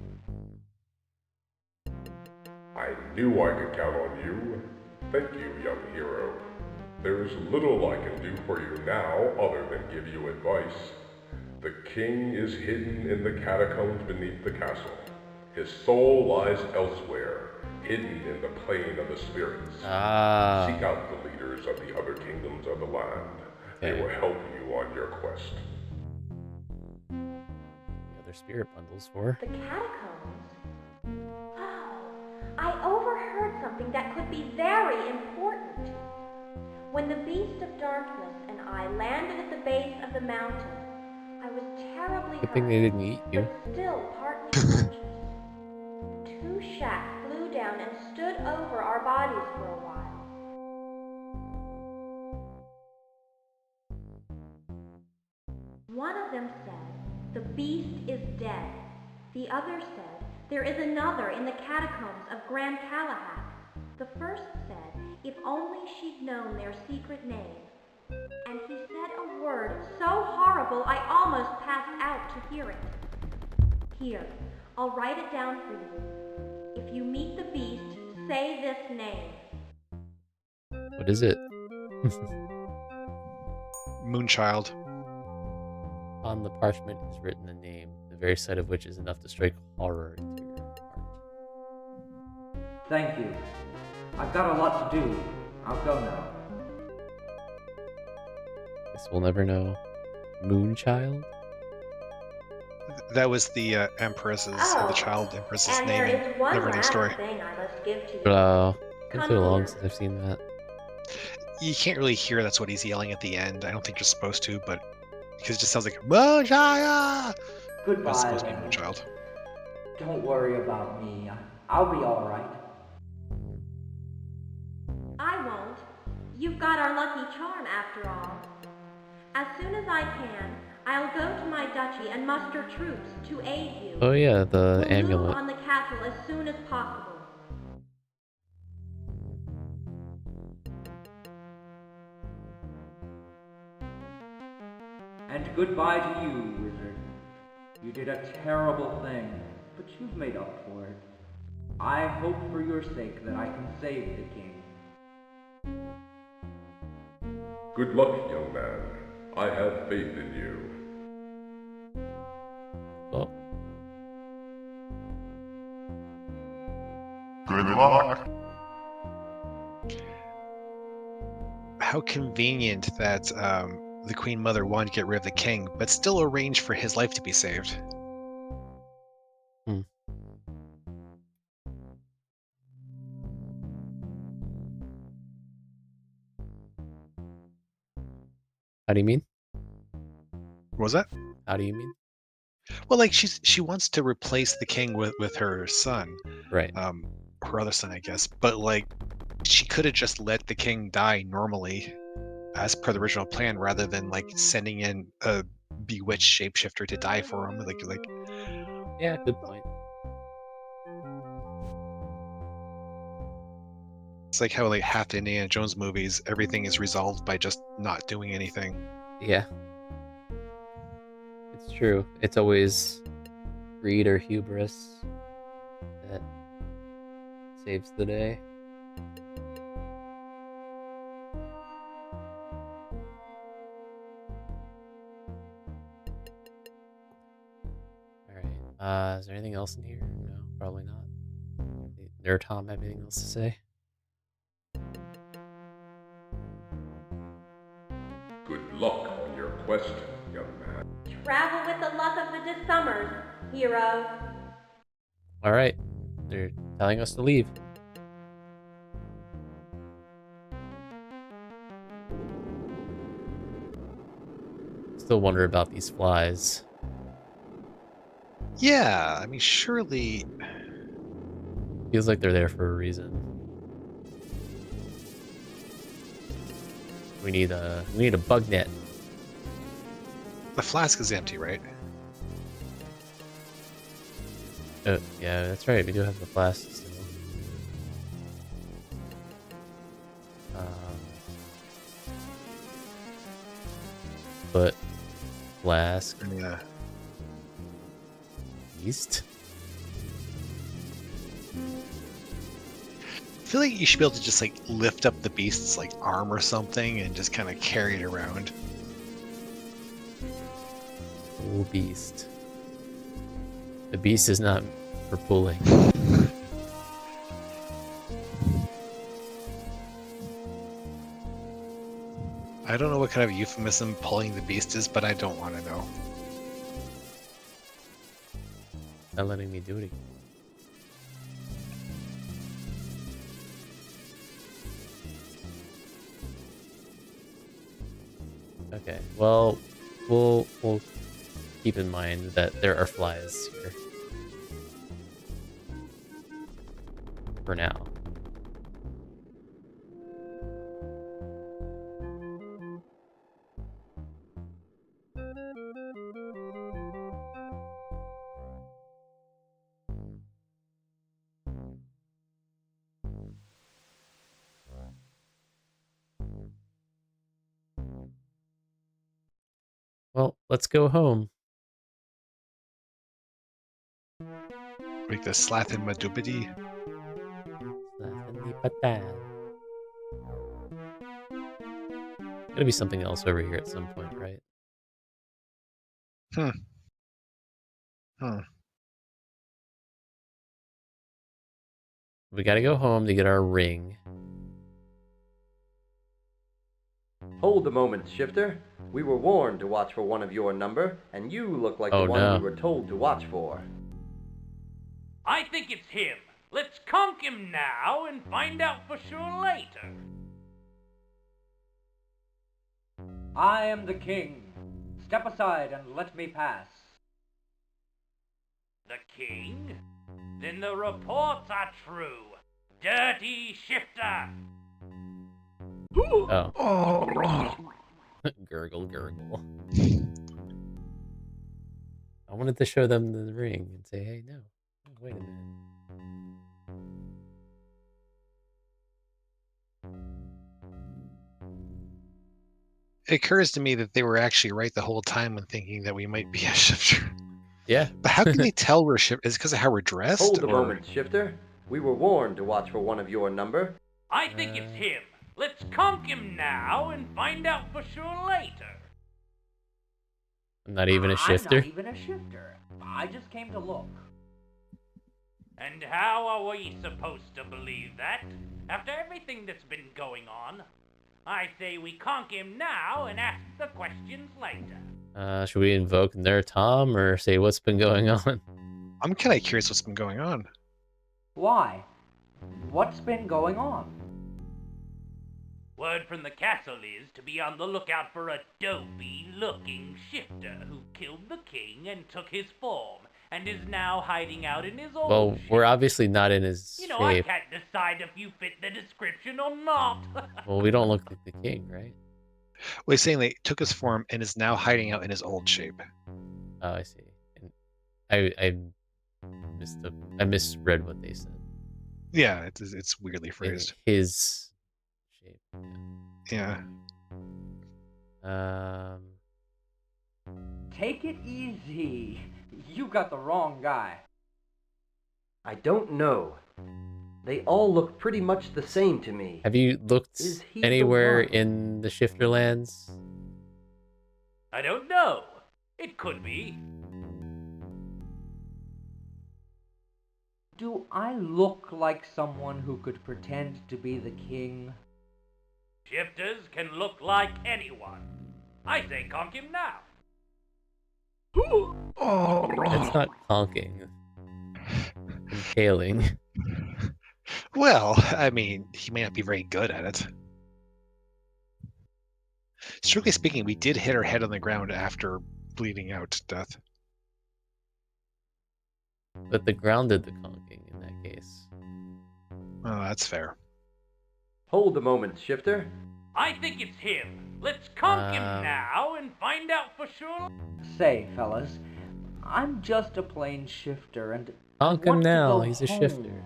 I knew I could count on you. Thank you, young hero. There's little I can do for you now other than give you advice. The king is hidden in the catacombs beneath the castle. His soul lies elsewhere, hidden in the plane of the spirits. Seek out the leaders of the other kingdoms of the land. They will help you on your quest. The other spirit bundles for. The catacombs? Oh, I overheard something that could be very important. When the beast of darkness and I landed at the base of the mountain, I was terribly Good thing they didn't eat you. but still partly conscious. Two shacks flew down and stood over our bodies for a while. One of them said, "The beast is dead." The other said, "There is another in the catacombs of Grand Galahad." The first said, if only she'd known their secret name. And he said a word so horrible I almost passed out to hear it. Here, I'll write it down for you. If you meet the beast, say this name. What is it? Moonchild. On the parchment is written a name, the very sight of which is enough to strike horror into your heart. Thank you. I've got a lot to do. I'll go now. Guess we'll never know. Moonchild? That was the Empress's, the child Empress's and name there in is one Neverending last Story. thing I must give to you. It's been Come so long here. since I've seen that. You can't really hear that's what he's yelling at the end. I don't think you're supposed to, but because it just sounds like Moonchild. Goodbye. It's supposed to be then. Moonchild. Don't worry about me. I'll be all right. I won't. You've got our lucky charm after all. As soon as I can, I'll go to my duchy and muster troops to aid you. Oh yeah, the We'll amulet. move on the castle as soon as possible. And goodbye to you, wizard. You did a terrible thing, but you've made up for it. I hope for your sake that I can save the king. Good luck, young man. I have faith in you. Oh, Good luck. How convenient that the Queen Mother wanted to get rid of the king, but still arranged for his life to be saved. hmm. How do you mean? What was that? How do you mean? Well, like she wants to replace the king with her son, Right. her other son, I guess. But like, she could have just let the king die normally, as per the original plan, rather than like sending in a bewitched shapeshifter to die for him. Like Yeah, good point. it's like how like half the Indiana Jones movies, everything is resolved by just not doing anything. Yeah, it's true. It's always greed or hubris that saves the day. All right. Is there anything else in here? No, probably not. Nerd Tom have anything else to say? Good luck on your quest, young man. Travel with the luck of the Dissummers, hero. All right. They're telling us to leave. Still wonder about these flies. Yeah, I mean, surely Feels like they're there for a reason. We need a bug net. the flask is empty, right? Oh, yeah, that's right. We do have the flask still. But flask Yeah. east. I feel like you should be able to just like lift up the beast's like arm or something and just kind of carry it around. Oh, beast. The beast is not for pulling. I don't know what kind of euphemism pulling the beast is, but I don't want to know. Not letting me do it again. Okay, well, we'll keep in mind that there are flies here. For now. Well, let's go home. Like the Slath and Madubity. Gotta be something else over here at some point, right? Hmm. Hmm. We gotta go home to get our ring. Hold a moment, Shifter. We were warned to watch for one of your number, and you look like Oh, the one no. we were told to watch for. I think it's him. Let's conk him now and find out for sure later. I am the king. Step aside and let me pass. The king? Then the reports are true. Dirty shifter! Oh. Gurgle, gurgle. I wanted to show them the ring and say, hey, no. Wait a minute. It occurs to me that they were actually right the whole time when thinking that we might be a shifter. Yeah. But how can they tell we're shifter? Is it because of how we're dressed? Hold a or... moment, Shifter. We were warned to watch for one of your number. I think it's him. Let's conk him now and find out for sure later. Not even a I'm shifter? not even a shifter. I just came to look. And how are we supposed to believe that? After everything that's been going on, I say we conk him now and ask the questions later. Should we invoke Ner Tom or say what's been going on? I'm kind of curious what's been going on. Why? What's been going on? Word from the castle is to be on the lookout for a dopey-looking shifter who killed the king and took his form, and is now hiding out in his old Well, shape. we're obviously not in his You know, I shape. can't decide if you fit the description or not. Well, we don't look like the king, right? Well, he's saying they took his form and is now hiding out in his old shape. Oh, I see. And I misread what they said. Yeah, it's weirdly In phrased. his shape. Yeah. Take it easy. You got the wrong guy. I don't know. They all look pretty much the same to me. Have you looked Is he the anywhere one? in the Shifterlands? I don't know. It could be. Do I look like someone who could pretend to be the king? Shifters can look like anyone. I say conk him now. That's not conking. Impaling. Well, I mean, he may not be very good at it. Strictly speaking, we did hit her head on the ground after bleeding out to death. But the ground did the conking in that case. Oh, that's fair. Hold a moment, Shifter. I think it's him. Let's conk him Um, now and find out for sure. Say, fellas, I'm just a plain shifter and Conk him want to now, go he's a home. shifter.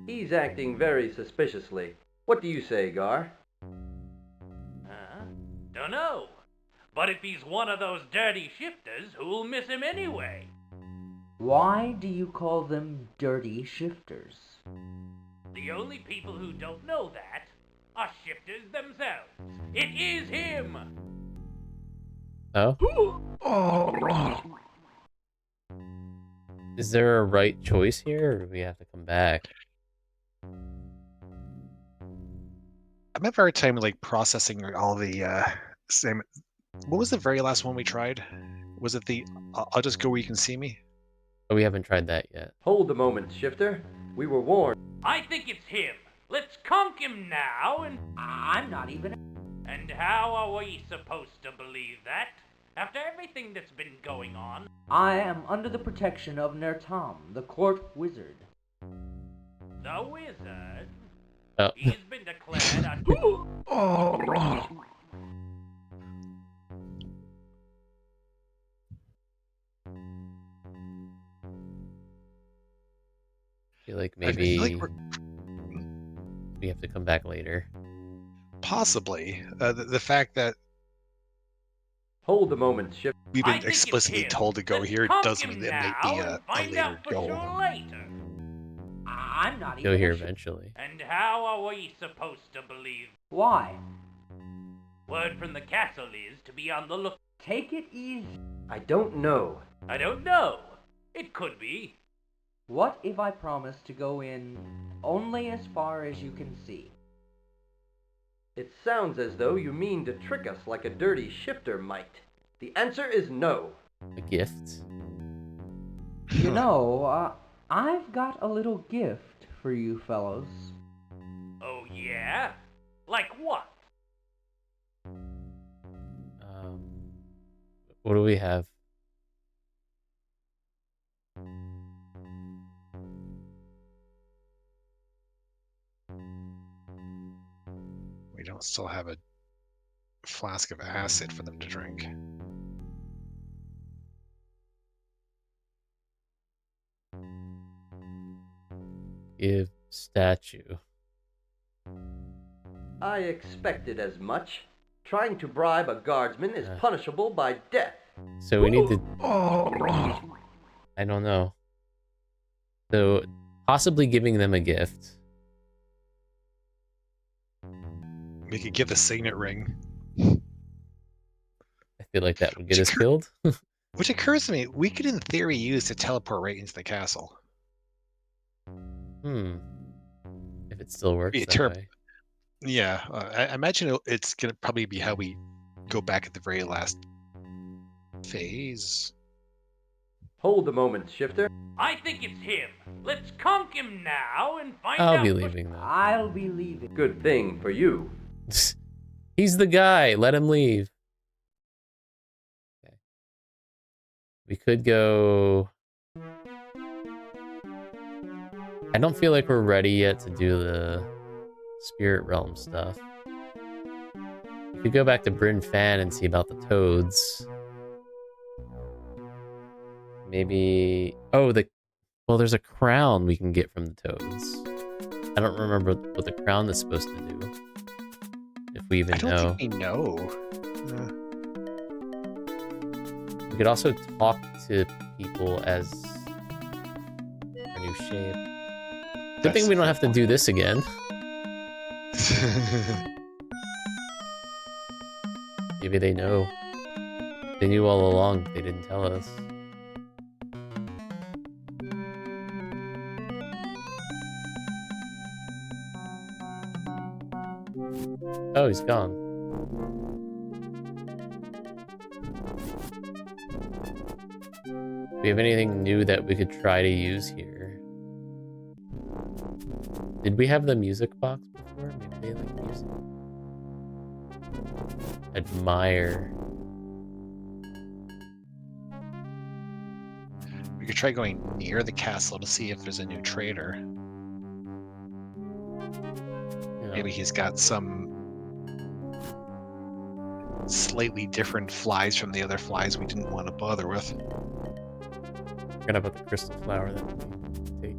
He's acting very suspiciously. What do you say, Gar? Dunno. But if he's one of those dirty shifters, who'll miss him anyway? Why do you call them dirty shifters? The only people who don't know that are shifters themselves. It is him! Oh? Is there a right choice here, or do we have to come back? I'm having a hard time like processing all the same. What was the very last one we tried? Was it the I'll just go where you can see me? Oh, we haven't tried that yet. Hold a moment, Shifter. We were warned. I think it's him. Let's conk him now and... I'm not even... And how are we supposed to believe that? After everything that's been going on... I am under the protection of Nertam, the court wizard. The wizard? Oh. He's been declared a... I feel like I maybe feel like we're we have to come back later. possibly the fact that Hold a moment, Shifter. we've I been think it's explicitly him. told to go Let's here conk doesn't him mean it might now be and a find later out for goal. sure later. I'm not Go even... here a shi- eventually. And how are we supposed to believe? Why? Word from the castle is to be on the look... Take it easy. I don't know. I don't know. It could be. What if I promise to go in only as far as you can see? It sounds as though you mean to trick us like a dirty shifter might. The answer is no. A gift? You know, I've got a little gift for you fellows. Oh yeah? Like what? What do we have? We don't still have a flask of acid for them to drink. Give statue. I expected as much. Trying to bribe a guardsman is Uh. punishable by death. So we need to... I don't know. So, possibly giving them a gift. We could give the signet ring. I feel like that would get us killed. Which occurs to me, we could in theory use to teleport right into the castle. If it still works Be that a way. Yeah, I imagine it's gonna probably be how we go back at the very last phase. Hold a moment, Shifter. I think it's him. Let's conk him now and find I'll out. be leaving though. I'll be leaving. Good thing for you. He's the guy. Let him leave. Okay. We could go. I don't feel like we're ready yet to do the Spirit Realm stuff. We could go back to Bryn Fan and see about the toads. Maybe... Oh, well, there's a crown we can get from the toads. I don't remember what the crown is supposed to do. If we even know. I don't think we know. We could also talk to people as a new shape. Good thing we don't have to do this again. Maybe they know. They knew all along, they didn't tell us. Oh, he's gone. Do we have anything new that we could try to use here? Did we have the music box before? Maybe they like music. Admire. We could try going near the castle to see if there's a new trader. Yeah. Maybe he's got some slightly different flies from the other flies we didn't want to bother with. Forgot about the crystal flower that we take.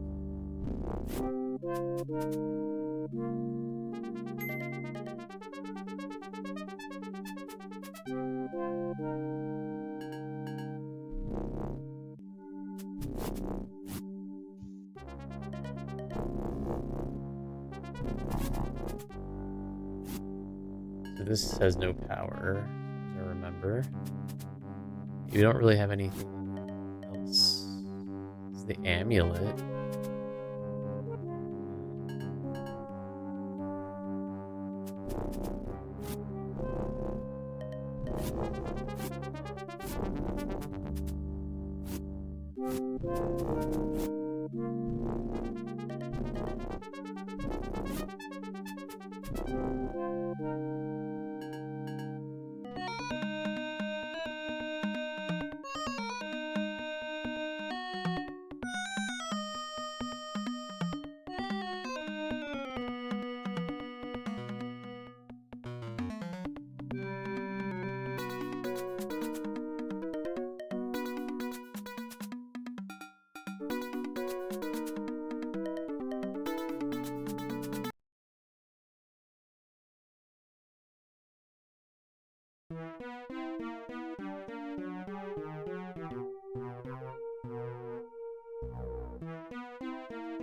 So this has no power, as I remember. You don't really have anything else. It's the amulet.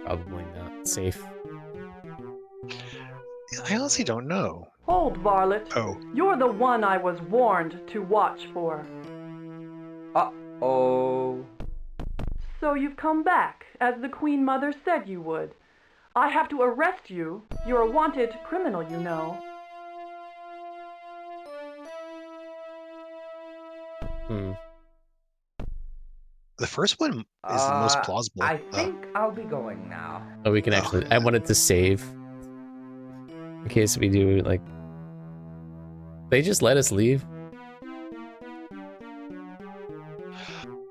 Probably not safe. I honestly don't know. Hold, Varlet. Oh. You're the one I was warned to watch for. Uh-oh. So you've come back, as the Queen Mother said you would. I have to arrest you. You're a wanted criminal, you know. The first one is the most plausible. I think I'll be going now. Oh, we can actually... I wanted to save. In case we do, like... They just let us leave?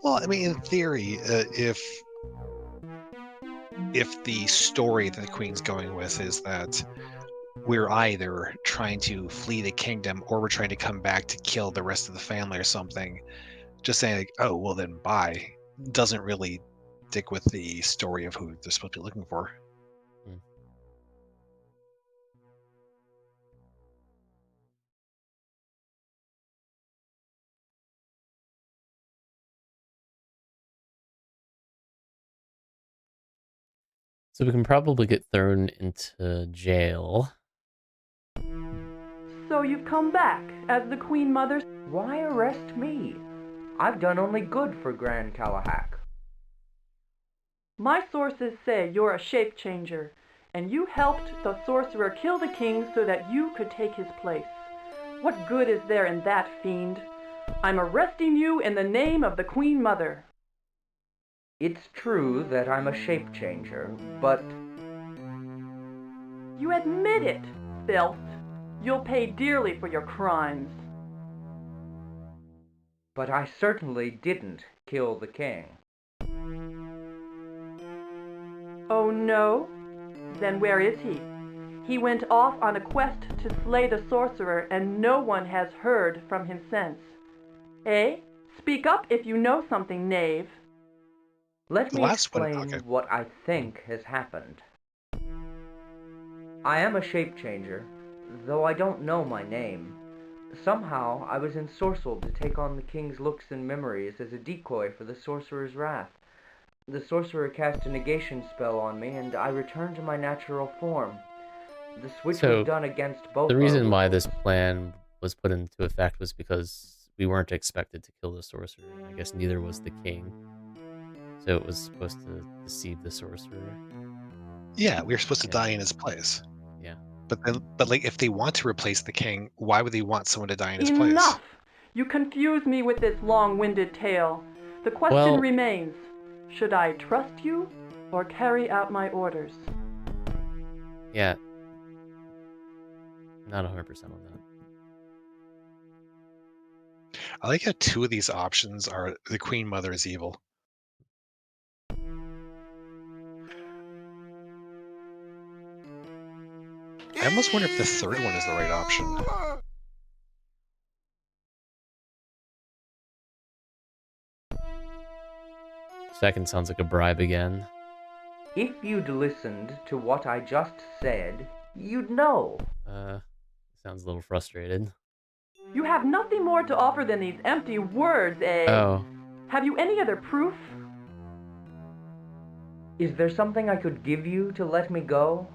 Well, I mean, in theory, if the story that the Queen's going with is that we're either trying to flee the kingdom or we're trying to come back to kill the rest of the family or something, just saying, like, oh, well, then bye, doesn't really stick with the story of who they're supposed to be looking for. So we can probably get thrown into jail. So you've come back, as the Queen Mother... Why arrest me? I've done only good for Grand Galahak. My sources say you're a shape changer, and you helped the sorcerer kill the king so that you could take his place. What good is there in that, fiend? I'm arresting you in the name of the Queen Mother. It's true that I'm a shape changer, but... You admit it, filth. You'll pay dearly for your crimes. But I certainly didn't kill the king. Oh no? Then where is he? He went off on a quest to slay the sorcerer, and no one has heard from him since. Eh? Speak up if you know something, knave. Let me explain okay. what I think has happened. I am a shape changer, though I don't know my name. Somehow I was ensorcelled to take on the king's looks and memories as a decoy for the sorcerer's wrath. The sorcerer cast a negation spell on me, and I returned to my natural form. The switch was done against both. The reason why this plan was put into effect was because we weren't expected to kill the sorcerer. I guess neither was the king. So it was supposed to deceive the sorcerer. Yeah, we were supposed to die in his place. Yeah. But like, if they want to replace the king, why would they want someone to die in his place? Enough! You confuse me with this long-winded tale. The question remains, should I trust you or carry out my orders? Yeah. Not 100% on that. I like how two of these options are the Queen Mother is evil. I almost wonder if the third one is the right option. Second sounds like a bribe again. If you'd listened to what I just said, you'd know. Sounds a little frustrated. You have nothing more to offer than these empty words, eh? Oh. Have you any other proof? Is there something I could give you to let me go?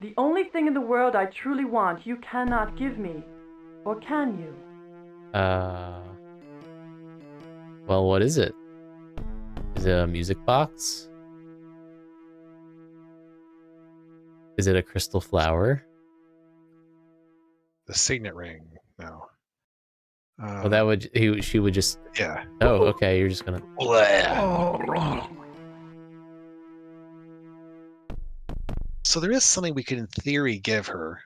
The only thing in the world I truly want you cannot give me. Or can you? Well, what is it? Is it a music box? Is it a crystal flower? The signet ring. No. Well, that would she would just. Yeah. Oh, okay. You're just gonna. So there is something we could, in theory, give her.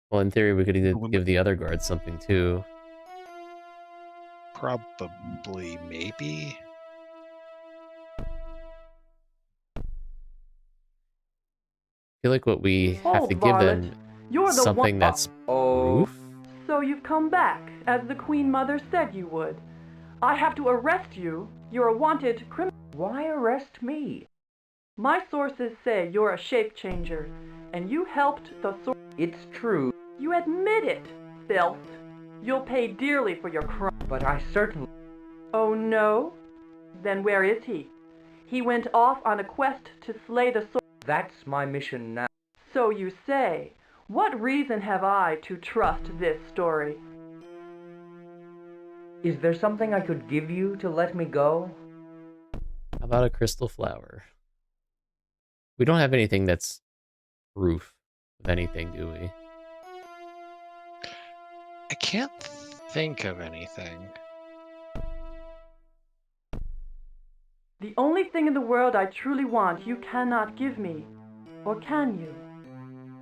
Well, in theory, we could either give the other guards something too. Probably, maybe. I feel like what we have to give them is something that's proof. So you've come back, as the Queen Mother said you would. I have to arrest you. You're a wanted criminal. Why arrest me? My sources say you're a shape changer, and you helped the It's true. You admit it, filth. You'll pay dearly for your crime. But I certainly... Oh no? Then where is he? He went off on a quest to slay the That's my mission now. So you say. What reason have I to trust this story? Is there something I could give you to let me go? How about a crystal flower? We don't have anything that's proof of anything, do we? I can't think of anything. The only thing in the world I truly want you cannot give me. Or can you?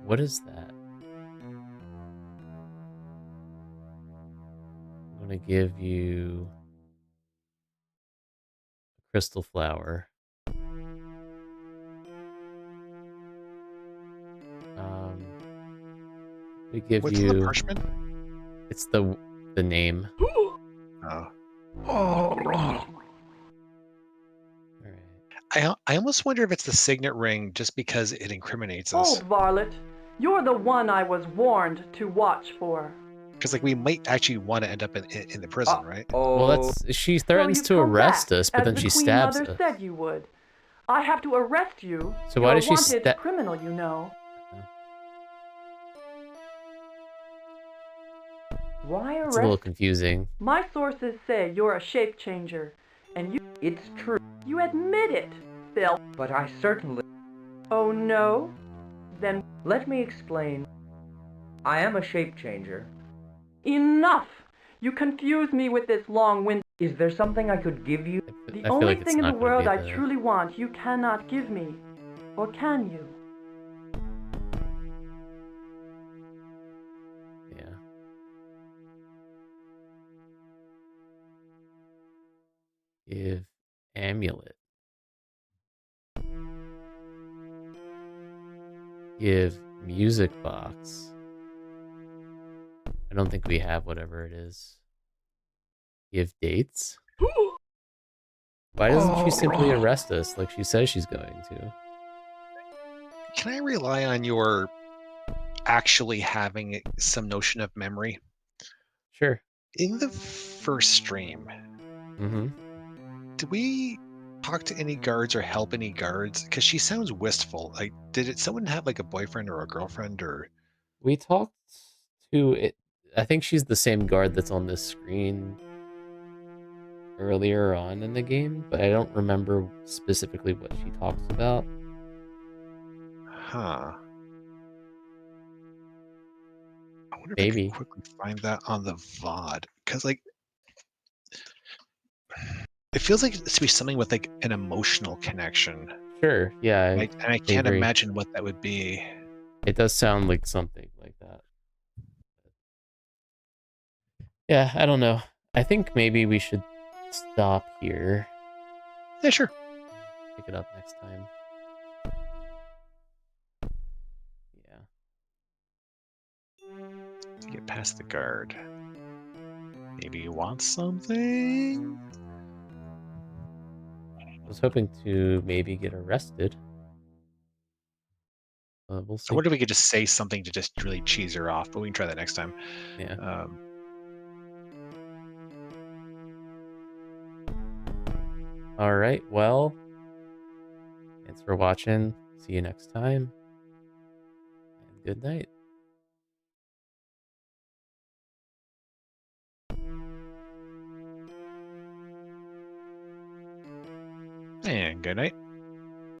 What is that? I'm gonna give you a crystal flower. We give What's you the parchment? It's the name. Oh. Alright. I almost wonder if it's the signet ring just because it incriminates us. Old varlet, you're the one I was warned to watch for. Because like we might actually want to end up in the prison, right? Well, that's she threatens to arrest us, but then she stabs us. As the Queen Mother said you would. I have to arrest you. So why does she wanted criminal, you know. Why It's a little arrest? confusing. My sources say you're a shape changer, and you. It's true, You admit it, Phil. but I certainly... Oh no? Then Let me explain. I am a shape changer. enough! You confuse me with this long wind. Is there something I could give you? The I feel only like it's thing in the not going to world be I the... truly want, you cannot give me. Or can you? Yeah. Give amulet. Give music box. I don't think we have whatever it is. Give dates? Why doesn't she simply arrest us like she says she's going to? Can I rely on your actually having some notion of memory? Sure. In the first stream, Mm-hmm. did we talk to any guards or help any guards? Because she sounds wistful. Like, someone have like a boyfriend or a girlfriend or? We talked to it. I think she's the same guard that's on this screen earlier on in the game, but I don't remember specifically what she talks about. Huh. I wonder if I could Maybe. quickly find that on the VOD. Because, like, it feels like it's to be something with, like, an emotional connection. Sure. Yeah, And I I can't agree. imagine what that would be. It does sound like something like that. Yeah, I don't know. I think maybe we should stop here. Yeah, sure. Pick it up next time. Yeah. Get past the guard. Maybe you want something? I was hoping to maybe get arrested. We'll I see. wonder if we could just say something to just really cheese her off, but we can try that next time. Yeah. All right. Well, thanks for watching. See you next time. And good night. And good night.